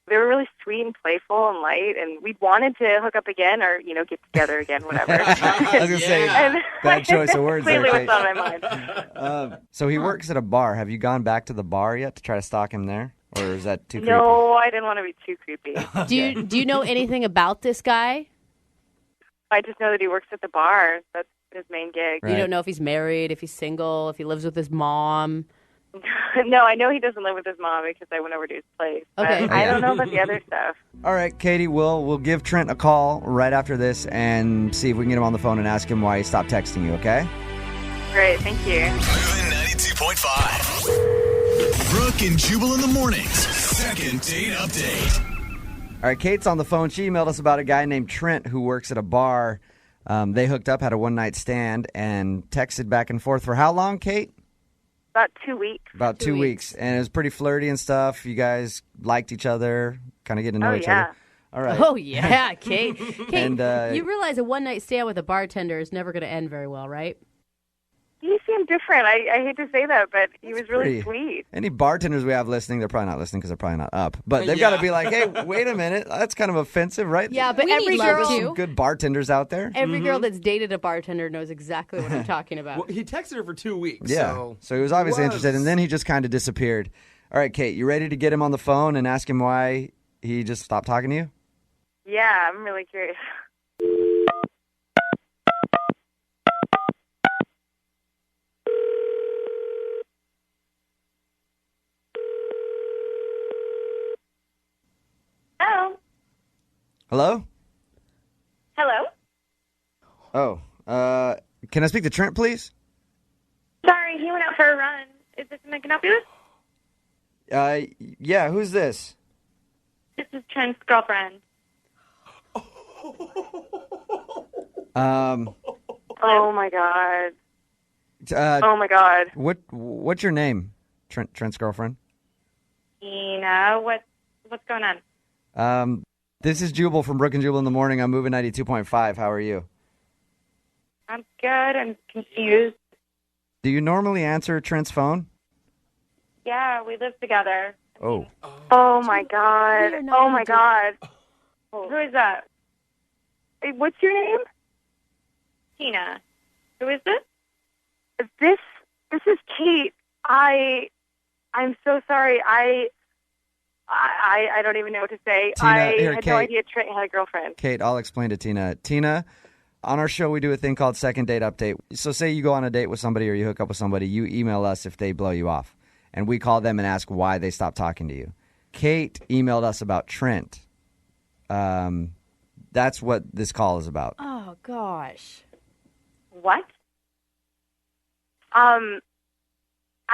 They were really sweet and playful and light, and we wanted to hook up again or, you know, get together again, whatever. I was going to say, bad choice of words there, Clearly Kate. what's on my mind. So he works at a bar. Have you gone back to the bar yet to try to stalk him there? Or is that too creepy? No, I didn't want to be too creepy. Do you know anything about this guy? I just know that he works at the bar. That's his main gig. You don't know if he's married, if he's single, if he lives with his mom. No, I know he doesn't live with his mom because I went over to his place. Okay. But I don't know about the other stuff. All right, Katie, we'll give Trent a call right after this and see if we can get him on the phone and ask him why he stopped texting you, okay? Great, thank you. Moving 92.5. Brooke and Jubal in the mornings. Second date update. All right, Kate's on the phone. She emailed us about a guy named Trent who works at a bar. They hooked up, had a one-night stand, and texted back and forth for how long, Kate? About 2 weeks. About 2 weeks. And it was pretty flirty and stuff. You guys liked each other, kind of getting to know each other. All right. Oh, yeah, Kate. Kate, And, you realize a one-night stand with a bartender is never going to end very well, right? He seemed different. I hate to say that, but he was really pretty- sweet. Any bartenders we have listening, they're probably not listening because they're probably not up. But they've got to be like, hey, wait a minute. That's kind of offensive, right? Yeah, but We every need love, girl, too. Some good bartenders out there. every girl that's dated a bartender knows exactly what I'm talking about. Well, he texted her for 2 weeks. Yeah. So he was obviously interested, and then he just kind of disappeared. All right, Kate, you ready to get him on the phone and ask him why he just stopped talking to you? Yeah, I'm really curious. Hello. Hello? Hello. Oh, can I speak to Trent, please? Sorry, he went out for a run. Is this something I can help you with? Yeah, who's this? This is Trent's girlfriend. Oh my god. Oh my god. What's your name, Trent's girlfriend? Tina, what's going on? This is Jubal from Brooke and Jubal in the morning. I'm moving 92.5. How are you? I'm good. I'm confused. Do you normally answer Trent's phone? Yeah, we live together. Oh. Oh my god. are not Oh my into- god. Who is that? Hey, what's your name? Tina. Who is this? This is Kate. I'm so sorry. I don't even know what to say. Tina, I here, had Kate. no idea Trent had a girlfriend. Kate, I'll explain to Tina. Tina, on our show, we do a thing called Second Date Update. So say you go on a date with somebody or you hook up with somebody, you email us if they blow you off. And we call them and ask why they stopped talking to you. Kate emailed us about Trent. That's what this call is about. Oh, gosh. What? I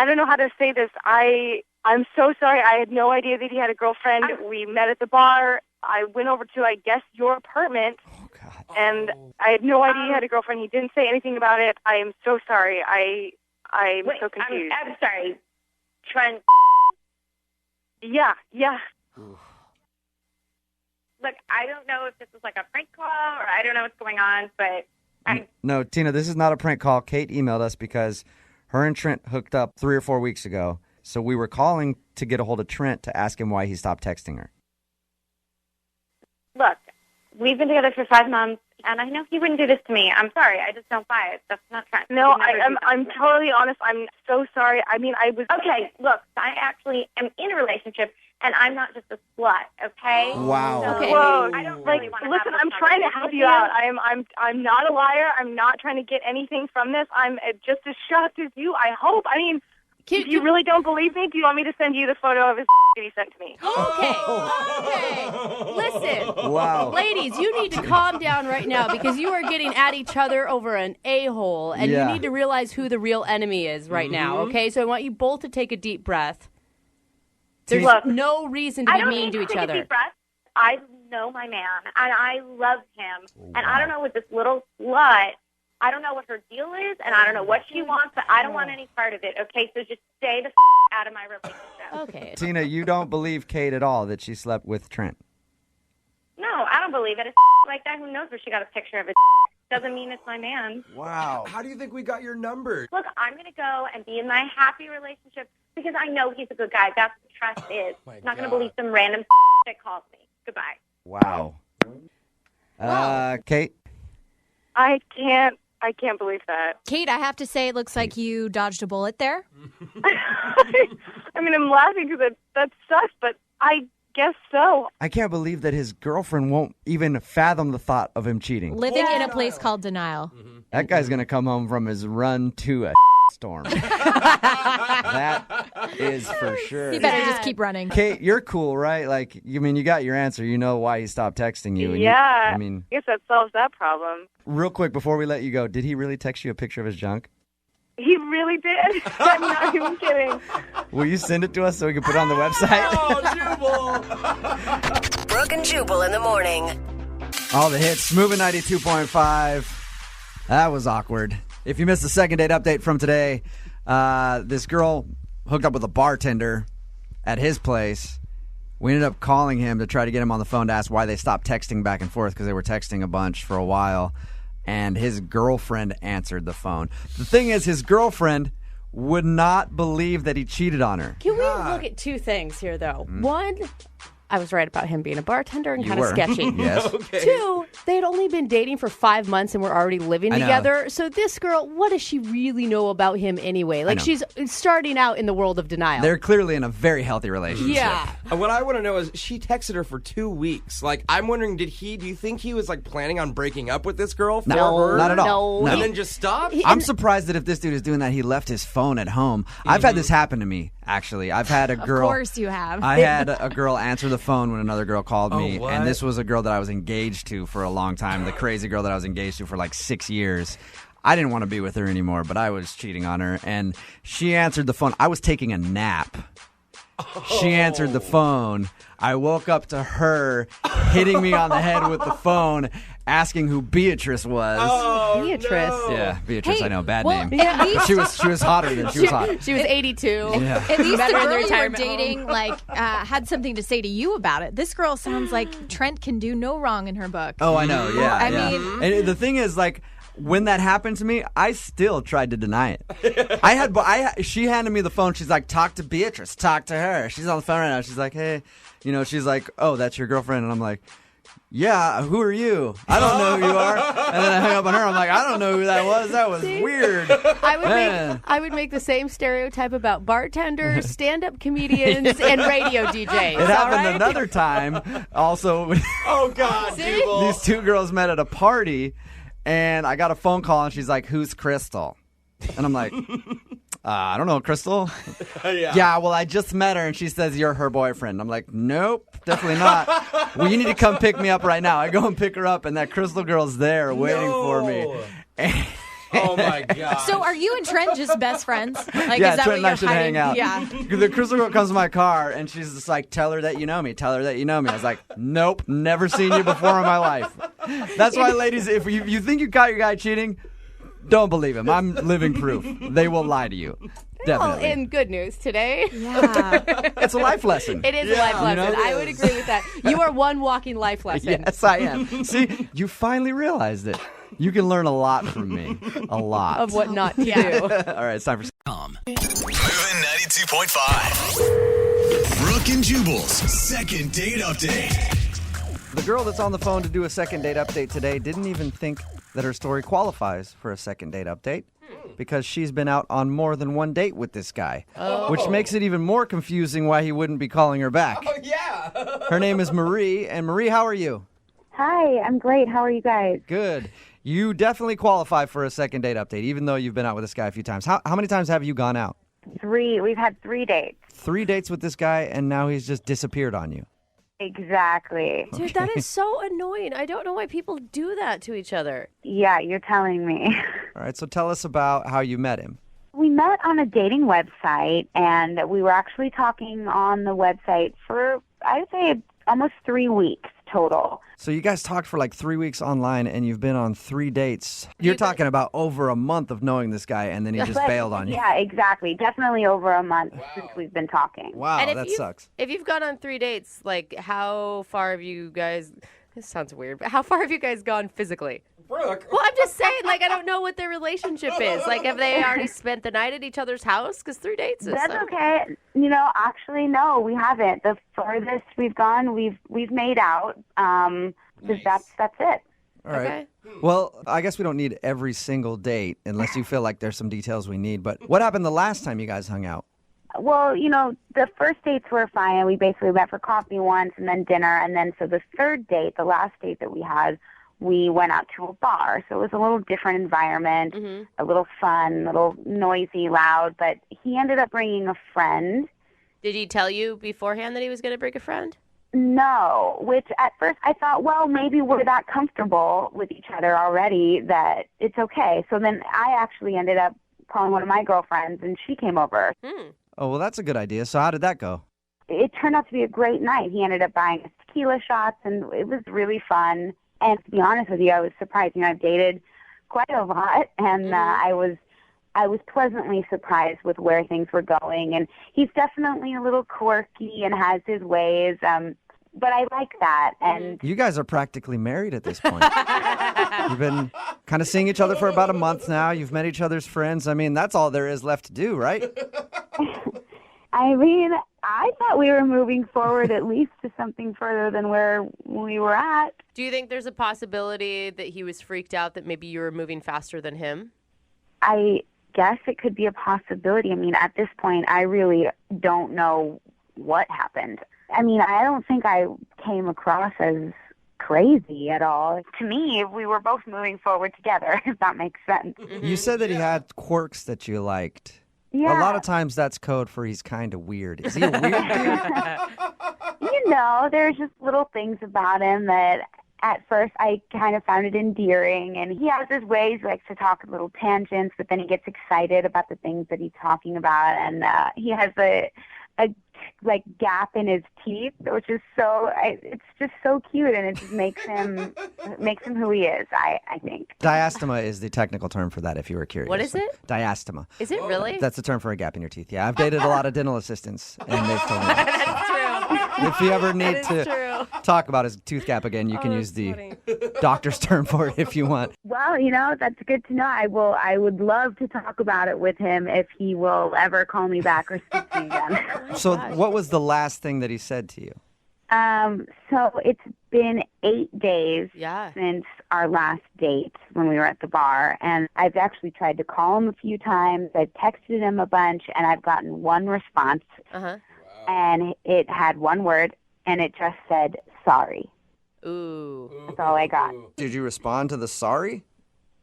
don't know how to say this. I'm so sorry. I had no idea that he had a girlfriend. We met at the bar. I went over to, I guess, your apartment. Oh, God. And I had no idea he had a girlfriend. He didn't say anything about it. I am so sorry. I'm so confused. I'm sorry. Trent. Yeah. Look, I don't know if this is like a prank call or I don't know what's going on, but No, Tina, this is not a prank call. Kate emailed us because her and Trent hooked up 3 or 4 weeks ago. So we were calling to get a hold of Trent to ask him why he stopped texting her. Look, we've been together for 5 months, and I know he wouldn't do this to me. I'm sorry. I just don't buy it. That's not Trent. No, I'm totally honest. I'm so sorry. I mean, I was... Okay, look, I actually am in a relationship, and I'm not just a slut, okay? Wow. So, Okay. Whoa. I don't Like, really want to listen, have I'm trying to help you out. I'm not a liar. I'm not trying to get anything from this. I'm just as shocked as you, I hope. I mean, if you really don't believe me, do you want me to send you the photo of his that he sent to me? Okay. Listen. Wow. Ladies, you need to calm down right now because you are getting at each other over an a-hole, and you need to realize who the real enemy is right now, okay? So I want you both to take a deep breath. There's no reason to be mean to each other. Deep breath. I know my man, and I love him, and I don't know what this little slut... I don't know what her deal is, and I don't know what she wants, but I don't want any part of it, okay? So just stay the out of my relationship. Okay. Tina, you don't believe Kate at all that she slept with Trent? No, I don't believe it. A like that, who knows where she got a picture of it? Doesn't mean it's my man. Wow. How do you think we got your number? Look, I'm going to go and be in my happy relationship because I know he's a good guy. That's what trust is. I'm not going to believe some random that calls me. Goodbye. Wow. Kate? I can't believe that. Kate, I have to say, it looks like you dodged a bullet there. I mean, I'm laughing because that sucks, but I guess so. I can't believe that his girlfriend won't even fathom the thought of him cheating. Living in a place called denial. That guy's going to come home from his run to a storm. That is for sure. You better just keep running. Kate, you're cool, right? Like, you mean, you got your answer. You know why he stopped texting you. And Yeah. I mean, I guess that solves that problem. real quick, before we let you go, did he really text you a picture of his junk? He really did. I'm not even kidding. Will you send it to us so we can put it on the website? Brooke and Jubal in the morning. All the hits. Moving 92.5. That was awkward. If you missed the second date update from today, this girl hooked up with a bartender at his place. We ended up calling him to try to get him on the phone to ask why they stopped texting back and forth because they were texting a bunch for a while. And his girlfriend answered the phone. The thing is, his girlfriend would not believe that he cheated on her. Can we look at two things here, though? One, I was right about him being a bartender and kind of sketchy. Yes. Okay. Two, they had only been dating for 5 months and were already living together. So this girl, what does she really know about him anyway? Like, she's starting out in the world of denial. They're clearly in a very healthy relationship. Yeah. What I want to know is, she texted her for 2 weeks. Like, I'm wondering, do you think he was, like, planning on breaking up with this girl for her? Not at all. And then just stopped? I'm surprised that if this dude is doing that, he left his phone at home. I've had this happen to me, actually. I've had a girl. Of course you have. I had a girl answer the phone when another girl called me. And this was a girl that I was engaged to for a long time. The crazy girl that I was engaged to for like 6 years. I didn't want to be with her anymore, but I was cheating on her. And she answered the phone. I was taking a nap. She answered the phone. I woke up to her hitting me on the head with the phone, asking who Beatrice was. Oh, Beatrice. No. Yeah, Beatrice. Hey, I know, bad well, name. at least- But she was hotter than she was hot. She was 82. Yeah. At least the Better in the girl you were retirement home. dating had something to say to you about it. This girl sounds like Trent can do no wrong in her book. Oh, I know. Yeah. I yeah. mean- and the thing is, like, when that happened to me, I still tried to deny it. She handed me the phone. She's like, talk to Beatrice. Talk to her. She's on the phone right now. She's like, hey, she's like, oh, that's your girlfriend. And I'm like, yeah, who are you? I don't know who you are. And then I hung up on her. I'm like, I don't know who that was. That was weird. I would make the same stereotype about bartenders, stand-up comedians, and radio DJs. It happened another time. Also, Oh, God, Jubal. these two girls met at a party, and I got a phone call, and she's like, who's Crystal? And I'm like, I don't know, Crystal. Yeah, well, I just met her, and she says you're her boyfriend. I'm like, nope, definitely not. Well, you need to come pick me up right now. I go and pick her up, and that Crystal girl's there waiting for me. Oh, my God. So are you and Trent just best friends? Like, Yeah, is that Trent and I what should you're hang hiding? out. Yeah. The Crystal girl comes to my car, and she's just like, tell her that you know me. Tell her that you know me. I was like, nope, never seen you before in my life. That's why, ladies, if you think you caught your guy cheating, don't believe him. I'm living proof. They will lie to you. Definitely. Well, in good news today. Yeah. It's a life lesson. It is a life lesson. I would agree with that. You are one walking life lesson. Yes, I am. See, you finally realized it. You can learn a lot from me. A lot. Of what not to do. All right, it's time for... Moving 92.5. Brooke and Jubal's second date update. The girl that's on the phone to do a second date update today didn't even think that her story qualifies for a second date update because she's been out on more than one date with this guy, which makes it even more confusing why he wouldn't be calling her back. Oh, yeah. Her name is Marie, and Marie, how are you? Hi, I'm great. How are you guys? Good. You definitely qualify for a second date update, even though you've been out with this guy a few times. How many times have you gone out? 3. We've had 3 dates. 3 dates with this guy, and now he's just disappeared on you. Exactly. Dude, that is so annoying. I don't know why people do that to each other. Yeah, you're telling me. All right, so tell us about how you met him. We met on a dating website, and we were actually talking on the website for, I would say, almost 3 weeks total. So you guys talked for like 3 weeks online, and you've been on 3 dates. You're talking about over a month of knowing this guy, and then he just bailed on you. Yeah, exactly. Definitely over a month since we've been talking. Wow, And that sucks. If you've gone on 3 dates, like how far have you guys... This sounds weird, but how far have you guys gone physically? Brooke. Well, I'm just saying, like, I don't know what their relationship is. Like, have they already spent the night at each other's house? Because 3 dates is... That's okay. You know, actually, no, we haven't. The furthest we've gone, we've made out. That's it. All right. Well, I guess we don't need every single date unless you feel like there's some details we need. But what happened the last time you guys hung out? Well, you know, the first dates were fine. We basically went for coffee once and then dinner. And then so the third date, the last date that we had, we went out to a bar. So it was a little different environment, a little fun, a little noisy, loud. But he ended up bringing a friend. Did he tell you beforehand that he was going to bring a friend? No, which at first I thought, well, maybe we're that comfortable with each other already that it's okay. So then I actually ended up calling one of my girlfriends, and she came over. Oh, well, that's a good idea. So how did that go? It turned out to be a great night. He ended up buying us tequila shots, and it was really fun. And to be honest with you, I was surprised. You know, I've dated quite a lot, and I was pleasantly surprised with where things were going. And he's definitely a little quirky and has his ways, but I like that. And You guys are practically married at this point. You've been kind of seeing each other for about a month now. You've met each other's friends. I mean, that's all there is left to do, right? I mean, I thought we were moving forward at least to something further than where we were at. Do you think there's a possibility that he was freaked out that maybe you were moving faster than him? I guess it could be a possibility. I mean, at this point, I really don't know what happened. I mean, I don't think I came across as crazy at all. To me, we were both moving forward together, if that makes sense. You said that he had quirks that you liked. Yeah. A lot of times that's code for he's kind of weird. Is he a weird dude? You know, there's just little things about him that at first I kind of found it endearing. And he has his ways, he likes to talk little tangents, but then he gets excited about the things that he's talking about. And he has a like gap in his teeth, which is it's just so cute, and it just makes him who he is, I think. Diastema is the technical term for that, if you were curious. What is it? Diastema. Is it really? That's the term for a gap in your teeth. Yeah, I've dated a lot of dental assistants, and they've told me that. That's true. If you ever need to true. talk about his tooth gap again, you can use the doctor's term for it if you want. Well, you know, that's good to know. I would love to talk about it with him if he will ever call me back or speak to me again. So what was the last thing that he said to you? So it's been 8 days since our last date when we were at the bar, and I've actually tried to call him a few times. I've texted him a bunch, and I've gotten one response, and it had one word, and it just said, sorry. Ooh. That's all I got. Did you respond to the sorry?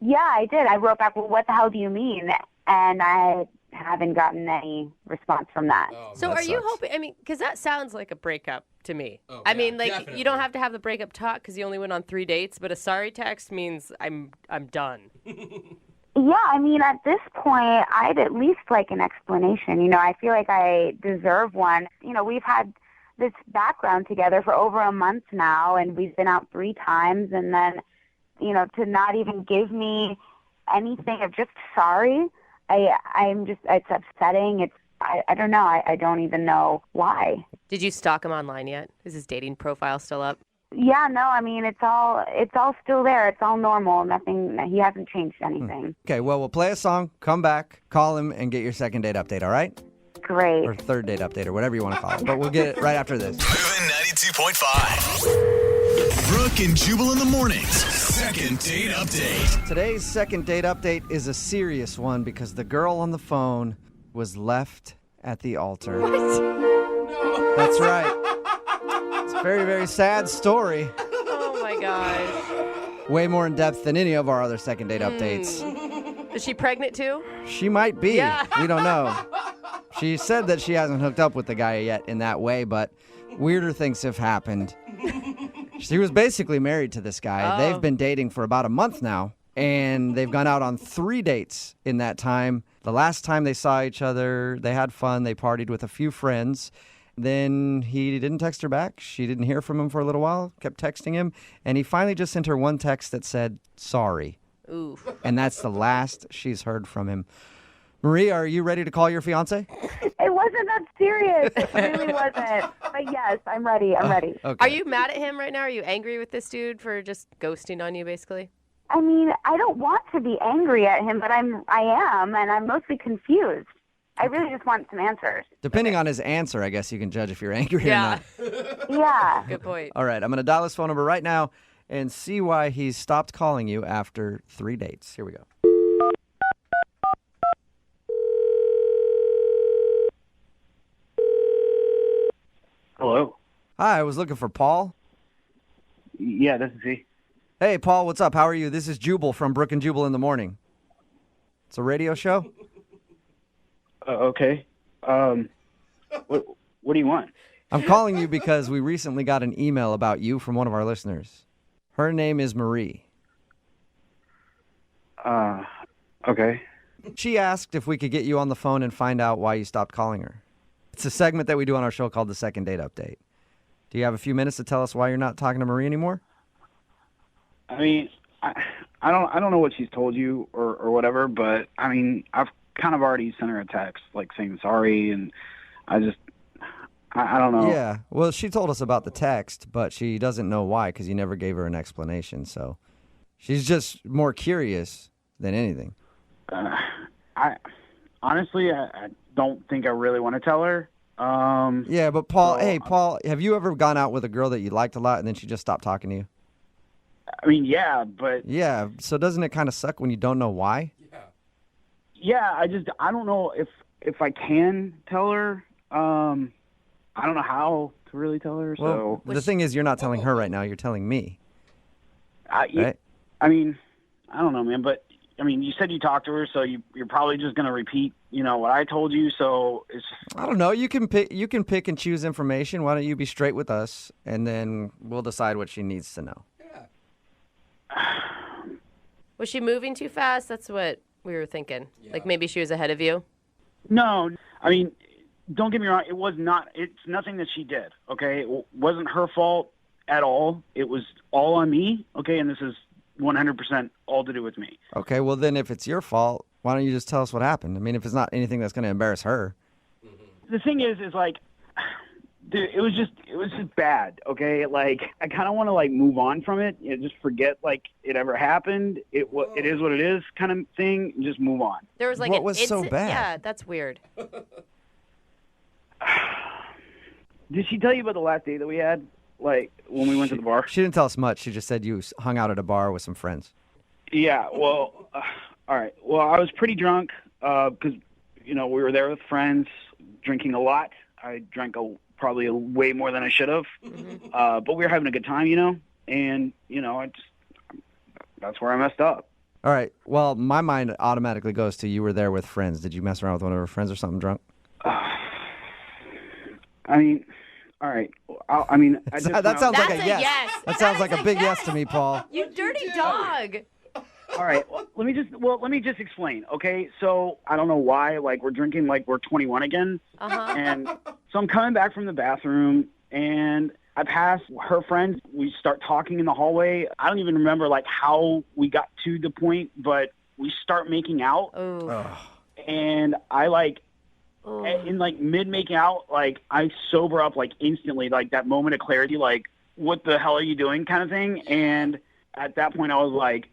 Yeah, I did. I wrote back, well, what the hell do you mean? And I haven't gotten any response from that. So are you hoping, I mean, because that sounds like a breakup to me. I mean, like, definitely. You don't have to have the breakup talk because you only went on 3 dates, but a sorry text means I'm done. Yeah, I mean, at this point, I'd at least like an explanation. You know, I feel like I deserve one. You know, we've had this background together for over a month now, and we've been out 3 times, and then, you know, to not even give me anything of just sorry, it's upsetting. I don't know. I don't even know why. Did you stalk him online yet? Is his dating profile still up? Yeah, no, I mean, it's all still there. It's all normal. Nothing, he hasn't changed anything. Okay, well, we'll play a song, come back, call him, and get your second date update, all right? Great. Or third date update, or whatever you want to call it. But we'll get it right after this. Moving 92.5. Brooke and Jubal in the mornings. Second date update. Today's second date update is a serious one because the girl on the phone was left at the altar. What? No. That's right. It's a very, very sad story. Oh, my gosh. Way more in depth than any of our other second date updates. Is she pregnant too? She might be. Yeah. We don't know. She said that she hasn't hooked up with the guy yet in that way, but weirder things have happened. She was basically married to this guy. Oh. They've been dating for about a month now, and they've gone out on 3 dates in that time. The last time they saw each other, they had fun. They partied with a few friends. Then he didn't text her back. She didn't hear from him for a little while, kept texting him, and he finally just sent her one text that said, sorry. Ooh. And that's the last she's heard from him. Marie, are you ready to call your fiance? It wasn't that serious. It really wasn't. But yes, I'm ready. I'm ready. Okay. Are you mad at him right now? Are you angry with this dude for just ghosting on you, basically? I mean, I don't want to be angry at him, but I am, and I'm mostly confused. I really just want some answers. Depending on his answer, I guess you can judge if you're angry or not. Yeah. Good point. All right, I'm going to dial his phone number right now and see why he's stopped calling you after 3 dates. Here we go. Hello. Hi, I was looking for Paul. Yeah, this is he. Hey, Paul, what's up? How are you? This is Jubal from Brooke and Jubal in the morning. It's a radio show. Okay. What do you want? I'm calling you because we recently got an email about you from one of our listeners. Her name is Marie. Okay. She asked if we could get you on the phone and find out why you stopped calling her. It's a segment that we do on our show called the Second Date Update. Do you have a few minutes to tell us why you're not talking to Marie anymore? I mean, I don't know what she's told you or whatever, but I mean, I've kind of already sent her a text like saying sorry, and I don't know. Yeah, well, she told us about the text, but she doesn't know why because you never gave her an explanation. So she's just more curious than anything. I honestly don't think I really want to tell her. Yeah, but Paul, hey, Paul, have you ever gone out with a girl that you liked a lot and then she just stopped talking to you? I mean, yeah, but... Yeah, so doesn't it kind of suck when you don't know why? Yeah, I don't know if I can tell her. I don't know how to really tell her, Well, so... the thing is, you're not telling her right now, you're telling me. Right? I mean, I don't know, man, but... I mean, you said you talked to her, so you're probably just going to repeat, what I told you. So it's. I don't know. You can pick and choose information. Why don't you be straight with us, and then we'll decide what she needs to know. Was she moving too fast? That's what we were thinking. Yeah. Like maybe she was ahead of you? No. I mean, don't get me wrong. It was not. It's nothing that she did, okay? It wasn't her fault at all. It was all on me, okay? And this is 100% all to do with me. Okay, well then if it's your fault, why don't you just tell us what happened? I mean, if it's not anything that's going to embarrass her. The thing is like, dude, it was just bad, okay? Like, I kind of want to, like, move on from it, just forget, like, it ever happened. It is what it is kind of thing, and just move on. There was, like, what was so bad? Yeah, that's weird. Did she tell you about the last date that we had? Like, when we went to the bar? She didn't tell us much. She just said you hung out at a bar with some friends. Yeah, well, all right. Well, I was pretty drunk because, we were there with friends, drinking a lot. I drank probably way more than I should have. Mm-hmm. But we were having a good time, and, that's where I messed up. All right. Well, my mind automatically goes to you were there with friends. Did you mess around with one of her friends or something drunk? I mean... All right. That sounds like a yes. That sounds like a big yes to me, Paul. You dirty dog. All right. Well, let me just explain. Okay. So I don't know why. Like we're drinking like we're 21 again. And so I'm coming back from the bathroom and I pass her friends. We start talking in the hallway. I don't even remember like how we got to the point, but we start making out. And I like. In like mid making out, like I sober up like instantly, like that moment of clarity, like what the hell are you doing kind of thing. And at that point I was like,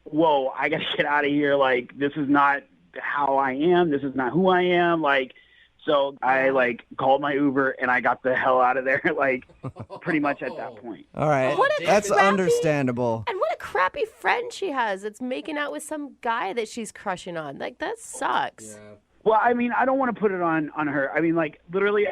whoa, I got to get out of here. Like, this is not how I am. This is not who I am. Like, so I like called my Uber and I got the hell out of there. Like, pretty much at that point. All right. That's understandable. And what a crappy friend she has that's making out with some guy that she's crushing on. Like, that sucks. Well, I mean, I don't want to put it on her. I mean, like, literally,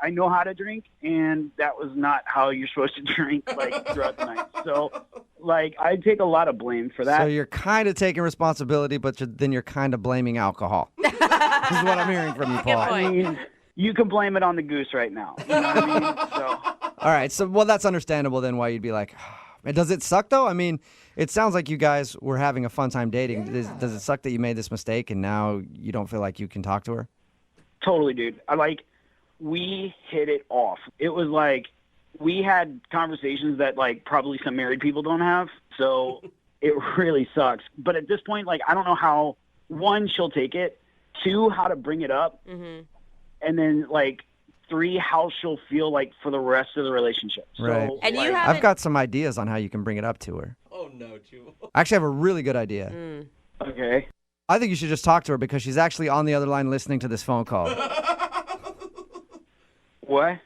I know how to drink, and that was not how you're supposed to drink, like, throughout the night. So, like, I take a lot of blame for that. So you're kind of taking responsibility, but then you're kind of blaming alcohol. This is what I'm hearing from you, Paul. I mean, you can blame it on the goose right now. You know what I mean? So. All right. So, well, that's understandable then why you'd be like, does it suck, though? I mean, it sounds like you guys were having a fun time dating. Yeah. Does it suck that you made this mistake and now you don't feel like you can talk to her? Totally, dude. We hit it off. It was like we had conversations that, like, probably some married people don't have. So it really sucks. But at this point, like, I don't know how, one, she'll take it, two, how to bring it up, and then, like, three, how she'll feel like for the rest of the relationship. Right. So, And like, haven't... I've got some ideas on how you can bring it up to her. Oh, no, Jubal. I actually have a really good idea. Okay. I think you should just talk to her because she's actually on the other line listening to this phone call. What?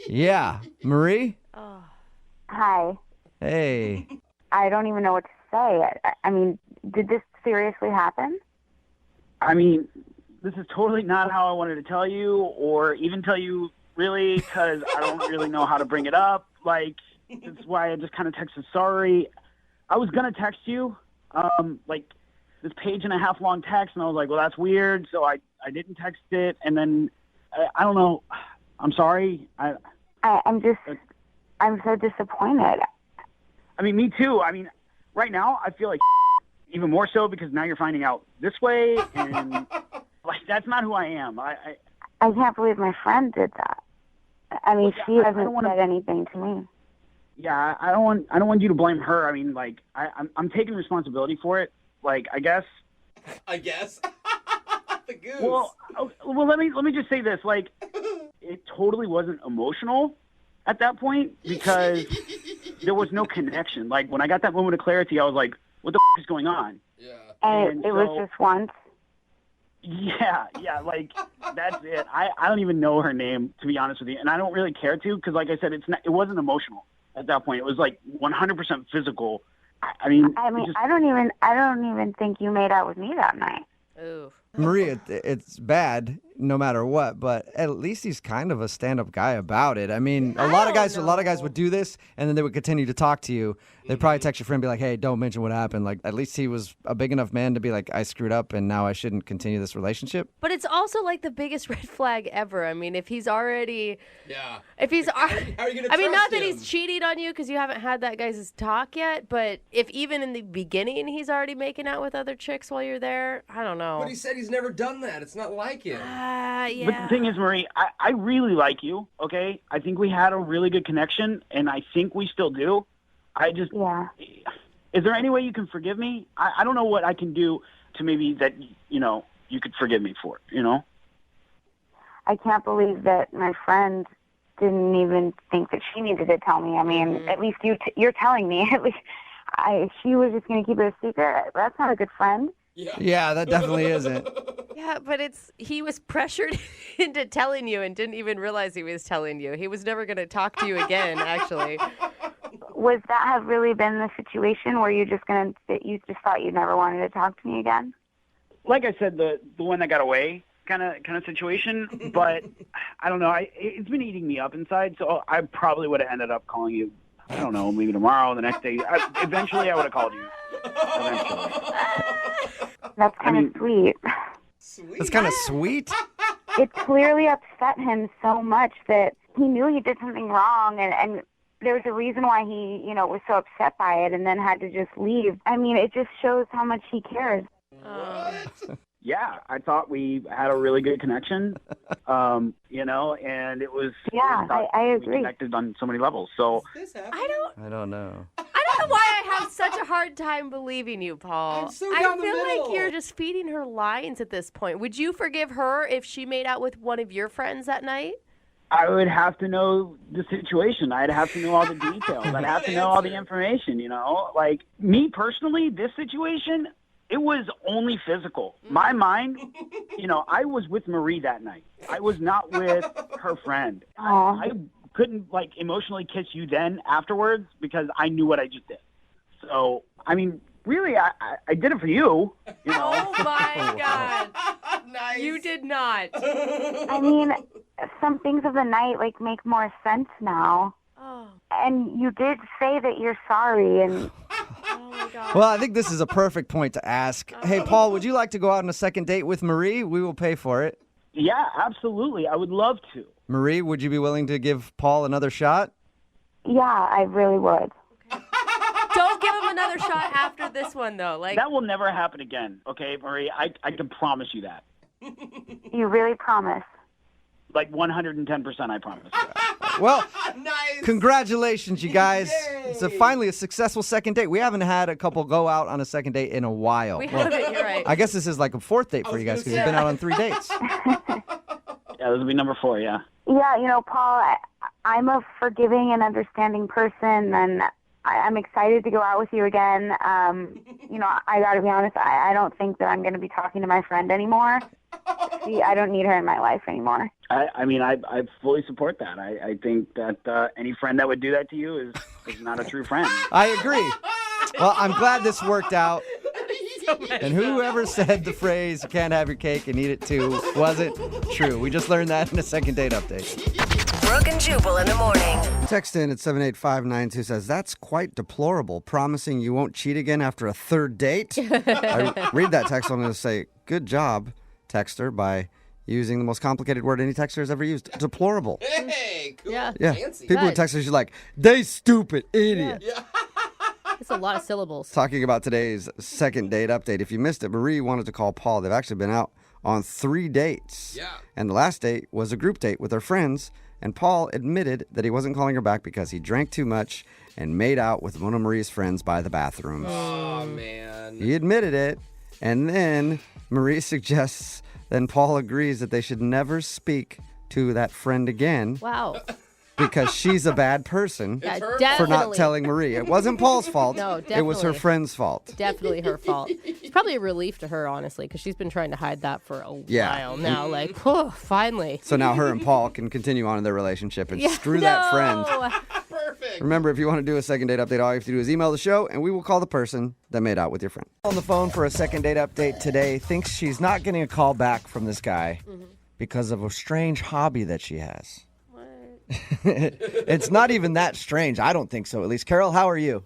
Yeah. Marie? Hi. Hey. I don't even know what to say. I mean, did this seriously happen? I mean, this is totally not how I wanted to tell you or even tell you, really, because I don't really know how to bring it up. Like, that's why I just kind of texted sorry. I was going to text you, like, this page-and-a-half long text, and I was like, well, that's weird, so I didn't text it, and then, I don't know. I'm sorry. I'm so disappointed. I mean, me too. I mean, right now, I feel like even more so because now you're finding out this way, and... Like, that's not who I am. I can't believe my friend did that. I mean, she hasn't said anything to me. Yeah, I don't want you to blame her. I mean, like, I'm taking responsibility for it. Like, I guess. The goose. Well, let me just say this. Like, it totally wasn't emotional at that point because there was no connection. Like, when I got that moment of clarity, I was like, what the is going on? Yeah. And it was just once. Yeah, like, that's it. I don't even know her name, to be honest with you, and I don't really care to because, like I said, it wasn't emotional at that point. It was like 100% physical. I mean, I don't even think you made out with me that night. Ooh. Maria, it's bad no matter what, but at least he's kind of a stand-up guy about it. I mean, a lot of guys would do this, and then they would continue to talk to you. They'd probably text your friend and be like, hey, don't mention what happened. Like, at least he was a big enough man to be like, I screwed up, and now I shouldn't continue this relationship. But it's also like the biggest red flag ever. I mean, if he's already... Yeah. If he's... How are you going to I mean, not that him? he's cheating on you because you haven't had that guy's talk yet, but if even in the beginning he's already making out with other chicks while you're there, I don't know. But he said he's never done that. It's not like him. Yeah. But the thing is, Marie, I really like you, okay? I think we had a really good connection, and I think we still do. I just... Yeah. Is there any way you can forgive me? I don't know what I can do to maybe that, you know, you could forgive me for, you know? I can't believe that my friend didn't even think that she needed to tell me. I mean, at least you're telling me. At least she was just going to keep it a secret. That's not a good friend. Yeah, that definitely isn't. Yeah, but he was pressured into telling you and didn't even realize he was telling you. He was never going to talk to you again, actually. Was that have really been the situation where you just thought you never wanted to talk to me again? Like I said, the one that got away kind of situation, but I don't know. It's been eating me up inside, so I probably would have ended up calling you. I don't know, maybe tomorrow, the next day. Eventually, I would have called you. That's kind of sweet. That's kind of sweet. It clearly upset him so much that he knew he did something wrong, and there was a reason why he, was so upset by it and then had to just leave. I mean, it just shows how much he cares. Yeah, I thought we had a really good connection, and it was... Yeah, I agree. We connected on so many levels, so... I don't know. I don't know why I have such a hard time believing you, Paul. I'm so down the feel middle. like you're just feeding her lines at this point. Would you forgive her if she made out with one of your friends that night? I would have to know the situation. I'd have to know all the details. I'd have to know all the information, you know? Like, me personally, this situation, it was only physical. My mind, you know, I was with Marie that night. I was not with her friend. I couldn't, like, emotionally kiss you then afterwards because I knew what I just did. So, I mean, really, I did it for you, you know? Oh, my God. Nice. You did not. I mean, some things of the night, like, make more sense now. Oh. And you did say that you're sorry, and... Oh, my God. Well, I think this is a perfect point to ask. Hey, Paul, would you like to go out on a second date with Marie? We will pay for it. Yeah, absolutely. I would love to. Marie, would you be willing to give Paul another shot? Yeah, I really would. Don't give him another shot after this one, though. Like That will never happen again, okay, Marie? I can promise you that. You really promise? Like 110%, I promise. Well, congratulations, you guys. It's finally a successful second date. We haven't had a couple go out on a second date in a while. We haven't, you're right. I guess this is like a fourth date for you guys because you've been out on 3 dates. Yeah, this will be number 4, yeah. Yeah, you know, Paul, I'm a forgiving and understanding person, and I'm excited to go out with you again. You know, I got to be honest, I don't think that I'm going to be talking to my friend anymore. See, I don't need her in my life anymore. I mean, I fully support that. I think that any friend that would do that to you is not a true friend. I agree. Well, I'm glad this worked out. And whoever said the phrase, you can't have your cake and eat it too, wasn't true. We just learned that in a second date update. Brooke and Jubal in the morning. Text in at 78592 says, that's quite deplorable, promising you won't cheat again after a third date. I read that text, I'm going to say, good job, texter, by using the most complicated word any texter has ever used. Deplorable. Hey, cool. Yeah. Fancy. People with texters, you're like, they stupid idiot. Yeah. It's a lot of syllables. Talking about today's second date update. If you missed it, Marie wanted to call Paul. They've actually been out on 3 dates. Yeah. And the last date was a group date with her friends. And Paul admitted that he wasn't calling her back because he drank too much and made out with one of Marie's friends by the bathrooms. Oh, man. He admitted it. And then Marie suggests, then Paul agrees that they should never speak to that friend again. Wow. Because she's a bad person Yeah, for definitely. not telling Marie. It wasn't Paul's fault. No, It was her definitely. friend's fault. Definitely her fault. It's probably a relief to her, honestly, because she's been trying to hide that for a while now. Like, whew, finally. So now her and Paul can continue on in their relationship and screw that friend. Perfect. Remember, if you want to do a second date update, all you have to do is email the show, and we will call the person that made out with your friend. On the phone for a second date update today, thinks she's not getting a call back from this guy because of a strange hobby that she has. It's not even that strange. I don't think so, at least. Carol, how are you?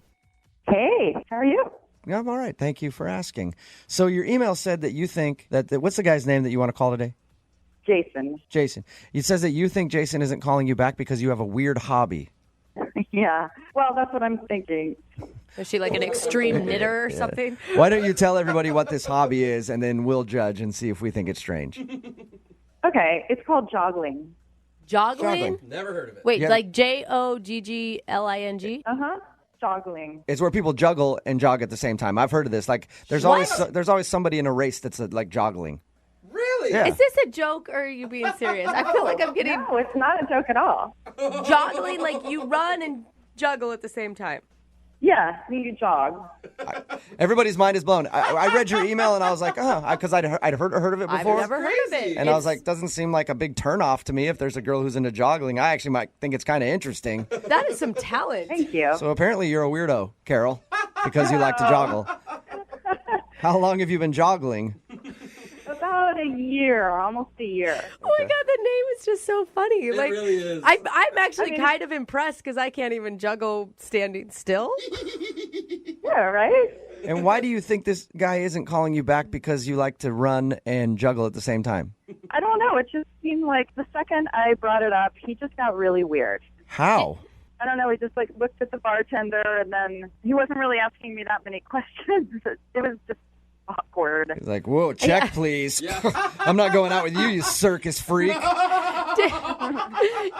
Hey, how are you? Yeah, I'm all right. Thank you for asking. So your email said that you think that what's the guy's name that you want to call today? Jason. Jason. It says that you think Jason isn't calling you back because you have a weird hobby. Yeah. Well, that's what I'm thinking. Is she like an extreme knitter or something? Why don't you tell everybody what this hobby is, and then we'll judge and see if we think it's strange. Okay, it's called joggling. Joggling? Never heard of it. Wait, Yeah. like Joggling? Uh-huh. Joggling. It's where people juggle and jog at the same time. I've heard of this. Like, there's always somebody in a race that's like joggling. Really? Yeah. Is this a joke or are you being serious? I feel like I'm getting... No, it's not a joke at all. Joggling, like you run and juggle at the same time. Yeah, you jog. Everybody's mind is blown. I read your email and I was like, because I'd heard of it before. I've never heard of it. And I was like, doesn't seem like a big turnoff to me if there's a girl who's into joggling. I actually might think it's kind of interesting. That is some talent. Thank you. So apparently you're a weirdo, Carol, because you like to joggle. How long have you been joggling? About a year, almost a year. Oh my God, the name is just so funny. It really is. I'm actually kind of impressed because I can't even juggle standing still. Yeah, right? And why do you think this guy isn't calling you back because you like to run and juggle at the same time? I don't know. It just seemed like the second I brought it up, he just got really weird. How? I don't know. He just looked at the bartender, and then he wasn't really asking me that many questions. It was just awkward. He's like, whoa, check, please. I'm not going out with you, you circus freak.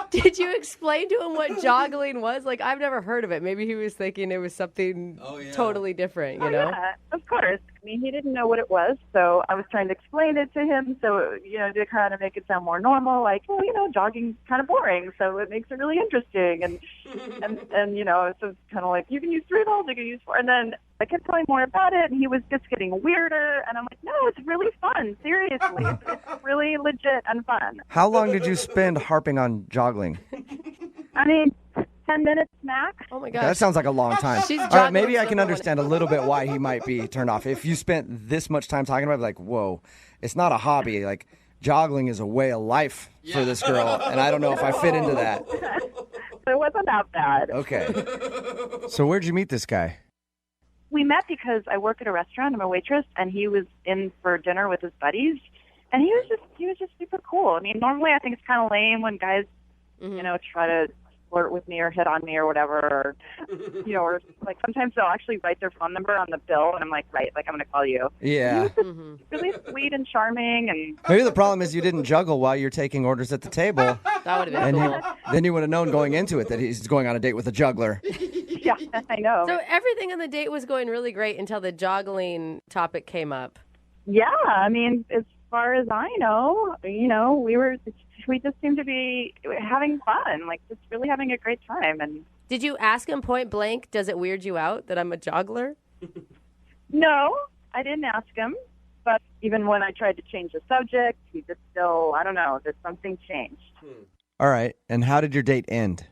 Did you explain to him what joggling was? Like, I've never heard of it. Maybe he was thinking it was something totally different, you know? Yeah, of course. I mean, he didn't know what it was, so I was trying to explain it to him, so, to kind of make it sound more normal, like, well, jogging's kind of boring, so it makes it really interesting, and so it's kind of like, you can use 3 balls, you can use 4, and then I kept telling more about it, and he was just getting weirder, and I'm like, no, it's really fun, seriously, it's really legit and fun. How long did you spend harping on joggling? I mean, 10 minutes max. Oh my Okay, that sounds like a long time. She's All right, joggling maybe I with can everyone. understand a little bit why he might be turned off. If you spent this much time talking about it, like, whoa, it's not a hobby. Like, joggling is a way of life for this girl, and I don't know if I fit into that. It wasn't that bad. Okay. So where'd you meet this guy? We met because I work at a restaurant. I'm a waitress, and he was in for dinner with his buddies, and he was just super cool. I mean, normally I think it's kind of lame when guys, try to flirt with me or hit on me or whatever, or or like sometimes they'll actually write their phone number on the bill, and I'm like, right, like I'm going to call you. Yeah. He was just really sweet and charming, and Maybe the problem is you didn't juggle while you're taking orders at the table. That would have been cool. Then you would have known going into it that he's going on a date with a juggler. yeah, I know. So everything on the date was going really great until the joggling topic came up. Yeah, I mean, as far as I know, we just seemed to be having fun, like just really having a great time. And did you ask him point blank, does it weird you out that I'm a joggler? No, I didn't ask him. But even when I tried to change the subject, he just still, I don't know, there's something changed. All right. And how did your date end?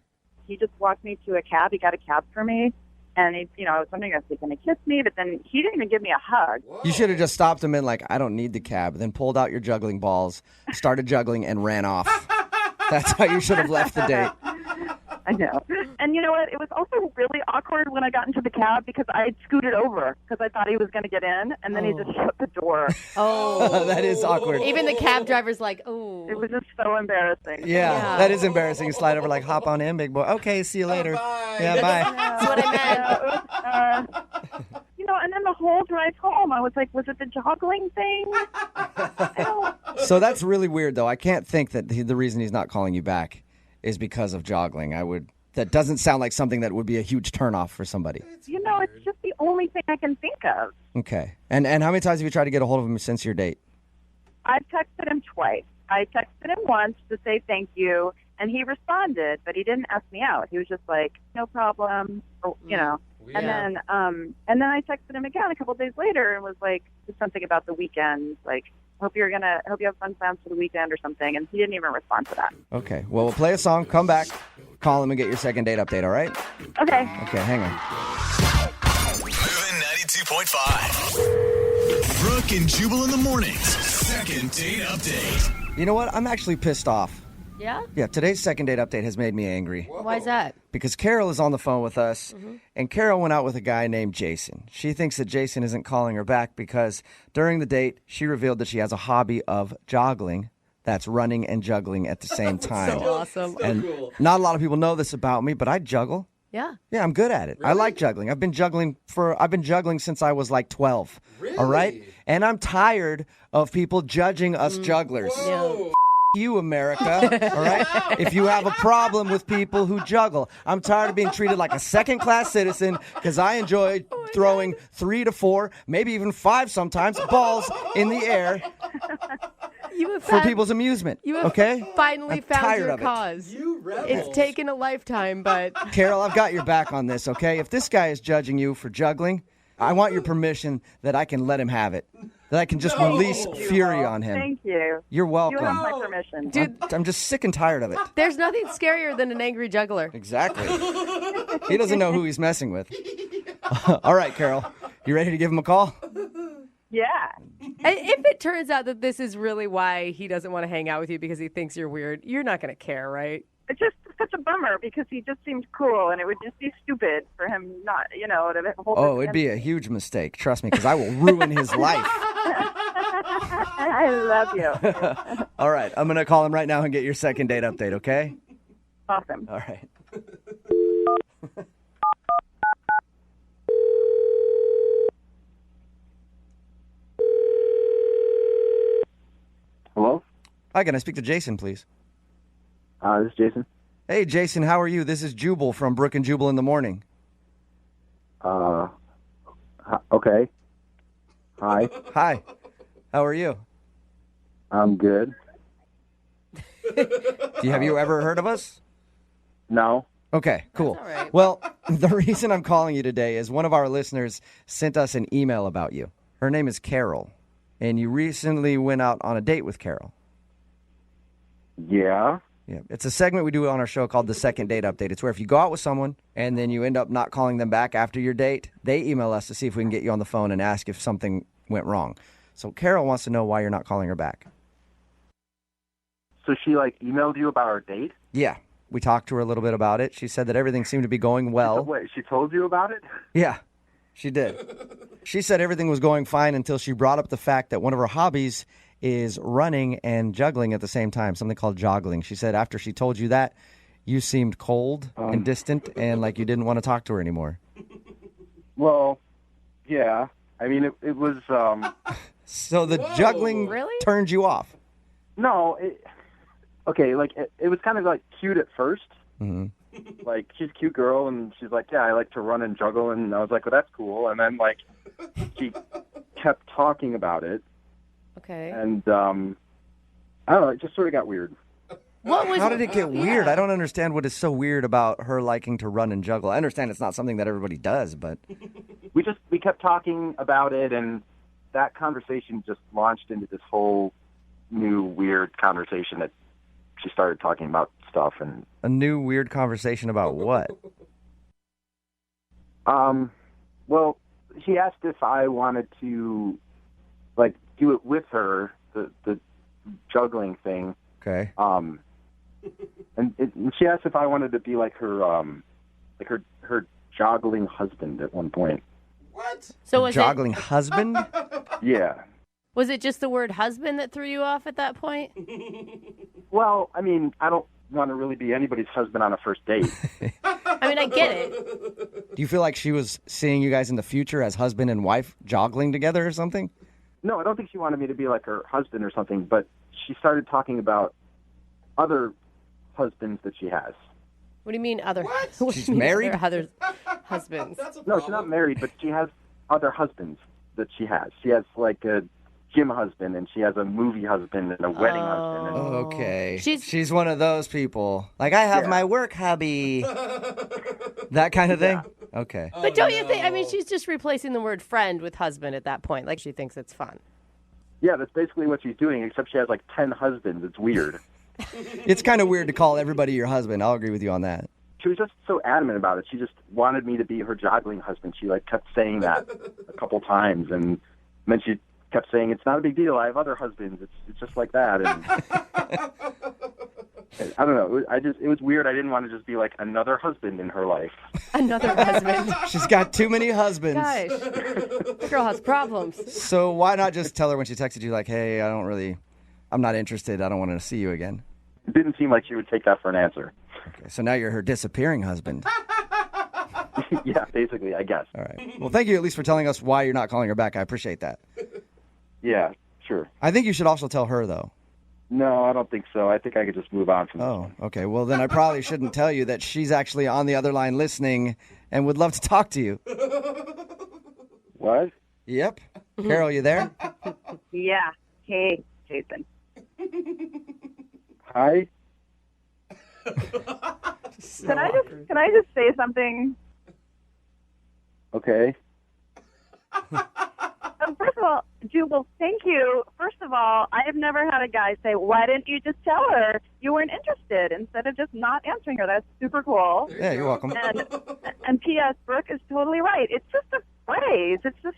He just walked me to a cab. He got a cab for me. And, I was wondering if he was going to kiss me, but then he didn't even give me a hug. You should have just stopped him and like, I don't need the cab. Then pulled out your juggling balls, started juggling, and ran off. That's how you should have left the date. I know. And you know what? It was also really awkward when I got into the cab because I had scooted over because I thought he was going to get in, and then he just shut the door. Oh. That is awkward. Even the cab driver's like, oh. It was just so embarrassing. Yeah, that is embarrassing. You slide over like, hop on in, big boy. Okay, see you later. Bye. Yeah, bye. That's what I meant. And then the whole drive home, I was like, was it the joggling thing? So that's really weird, though. I can't think that the reason he's not calling you back is because of joggling. That doesn't sound like something that would be a huge turnoff for somebody. It's just the only thing I can think of. Okay. And how many times have you tried to get a hold of him since your date? I've texted him twice. I texted him once to say thank you, and he responded, but he didn't ask me out. He was just like, no problem, or, Yeah. And then I texted him again a couple of days later and was like, just something about the weekend, like, hope you have fun plans for the weekend or something, and he didn't even respond to that. Okay. Well, we'll play a song, come back, call him, and get your second date update, all right? Okay. Okay, hang on. Moving 92.5. Brooke and Jubal in the mornings. Second date update. You know what? I'm actually pissed off. Yeah? Yeah, today's second date update has made me angry. Why is that? Because Carol is on the phone with us, and Carol went out with a guy named Jason. She thinks that Jason isn't calling her back because during the date, she revealed that she has a hobby of joggling. That's running and juggling at the same time. So awesome. And not a lot of people know this about me, but I juggle. Yeah. Yeah, I'm good at it. I like juggling. I've been juggling since I was like 12. Really? All right? And I'm tired of people judging us jugglers. Whoa. You, America, all right? If you have a problem with people who juggle, I'm tired of being treated like a second-class citizen because I enjoy throwing 3 to 4, maybe even 5 sometimes, balls in the air for people's amusement. You have okay? finally I'm found tired your of it. cause. You rebels. It's taken a lifetime, but Carol, I've got your back on this, okay? If this guy is judging you for juggling, I want your permission that I can let him have it. That I can just release fury on him. Thank you. You're welcome. You have my permission. dude, I'm just sick and tired of it. there's nothing scarier than an angry juggler. Exactly. He doesn't know who he's messing with. All right, Carol. You ready to give him a call? Yeah. And if it turns out that this is really why he doesn't want to hang out with you because he thinks you're weird, you're not going to care, right? It's just such a bummer because he just seemed cool, and it would just be stupid for him not, to hold Oh, it'd be a huge mistake. Trust me, because I will ruin his life. I love you. All right. I'm going to call him right now and get your second date update, okay? Awesome. All right. Hello? Hi, can I speak to Jason, please? This is Jason. Hey, Jason, how are you? This is Jubal from Brooke and Jubal in the morning. Okay. Hi. Hi. How are you? I'm good. Have you ever heard of us? No. Okay, cool. That's all right. Well, the reason I'm calling you today is one of our listeners sent us an email about you. Her name is Carol, and you recently went out on a date with Carol. Yeah. Yeah, it's a segment we do on our show called the Second Date Update. It's where if you go out with someone and then you end up not calling them back after your date, they email us to see if we can get you on the phone and ask if something went wrong. So Carol wants to know why you're not calling her back. So she emailed you about our date? Yeah, we talked to her a little bit about it. She said that everything seemed to be going well. Wait, she told you about it? Yeah, she did. She said everything was going fine until she brought up the fact that one of her hobbies is running and juggling at the same time, something called joggling. She said after she told you that, you seemed cold and distant and like you didn't want to talk to her anymore. Well, yeah. I mean, it was... So the juggling turned you off? No, okay, it was kind of cute at first. Mm-hmm. She's a cute girl, and she's like, yeah, I like to run and juggle, and I was like, well, that's cool. And then, she kept talking about it. Okay. And, I don't know, it just sort of got weird. How did it get weird? I don't understand what is so weird about her liking to run and juggle. I understand it's not something that everybody does, but... We kept talking about it, and that conversation just launched into this whole new weird conversation that she started talking about stuff. And a new weird conversation about what? Well, she asked if I wanted to do it with her, the juggling thing. Okay. And she asked if I wanted to be her joggling husband at one point. What? So was joggling husband? Yeah. Was it just the word husband that threw you off at that point? Well, I mean, I don't want to really be anybody's husband on a first date. I mean, I get it. Do you feel like she was seeing you guys in the future as husband and wife joggling together or something? No, I don't think she wanted me to be like her husband or something, but she started talking about other husbands that she has. What do you mean other? What? She's married? Other husbands. No, she's not married, but she has other husbands that she has. She has a gym husband, and she has a movie husband and a wedding husband. And... Okay. She's one of those people. I have my work hubby. That kind of thing? Okay. But don't you think, I mean, she's just replacing the word friend with husband at that point. She thinks it's fun. Yeah, that's basically what she's doing, except she has 10 husbands. It's weird. It's kind of weird to call everybody your husband. I'll agree with you on that. She was just so adamant about it. She just wanted me to be her joggling husband. She kept saying that a couple times, and then she kept saying, it's not a big deal. I have other husbands. It's just like that. And I don't know. It was weird. I didn't want to just be another husband in her life. Another husband. She's got too many husbands. Gosh. This girl has problems. So why not just tell her when she texted you hey, I'm not interested. I don't want to see you again. It didn't seem like she would take that for an answer. Okay, so now you're her disappearing husband. Yeah, basically, I guess. All right. Well, thank you at least for telling us why you're not calling her back. I appreciate that. Yeah, sure. I think you should also tell her, though. No, I don't think so. I think I could just move on from this. Oh, okay. Well, then I probably shouldn't tell you that she's actually on the other line listening and would love to talk to you. What? Yep. Carol, you there? Yeah. Hey, Jason. Hi. Can I just say something? Okay. First of all, Jubal, thank you. First of all, I have never had a guy say, why didn't you just tell her you weren't interested instead of just not answering her? That's super cool. Yeah, you're welcome. And P.S., Brooke is totally right. It's just a phrase. It's just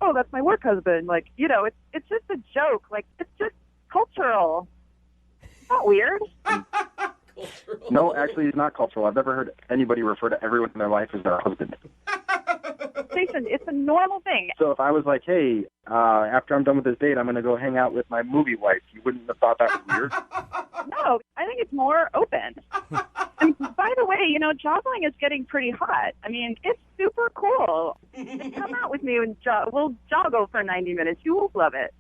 oh, that's my work husband. It's just a joke. It's just cultural. It's not weird. No, actually, it's not cultural. I've never heard anybody refer to everyone in their life as their husband. Jason, it's a normal thing. So if I was like, hey, after I'm done with this date, I'm going to go hang out with my movie wife, you wouldn't have thought that was weird? No, I think it's more open. And by the way, joggling is getting pretty hot. I mean, it's super cool. Come out with me and we'll joggle for 90 minutes. You will love it.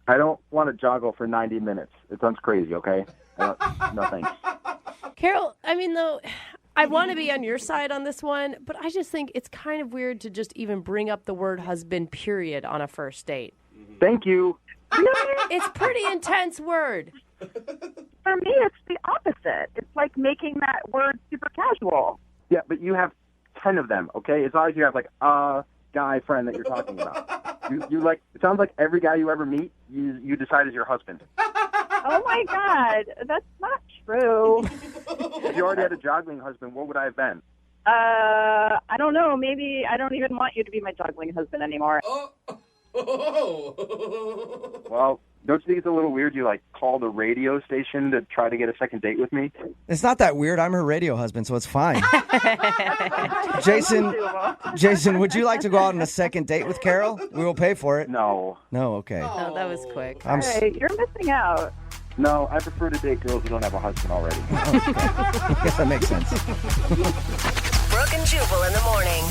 I don't want to joggle for 90 minutes. It sounds crazy, okay? No thanks. Carol, I mean, though, I want to be on your side on this one, but I just think it's kind of weird to just even bring up the word husband, period, on a first date. Thank you. It's a pretty intense word. For me, it's the opposite. It's like making that word super casual. Yeah, but you have 10 of them, okay? As long as you have, like, a guy friend that you're talking about. You like, it sounds like every guy you ever meet, you decide is your husband. Oh, my God. That's not true. If you already had a juggling husband, what would I have been? I don't know. Maybe I don't even want you to be my juggling husband anymore. Well, don't you think it's a little weird you, like, call the radio station to try to get a second date with me? It's not that weird. I'm her radio husband, so it's fine. Jason, would you like to go out on a second date with Carol? We will pay for it. No. No, okay. Oh, that was quick. Hey, you're missing out. No, I prefer to date girls who don't have a husband already. I guess that makes sense. Brooke and Jubal in the morning.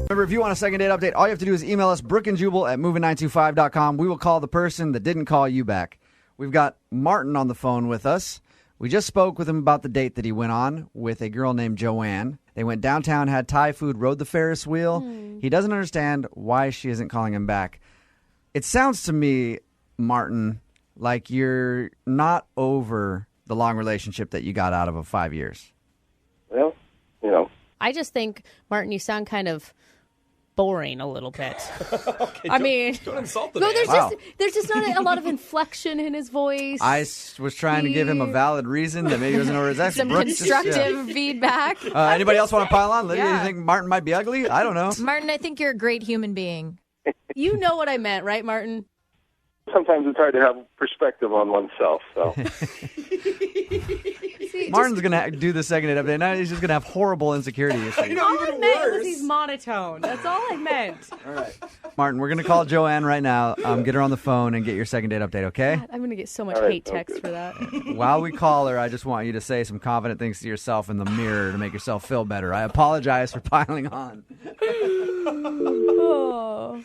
Remember, if you want a second date update, all you have to do is email us, brookeandjubal@moving925.com. We will call the person that didn't call you back. We've got Martin on the phone with us. We just spoke with him about the date that he went on with a girl named Joanne. They went downtown, had Thai food, rode the Ferris wheel. He doesn't understand why she isn't calling him back. It sounds to me, Martin, like you're not over the long relationship that you got out of 5 years. Well, you know. I just think, Martin, you sound kind of boring a little bit. Okay, I mean, don't insult the no, man. there's just not a lot of inflection in his voice. I was trying to give him a valid reason that maybe he doesn't know where his ex. Some constructive feedback. Anybody else want to pile on? Lydia, Yeah. you think Martin might be ugly? I don't know. Martin, I think you're a great human being. You know what I meant, right, Martin? Sometimes it's hard to have perspective on oneself, so. Martin's going to do the second date update. Now he's just going to have horrible insecurity issues. All I meant was he's monotone. That's all I meant. All right. Martin, we're going to call Joanne right now, get her on the phone, and get your second date update, okay? God, I'm going to get so much All right, hate texts for that. While we call her, I just want you to say some confident things to yourself in the mirror to make yourself feel better. I apologize for piling on. Oh.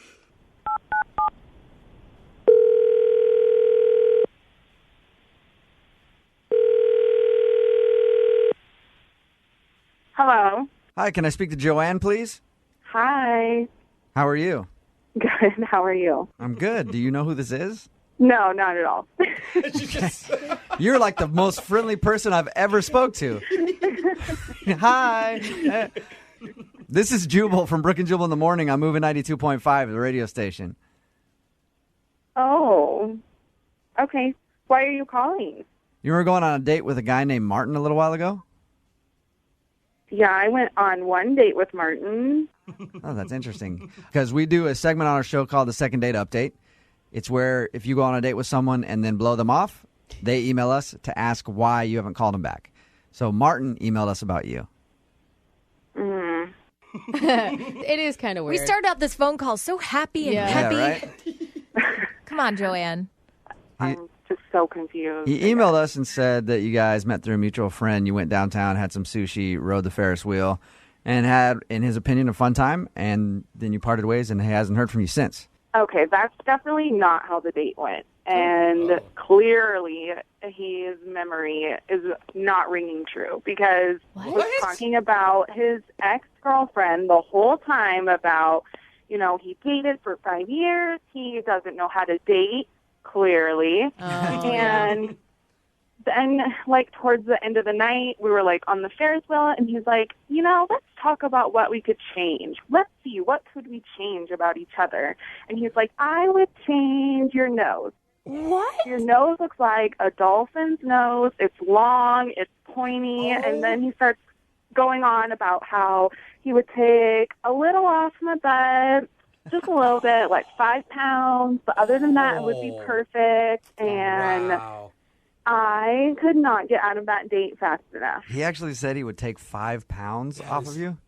Hello. Hi, can I speak to Joanne, please? Hi. How are you? Good. How are you? I'm good. Do you know who this is? No, not at all. You're like the most friendly person I've ever spoke to. Hi. This is Jubal from Brooke and Jubal in the morning. I'm moving 92.5, the radio station. Oh. Okay. Why are you calling? You were going on a date with a guy named Martin a little while ago? Yeah, I went on one date with Martin. Oh, that's interesting. Because we do a segment on our show called the Second Date Update. It's where if you go on a date with someone and then blow them off, they email us to ask why you haven't called them back. So Martin emailed us about you. It is kind of weird. We started out this phone call so happy and peppy. Yeah, right? Come on, Joanne. I'm just so confused. He emailed us and said that you guys met through a mutual friend. You went downtown, had some sushi, rode the Ferris wheel, and had, in his opinion, a fun time. And then you parted ways, and he hasn't heard from you since. Okay, that's definitely not how the date went. And clearly, his memory is not ringing true because he was talking about his ex-girlfriend the whole time about, you know, he dated for 5 years. He doesn't know how to date, clearly. And then, like, towards the end of the night, we were, like, on the Ferris wheel, and he's like, you know, let's talk about what we could change. Let's see, what could we change about each other? And he's like, I would change your nose. What? Your nose looks like a dolphin's nose. It's long, it's pointy, and then he starts going on about how he would take a little off my butt, just a little bit, like 5 pounds, but other than that, it would be perfect. And I could not get out of that date fast enough. He actually said he would take 5 pounds off of you?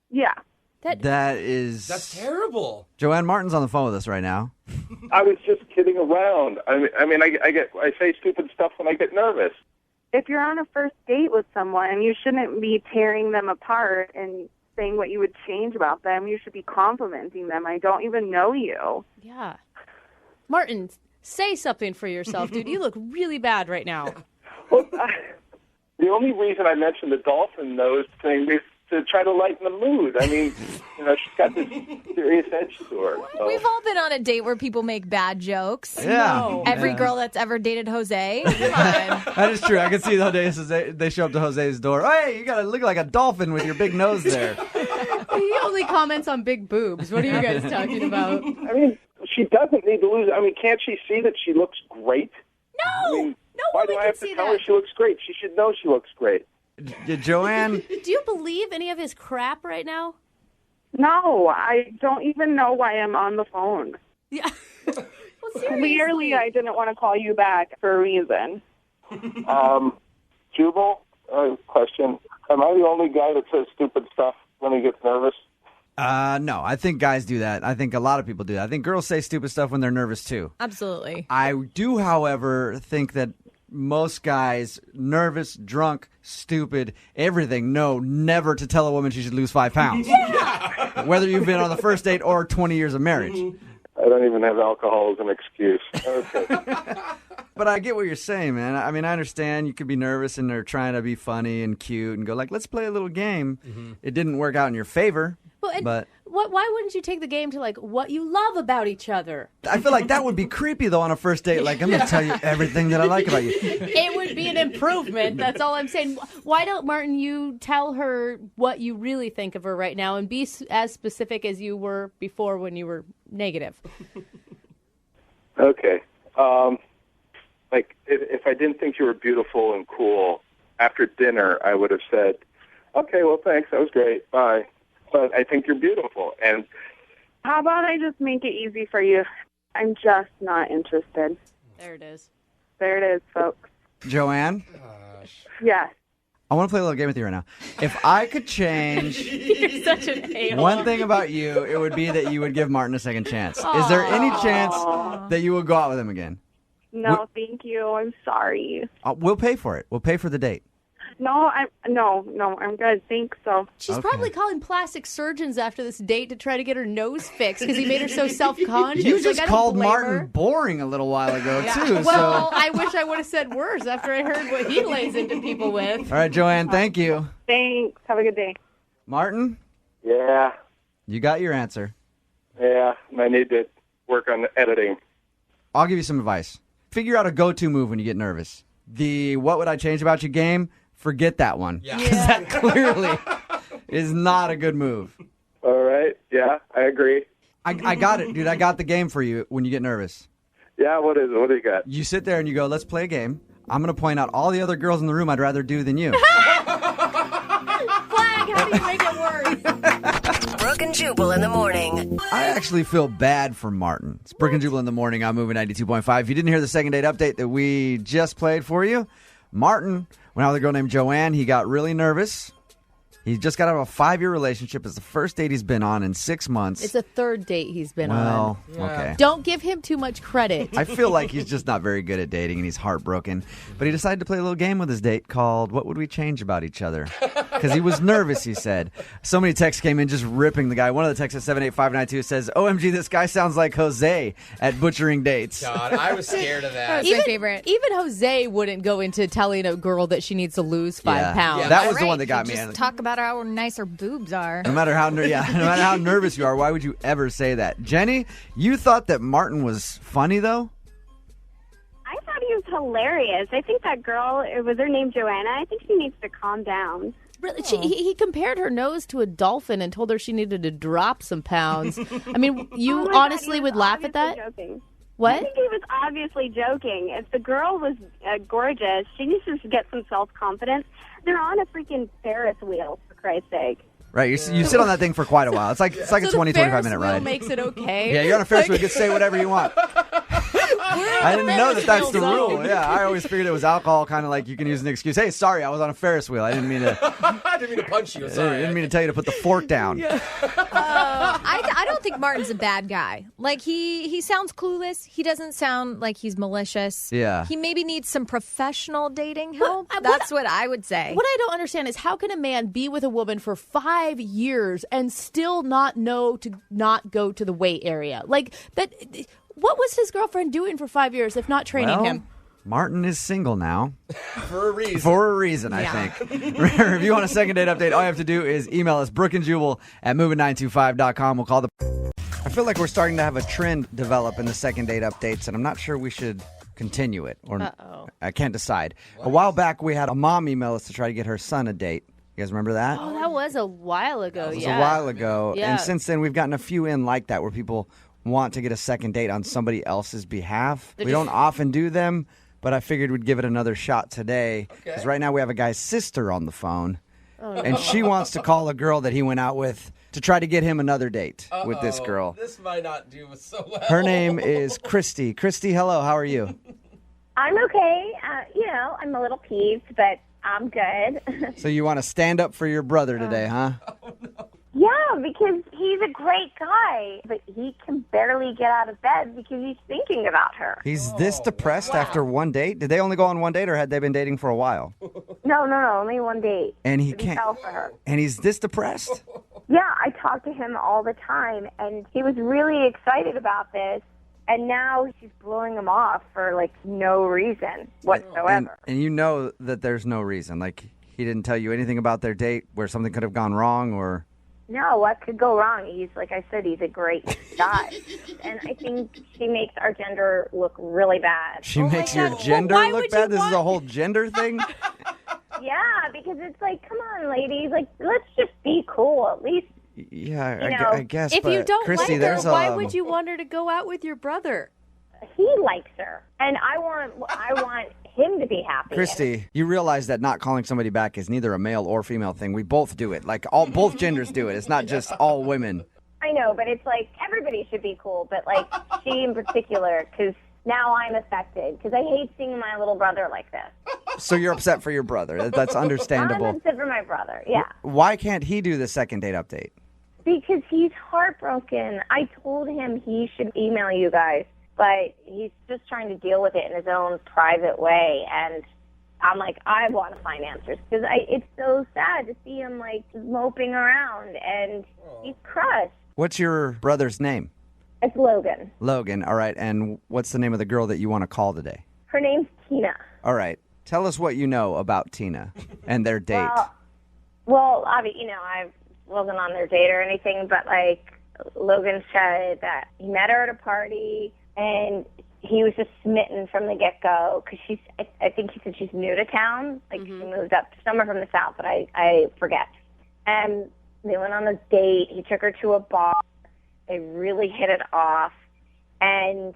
Yeah. That's terrible. Joanne Martin's on the phone with us right now. I was just kidding around. I mean, I say stupid stuff when I get nervous. If you're on a first date with someone, you shouldn't be tearing them apart and saying what you would change about them. You should be complimenting them. I don't even know you. Yeah. Martin, say something for yourself, dude. You look really bad right now. Well, The only reason I mentioned the dolphin nose thing is to try to lighten the mood. I mean, she's got this serious edge to her. So. We've all been on a date where people make bad jokes. Yeah. No. Every girl that's ever dated Jose. Come on. That is true. I can see the days they show up to Jose's door. Hey, you got to look like a dolphin with your big nose there. He only comments on big boobs. What are you guys talking about? I mean, she doesn't need to lose. I mean, can't she see that she looks great? No. I mean, no why woman do I can have to see tell that. her she looks great? She should know she looks great. Joanne? Do you believe any of his crap right now? No, I don't even know why I'm on the phone. Yeah. Well, clearly, I didn't want to call you back for a reason. Jubal, question. Am I the only guy that says stupid stuff when he gets nervous? No, I think guys do that. I think a lot of people do that. I think girls say stupid stuff when they're nervous, too. Absolutely. I do, however, think that most guys, nervous, drunk, stupid, everything, know never to tell a woman she should lose 5 pounds. Yeah. Whether you've been on the first date or 20 years of marriage. I don't even have alcohol as an excuse. Okay. But I get what you're saying, man. I mean, I understand you could be nervous and they're trying to be funny and cute and go like, let's play a little game. Mm-hmm. It didn't work out in your favor. But why wouldn't you take the game to, like, what you love about each other? I feel like that would be creepy, though, on a first date. Like, I'm going to tell you everything that I like about you. It would be an improvement. That's all I'm saying. Why don't, Martin, you tell her what you really think of her right now and be as specific as you were before when you were negative? Okay. Like, if I didn't think you were beautiful and cool, after dinner, I would have said, okay, well, thanks. That was great. Bye. But I think you're beautiful. And how about I just make it easy for you? I'm just not interested. There it is. There it is, folks. Joanne? Yes. I want to play a little game with you right now. If I could change You're such an a-hole. one thing about you, it would be that you would give Martin a second chance. Is there any chance that you will go out with him again? No, thank you. I'm sorry. We'll pay for it. We'll pay for the date. No, I'm good. Thanks. So she's probably calling plastic surgeons after this date to try to get her nose fixed because he made her so self-conscious. You just called Martin her. boring a little while ago, too. Well, I wish I would have said worse after I heard what he lays into people with. All right, Joanne, thank you. Thanks. Have a good day. Martin? Yeah. You got your answer. Yeah, I need to work on the editing. I'll give you some advice. Figure out a go-to move when you get nervous. The what would I change about you game? Forget that one. Because that clearly is not a good move. All right. Yeah, I agree. I got it, dude. I got the game for you when you get nervous. Yeah, what is it? What do you got? You sit there and you go, let's play a game. I'm going to point out all the other girls in the room I'd rather do than you. Flag, how do you make it worse? Brooke and Jubal in the morning. I actually feel bad for Martin. It's Brooke and Jubal in the morning. I'm moving 92.5. If you didn't hear the second date update that we just played for you, Martin went out with a girl named Joanne. He got really nervous. He just got out of a 5-year relationship. It's the first date he's been on in 6 months. It's the third date he's been on. Well, okay. Don't give him too much credit. I feel like he's just not very good at dating and he's heartbroken. But he decided to play a little game with his date called What Would We Change About Each Other? Because he was nervous, he said. So many texts came in just ripping the guy. One of the texts at 78592 says, OMG, this guy sounds like Jose at butchering dates. God, I was scared of that. That's my favorite. Even Jose wouldn't go into telling a girl that she needs to lose 5 pounds. Yeah, that was the one that got me. Just talk about how nice her boobs are. No matter how nervous you are, why would you ever say that? Jenny, you thought that Martin was funny, though? I thought he was hilarious. I think that girl, was her name Joanna? I think she needs to calm down. Really, he compared her nose to a dolphin and told her she needed to drop some pounds. I mean, you honestly would laugh at that? Joking. What? I think he was obviously joking. If the girl was gorgeous, she needs to get some self-confidence. They're on a freaking Ferris wheel, for Christ's sake. Right, you sit on that thing for quite a while. It's like a 20-25 minute ride. Makes it okay. Yeah, you're on a Ferris wheel. You can say whatever you want. I didn't know that that's the rule. Yeah, I always figured it was alcohol, kind of like you can use an excuse. Hey, sorry, I was on a Ferris wheel. I didn't mean to. I didn't mean to punch you. Sorry. I didn't mean to tell you to put the fork down. I don't think Martin's a bad guy. Like, he sounds clueless. He doesn't sound like he's malicious. Yeah. He maybe needs some professional dating help. That's what I would say. What I don't understand is how can a man be with a woman for 5 years and still not know to not go to the weight area? Like, that. What was his girlfriend doing for 5 years if not training him? Martin is single now. For a reason. For a reason, I think. Remember, if you want a second date update, all you have to do is email us, brookandjubal@moving925.com. We'll call the... I feel like we're starting to have a trend develop in the second date updates, and I'm not sure we should continue it. Or I can't decide. A while back, we had a mom email us to try to get her son a date. You guys remember that? Oh, that was a while ago. It was a while ago. Yeah. And since then, we've gotten a few in like that where people want to get a second date on somebody else's behalf. We don't often do them, but I figured we'd give it another shot today. Because right now we have a guy's sister on the phone. Oh, no. And she wants to call a girl that he went out with to try to get him another date with this girl. This might not do so well. Her name is Christy. Christy, hello. How are you? I'm okay. I'm a little peeved, but I'm good. So you want to stand up for your brother today, huh? Yeah, because he's a great guy, but he can barely get out of bed because he's thinking about her. He's this depressed after one date? Did they only go on one date, or had they been dating for a while? No, only one date. And he But can't. fell for her. And he's this depressed? Yeah, I talk to him all the time, and he was really excited about this, and now she's blowing him off for, no reason whatsoever. And you know that there's no reason. Like, he didn't tell you anything about their date where something could have gone wrong, or... No, what could go wrong? He's, like I said, he's a great guy. And I think she makes our gender look really bad. She makes your gender look bad? This is a whole gender thing? Yeah, because it's like, come on, ladies. Let's just be cool at least. Yeah, I guess. If you but don't Christy, like her, there's why would you want her to go out with your brother? He likes her, and I want him to be happy. Christy, you realize that not calling somebody back is neither a male or female thing. We both do it. Both genders do it. It's not just all women. I know, but it's like everybody should be cool, but she in particular, because now I'm affected, because I hate seeing my little brother like this. So you're upset for your brother. That's understandable. I'm upset for my brother, yeah. Why can't he do the second date update? Because he's heartbroken. I told him he should email you guys, but he's just trying to deal with it in his own private way, and I'm like, I want to find answers, because it's so sad to see him, moping around, and he's crushed. What's your brother's name? It's Logan. Logan, all right. And what's the name of the girl that you want to call today? Her name's Tina. All right. Tell us what you know about Tina and their date. Well, obviously, I wasn't on their date or anything, but, Logan said that he met her at a party, and he was just smitten from the get-go, because I think he said she's new to town. She moved up somewhere from the south, but I forget. And they went on a date. He took her to a bar. They really hit it off, and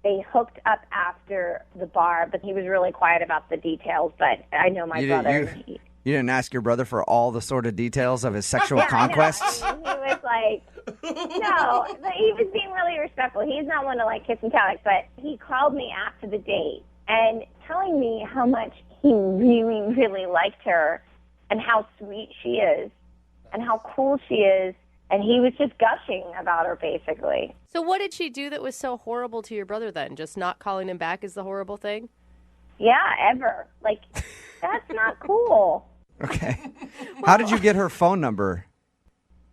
they hooked up after the bar, but he was really quiet about the details, but I know my brother. You didn't ask your brother for all the sort of details of his sexual conquests? I mean, he was like, no, but he was being really respectful. He's not one to kiss and tell, but he called me after the date and telling me how much he really, really liked her and how sweet she is and how cool she is. And he was just gushing about her, basically. So what did she do that was so horrible to your brother then? Just not calling him back is the horrible thing? Yeah, ever. That's not cool. Okay. How did you get her phone number?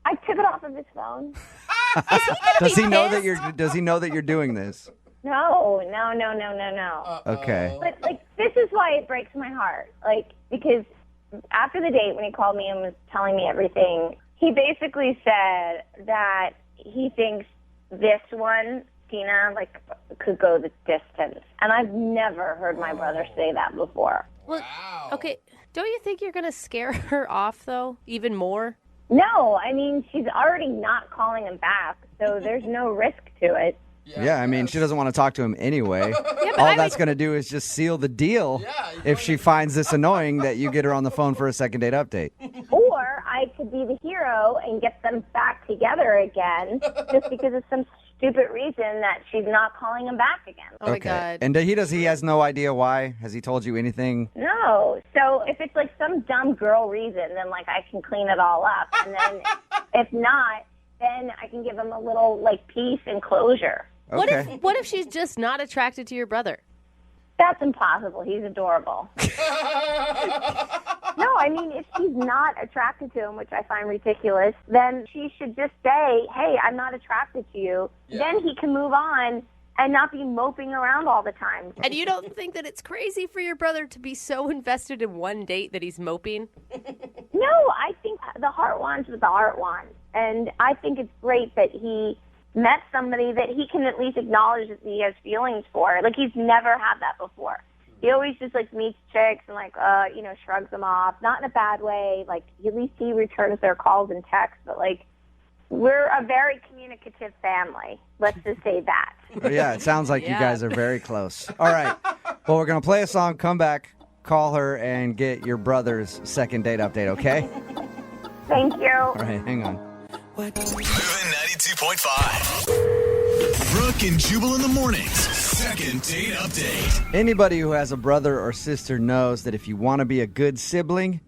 I took it off of his phone. Does he know that you're doing this? No. Okay. But this is why it breaks my heart. Because after the date, when he called me and was telling me everything, he basically said that he thinks this one, Tina, could go the distance. And I've never heard my brother say that before. Well, okay. Don't you think you're going to scare her off, though, even more? No, I mean, she's already not calling him back, so there's no risk to it. Yeah, I mean, she doesn't want to talk to him anyway. All that's going to do is just seal the deal if she finds this annoying that you get her on the phone for a second date update. Or I could be the hero and get them back together again just because of some stupid reason that she's not calling him back again. Oh, my God. And he has no idea why? Has he told you anything? No. So if it's some dumb girl reason, then I can clean it all up. And then if not, then I can give him a little peace and closure. Okay. What if she's just not attracted to your brother? That's impossible. He's adorable. No, I mean, if she's not attracted to him, which I find ridiculous, then she should just say, hey, I'm not attracted to you. Yeah. Then he can move on and not be moping around all the time. And you don't think that it's crazy for your brother to be so invested in one date that he's moping? No, I think the heart wants what the heart wants. And I think it's great that he met somebody that he can at least acknowledge that he has feelings for. Like, he's never had that before. He always just, like, meets chicks and, like, shrugs them off. Not in a bad way. Like, at least he returns their calls and texts. But, like, we're a very communicative family. Let's just say that. Yeah, it sounds like you guys are very close. All right. Well, we're going to play a song, come back, call her, and get your brother's second date update, okay? Thank you. All right, hang on. Moving 92.5. Brooke and Jubal in the mornings. Second date update. Anybody who has a brother or sister knows that if you want to be a good sibling,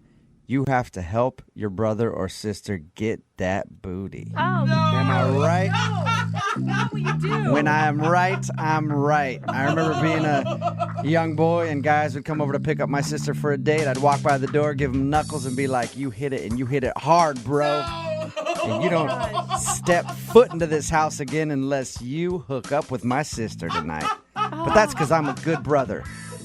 you have to help your brother or sister get that booty. Oh, Am I right? No, that's not what you do. When I'm right, I'm right. I remember being a young boy and guys would come over to pick up my sister for a date. I'd walk by the door, give them knuckles, and be like, you hit it, and you hit it hard, bro. And you don't step foot into this house again unless you hook up with my sister tonight. But that's because I'm a good brother.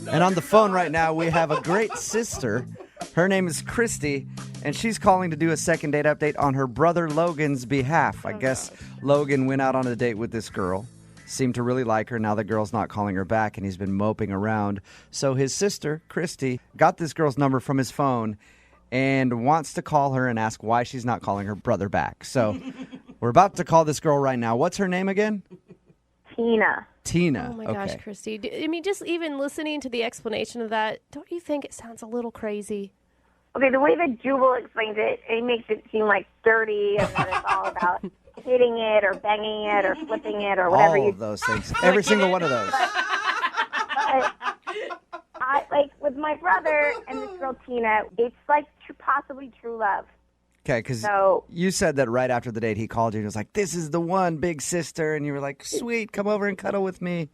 And on the phone right now, we have a great sister. Her name is Christy, and she's calling to do a second date update on her brother Logan's behalf. I guess Logan went out on a date with this girl, seemed to really like her. Now the girl's not calling her back, and he's been moping around. So his sister, Christy, got this girl's number from his phone and wants to call her and ask why she's not calling her brother back. So we're about to call this girl right now. What's her name again? Tina. Tina. Oh, my gosh, Christy. I mean, just even listening to the explanation of that, don't you think it sounds a little crazy? Okay, the way that Jubal explains it, it makes it seem like dirty and that it's all about hitting it or banging it or flipping it or whatever. All of those things. Every single one of those. But I, like, with my brother and this girl Tina, it's like possibly true love. Okay, because So- you said that right after the date he called you and was like, this is the one, big sister. And you were like, sweet, come over and cuddle with me.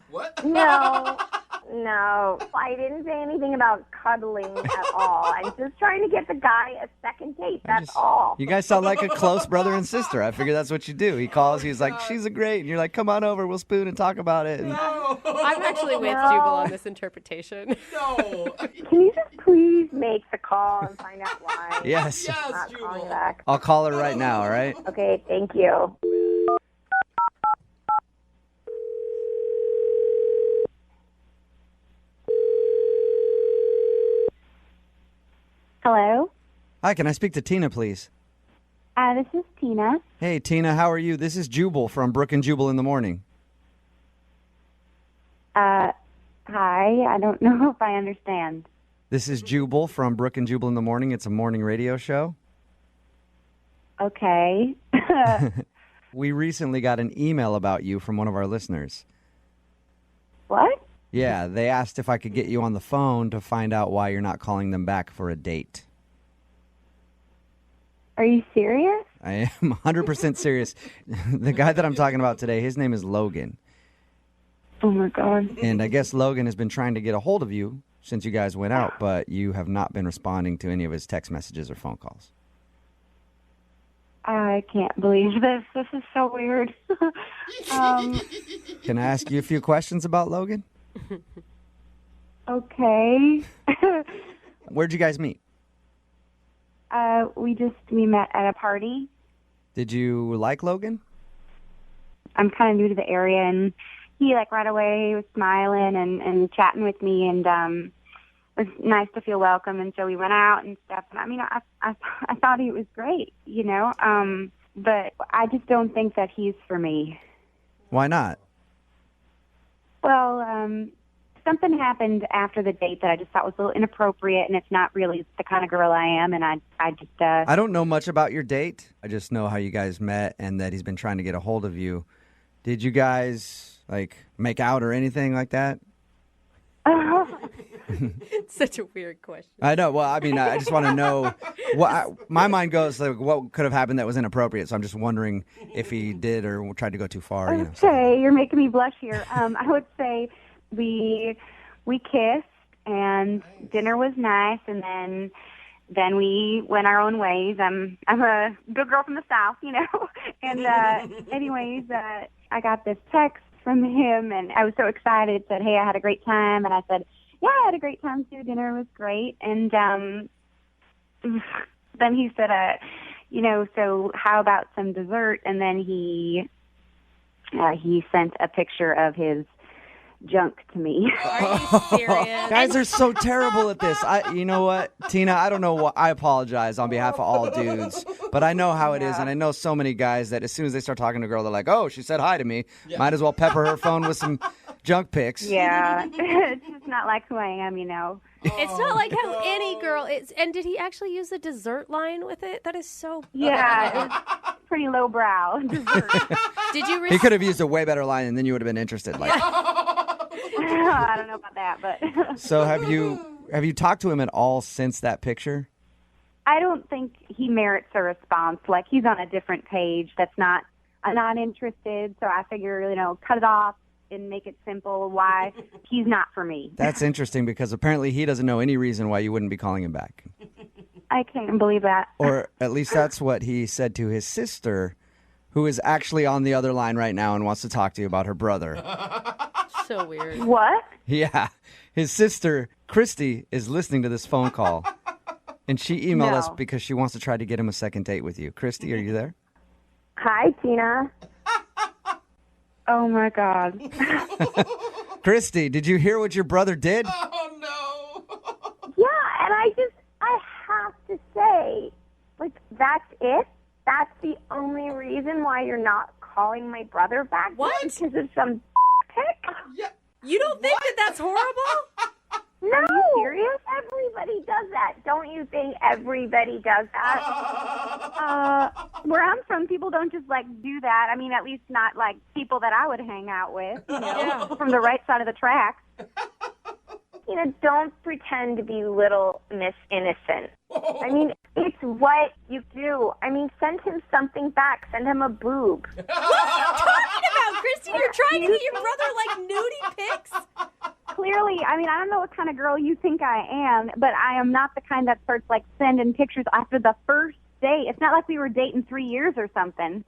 No, I didn't say anything about cuddling at all. I'm just trying to get the guy a second date. That's all. You guys sound like a close brother and sister. I figured that's what you do. He calls, he's like, she's a great. And you're like, come on over, we'll spoon and talk about it. And I'm actually with Jubal on this interpretation. Can you just please make the call and find out why? Yes. I'm not calling back. I'll call her right now, all right? Okay, thank you. Hello? Hi, can I speak to Tina, please? This is Tina. Hey, Tina, how are you? This is Jubal from Brooke and Jubal in the morning. Hi, I don't know if I understand. This is Jubal from Brooke and Jubal in the morning. It's a morning radio show. Okay. We recently got an email about you from one of our listeners. What? Yeah, they asked if I could get you on the phone to find out why you're not calling them back for a date. Are you serious? I am 100% serious. The guy that I'm talking about today, his name is Logan. Oh, my God. And I guess Logan has been trying to get a hold of you since you guys went out, but you have not been responding to any of his text messages or phone calls. I can't believe this. This is so weird. Can I ask you a few questions about Logan? Okay. Where'd you guys meet? We met at a party. Did you like Logan? I'm kind of new to the area, and he, like, right away was smiling and chatting with me, and it was nice to feel welcome, and so we went out and stuff. And I mean, I thought he was great, you know, but I just don't think that he's for me. Why not? Well, something happened after the date that I just thought was a little inappropriate, and it's not really the kind of girl I am, and I just... I don't know much about your date. I just know how you guys met and that he's been trying to get a hold of you. Did you guys, like, make out or anything like that? It's such a weird question. I know. Well, I mean, I just want to know. My mind goes, like, what could have happened that was inappropriate, so I'm just wondering if he did or tried to go too far. You know, Okay, you're making me blush here. I would say we kissed, and dinner was nice, and then we went our own ways. I'm a good girl from the South, you know. And anyways, I got this text from him, and I was so excited. Said, "Hey, I had a great time," and I said, "Yeah, I had a great time too. Dinner was great." And then he said, "So how about some dessert?" And then he sent a picture of his junk to me. Are you serious? Guys are so terrible at this. You know what, Tina? I don't know what. I apologize on behalf of all dudes, but I know how it is, and I know so many guys that as soon as they start talking to a girl, they're like, "Oh, she said hi to me. Might as well pepper her phone with some junk pics." Yeah, it's just not like who I am, It's not like how any girl is. And did he actually use the dessert line with it? That is so Yeah, it was pretty lowbrow. Did you He could have used a way better line, and then you would have been interested. Like, I don't know about that, but so have you talked to him at all since that picture? I don't think he merits a response. Like, he's on a different page that's not, I'm not interested, so I figure, cut it off and make it simple. Why? He's not for me. That's interesting because apparently he doesn't know any reason why you wouldn't be calling him back. I can't believe that. Or at least that's what he said to his sister, who is actually on the other line right now and wants to talk to you about her brother. So weird. What? Yeah. His sister, Christy, is listening to this phone call. And she emailed us because she wants to try to get him a second date with you. Christy, are you there? Hi, Tina. Oh, my God. Christy, did you hear what your brother did? Yeah, and I have to say, that's it? That's the only reason why you're not calling my brother back? What? Because of some pic? Yeah. You don't think that that's horrible? No. Are you serious? Everybody does that. Don't you think everybody does that? Where I'm from, people don't just, do that. I mean, at least not, people that I would hang out with, from the right side of the tracks. Don't pretend to be little Miss Innocent. I mean, it's what you do. I mean, send him something back. Send him a boob. What are you talking about, Christy? You're trying to get your brother, nudie pics? Clearly, I mean, I don't know what kind of girl you think I am, but I am not the kind that starts, sending pictures after the first date. It's not like we were dating 3 years or something.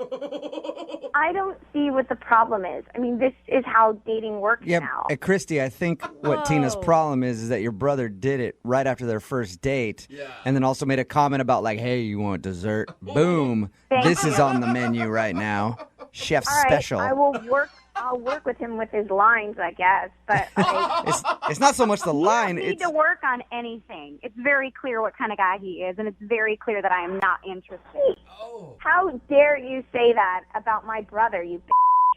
I don't see what the problem is. I mean, this is how dating works now. Christy, I think what Tina's problem is that your brother did it right after their first date, and then also made a comment about, hey, you want dessert? Boom. This is on the menu right now. Chef All right, special. I'll work with him with his lines, I guess. But it's not so much the line. You don't need to work on anything. It's very clear what kind of guy he is, and it's very clear that I am not interested. How dare you say that about my brother, you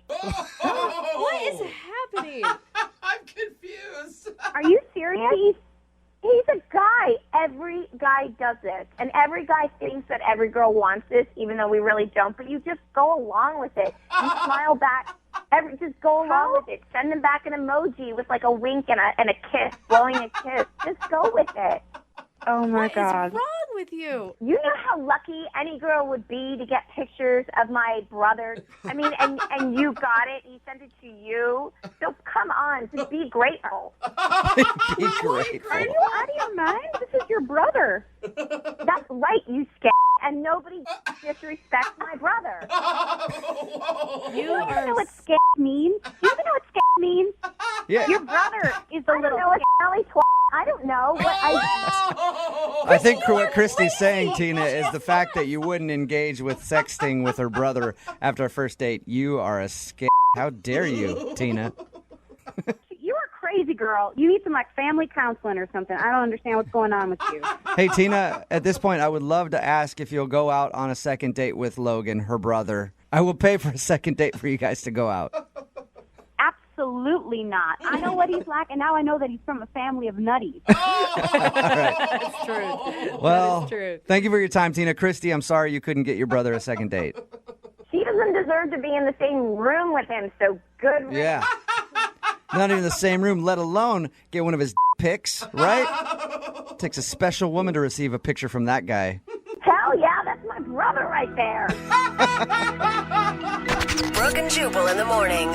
What is happening? I'm confused. Are you serious? He's a guy. Every guy does this. And every guy thinks that every girl wants this, even though we really don't. But you just go along with it. You smile back. Just go along with it. Send them back an emoji with a wink and a kiss, blowing a kiss. Just go with it. Oh, my God. What is wrong with you? You know how lucky any girl would be to get pictures of my brother? I mean, and you got it. He sent it to you. So come on, just be grateful. Be grateful. Are you out of your mind? This is your brother. That's right, you and nobody disrespects my brother. You know what means? You even know what means? Yeah. Your brother is the little I don't know. I think what Christy's saying, Tina, is the fact that you wouldn't engage with sexting with her brother after a first date. You are a How dare you, Tina? You're a crazy girl. You need some family counseling or something. I don't understand what's going on with you. Hey, Tina, at this point, I would love to ask if you'll go out on a second date with Logan, her brother. I will pay for a second date for you guys to go out. Absolutely not. I know what he's like, and now I know that he's from a family of nutties. That's true. Well, that is true. Thank you for your time, Tina. Christy, I'm sorry you couldn't get your brother a second date. She doesn't deserve to be in the same room with him, so good. Yeah. Not even the same room, let alone get one of his pics, right? Takes a special woman to receive a picture from that guy. Hell yeah, that's my brother right there. Brooke and Jubal in the morning.